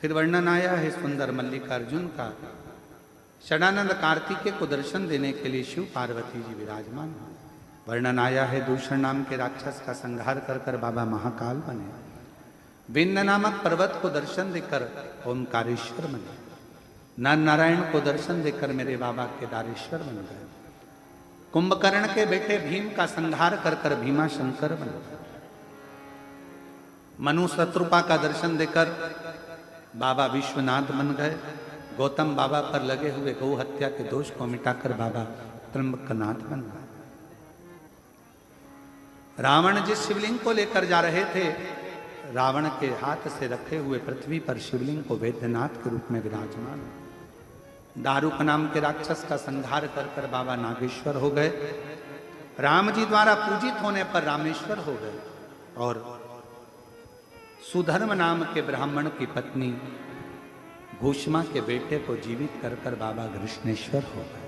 फिर वर्णन आया है सुंदर मल्लिकार्जुन का, षडानंद कार्तिकेय को दर्शन देने के लिए शिव पार्वती जी विराजमान। वर्णन आया है दूषण नाम के राक्षस का संहार कर कर बाबा महाकाल बने। विन्न नामक पर्वत को दर्शन देकर ओमकारेश्वर बने। नर नारायण को दर्शन देकर मेरे बाबा केदारेश्वर बन गए। कुंभकर्ण के बेटे भीम का संहार कर कर भीमा शंकर बन गए। मनु शत्रुपा का दर्शन देकर बाबा विश्वनाथ बन गए। गौतम बाबा पर लगे हुए गौ हत्या के दोष को मिटाकर बाबा त्र्यंबकनाथ बन गए। रावण जिस शिवलिंग को लेकर जा रहे थे, रावण के हाथ से रखे हुए पृथ्वी पर शिवलिंग को वैद्यनाथ के रूप में विराजमान। दारुक नाम के राक्षस का संहार कर कर बाबा नागेश्वर हो गए। राम जी द्वारा पूजित होने पर रामेश्वर हो गए। और सुधर्म नाम के ब्राह्मण की पत्नी घूष्मा के बेटे को जीवित कर कर बाबा कृष्णेश्वर हो गए।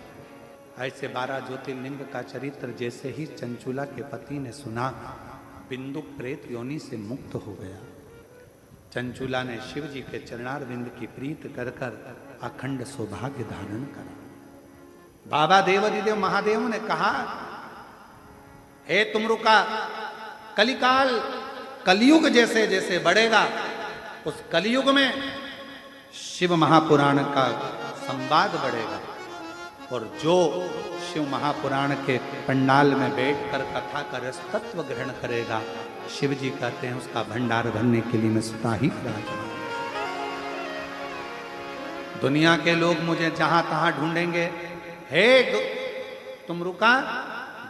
ऐसे 12 ज्योतिर्लिंग का चरित्र जैसे ही चंचुला के पति ने सुना, बिंदु प्रेत योनि से मुक्त हो गया। चंचुला ने शिव जी के चरणारविंद की प्रीत कर कर अखंड सौभाग्य धारण करा। बाबा देवाधिदेव महादेव ने कहा, हे तुमरुका, कलिकाल कलयुग जैसे जैसे बढ़ेगा, उस कलयुग में शिव महापुराण का संवाद बढ़ेगा। और जो शिव महापुराण के पंडाल में बैठकर कथा का रसतत्व ग्रहण करेगा, शिव जी कहते हैं उसका भंडार भरने के लिए मैं स्वतः ही विराजमान। दुनिया के लोग मुझे जहां तहां ढूंढेंगे, हे तुमरुका,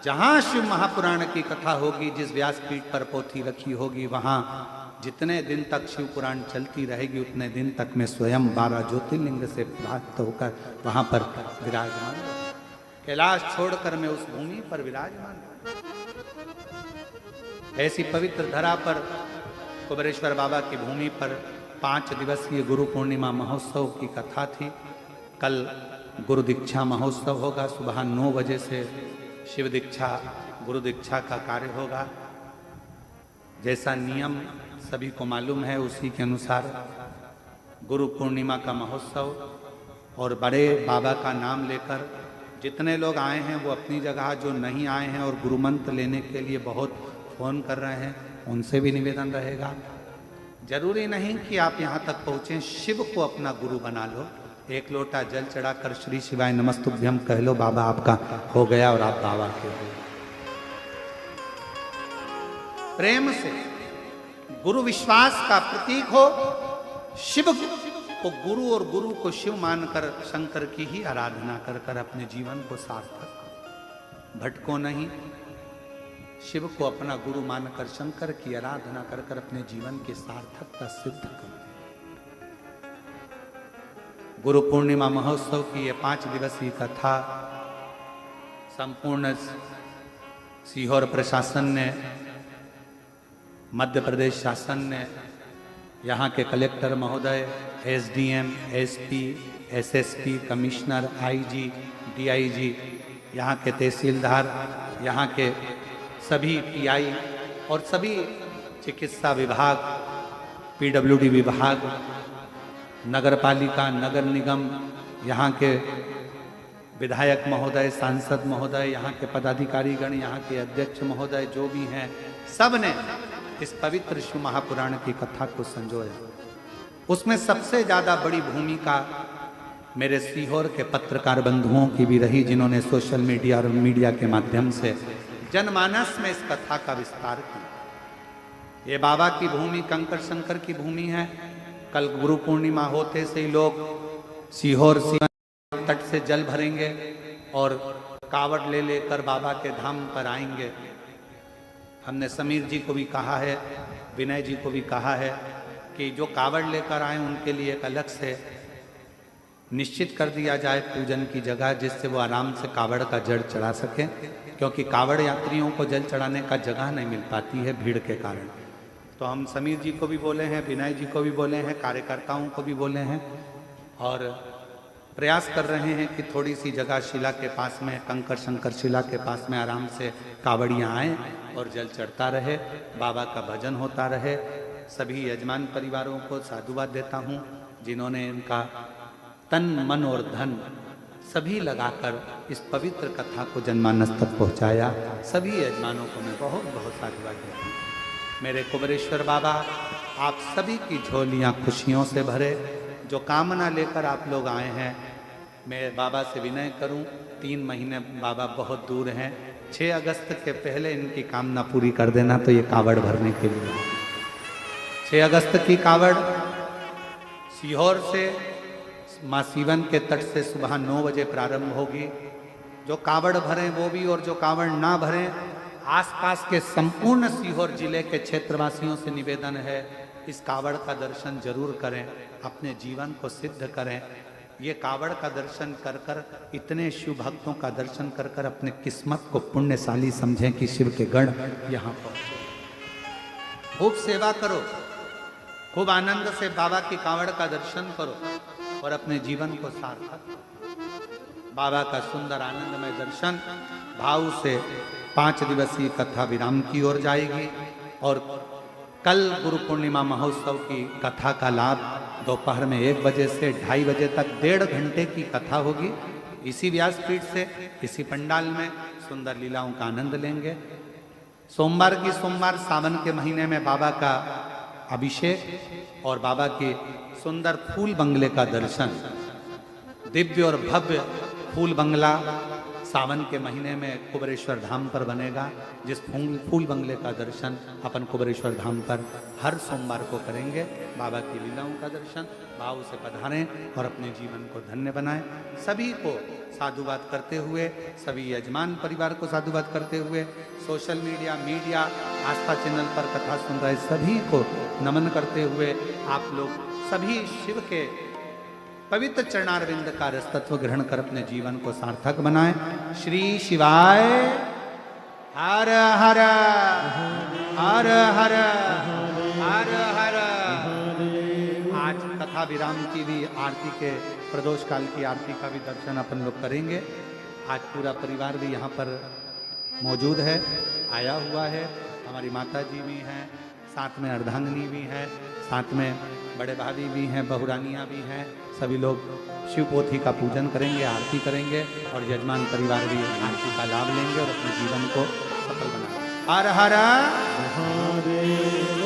जहां शिव महापुराण की कथा होगी, जिस व्यासपीठ पर पोथी रखी होगी, वहां जितने दिन तक शिव पुराण चलती रहेगी उतने दिन तक मैं स्वयं 12 ज्योतिर्लिंग से प्राप्त होकर वहां पर विराजमान, कैलाश छोड़कर मैं उस भूमि पर विराजमान। ऐसी पवित्र धरा पर कुबेरेश्वर बाबा की भूमि पर 5 दिवसीय गुरु पूर्णिमा महोत्सव की कथा थी। कल गुरु दीक्षा महोत्सव होगा, सुबह 9 बजे से शिव दीक्षा गुरु दीक्षा का कार्य होगा। जैसा नियम सभी को मालूम है, उसी के अनुसार गुरु पूर्णिमा का महोत्सव और बड़े बाबा का नाम लेकर जितने लोग आए हैं वो अपनी जगह, जो नहीं आए हैं और गुरु मंत्र लेने के लिए बहुत फोन कर रहे हैं, उनसे भी निवेदन रहेगा, जरूरी नहीं कि आप यहाँ तक पहुँचें, शिव को अपना गुरु बना लो। एक लोटा जल चढ़ाकर श्री शिवाय नमस्तुभ्यम कह लो, बाबा आपका हो गया और आप बाबा के हो। प्रेम से गुरु विश्वास का प्रतीक हो, शिव को गुरु और गुरु को शिव मानकर शंकर की ही आराधना कर कर अपने जीवन को सार्थक, भटको नहीं, शिव को अपना गुरु मानकर शंकर की आराधना कर कर अपने जीवन की सार्थकता सिद्ध करो। गुरु पूर्णिमा महोत्सव की ये 5 दिवसीय कथा संपूर्ण सीहोर प्रशासन ने, मध्य प्रदेश शासन ने, यहाँ के कलेक्टर महोदय, SDM, SP, SSP, commissioner, IG, DIG, यहाँ के तहसीलदार, यहाँ के सभी पीआई और सभी चिकित्सा विभाग, पीडब्ल्यूडी विभाग, नगर पालिका, नगर निगम, यहाँ के विधायक महोदय, सांसद महोदय, यहाँ के पदाधिकारीगण, यहाँ के अध्यक्ष महोदय जो भी हैं, सब ने इस पवित्र शिव महापुराण की कथा को संजोया। उसमें सबसे ज़्यादा बड़ी भूमिका मेरे सीहोर के पत्रकार बंधुओं की भी रही, जिन्होंने सोशल मीडिया और मीडिया के माध्यम से जनमानस में इस कथा का विस्तार किया। ये बाबा की भूमि, कंकर शंकर की भूमि है। कल गुरु पूर्णिमा होते से ही लोग सीहोर तट से जल भरेंगे और कावड़ ले लेकर बाबा के धाम पर आएंगे। हमने समीर जी को भी कहा है, विनय जी को भी कहा है कि जो कावड़ लेकर आए उनके लिए एक अलग से निश्चित कर दिया जाए पूजन की जगह, जिससे वो आराम से कावड़ का जल चढ़ा सकें, क्योंकि कावड़ यात्रियों को जल चढ़ाने का जगह नहीं मिल पाती है भीड़ के कारण। तो हम समीर जी को भी बोले हैं, विनय जी को भी बोले हैं, कार्यकर्ताओं को भी बोले हैं और प्रयास कर रहे हैं कि थोड़ी सी जगह शिला के पास में, कंकर शंकर शिला के पास में आराम से कावड़ियाँ आएँ और जल चढ़ता रहे, बाबा का भजन होता रहे। सभी यजमान परिवारों को साधुवाद देता हूँ जिन्होंने इनका तन मन और धन सभी लगाकर इस पवित्र कथा को जनमानस तक पहुँचाया। सभी यजमानों को मैं बहुत बहुत साधुवाद देता हूँ। मेरे कुबेरेश्वर बाबा आप सभी की झोलियाँ खुशियों से भरे। जो कामना लेकर आप लोग आए हैं, मैं बाबा से विनय करूं, 3 महीने बाबा बहुत दूर हैं, 6 अगस्त के पहले इनकी कामना पूरी कर देना। तो ये कावड़ भरने के लिए 6 अगस्त की कावड़ सीहोर से माँ सीवन के तट से सुबह 9 बजे प्रारंभ होगी। जो कावड़ भरें वो भी, और जो कावड़ ना भरें, आसपास के संपूर्ण सीहोर जिले के क्षेत्रवासियों से निवेदन है, इस कावड़ का दर्शन जरूर करें, अपने जीवन को सिद्ध करें। ये कावड़ का दर्शन कर कर, इतने शिव भक्तों का दर्शन कर कर अपने किस्मत को पुण्यशाली समझें कि शिव के गण यहाँ पहुँचे। खूब सेवा करो, खूब आनंद से बाबा की कावड़ का दर्शन करो और अपने जीवन को सार्थक करो। बाबा का सुंदर आनंदमय दर्शन भाव से 5 दिवसीय कथा विराम की ओर जाएगी और कल गुरु पूर्णिमा महोत्सव की कथा का लाभ दोपहर में 1 बजे से 2:30 बजे तक 1.5 घंटे की कथा होगी। इसी व्यासपीठ से, इसी पंडाल में सुंदर लीलाओं का आनंद लेंगे। सोमवार की सोमवार सावन के महीने में बाबा का अभिषेक और बाबा के सुंदर फूल बंगले का दर्शन, दिव्य और भव्य फूल बंगला सावन के महीने में कुबेरेश्वर धाम पर बनेगा, जिस फूल बंगले का दर्शन अपन कुबेरेश्वर धाम पर हर सोमवार को करेंगे। बाबा की लीलाओं का दर्शन भाव से पधारें और अपने जीवन को धन्य बनाएं। सभी को साधुवाद करते हुए, सभी यजमान परिवार को साधुवाद करते हुए, सोशल मीडिया आस्था चैनल पर कथा सुन रहे सभी को नमन करते हुए, आप लोग सभी शिव के पवित्र चरणारविंद का रसतत्व ग्रहण कर अपने जीवन को सार्थक बनाएं। श्री शिवाय हर हर हर हर हर हर। आज कथा विराम की भी आरती के प्रदोष काल की आरती का भी दर्शन अपन लोग करेंगे। आज पूरा परिवार भी यहाँ पर मौजूद है, आया हुआ है। हमारी माता जी भी हैं, साथ में अर्धांगिनी भी है, साथ में बड़े भाभी भी हैं, बहुरानियाँ भी हैं। सभी लोग शिव पोथी का पूजन करेंगे, आरती करेंगे और यजमान परिवार भी आरती का लाभ लेंगे और अपने जीवन को सफल बनाएंगे। हर हर महादेव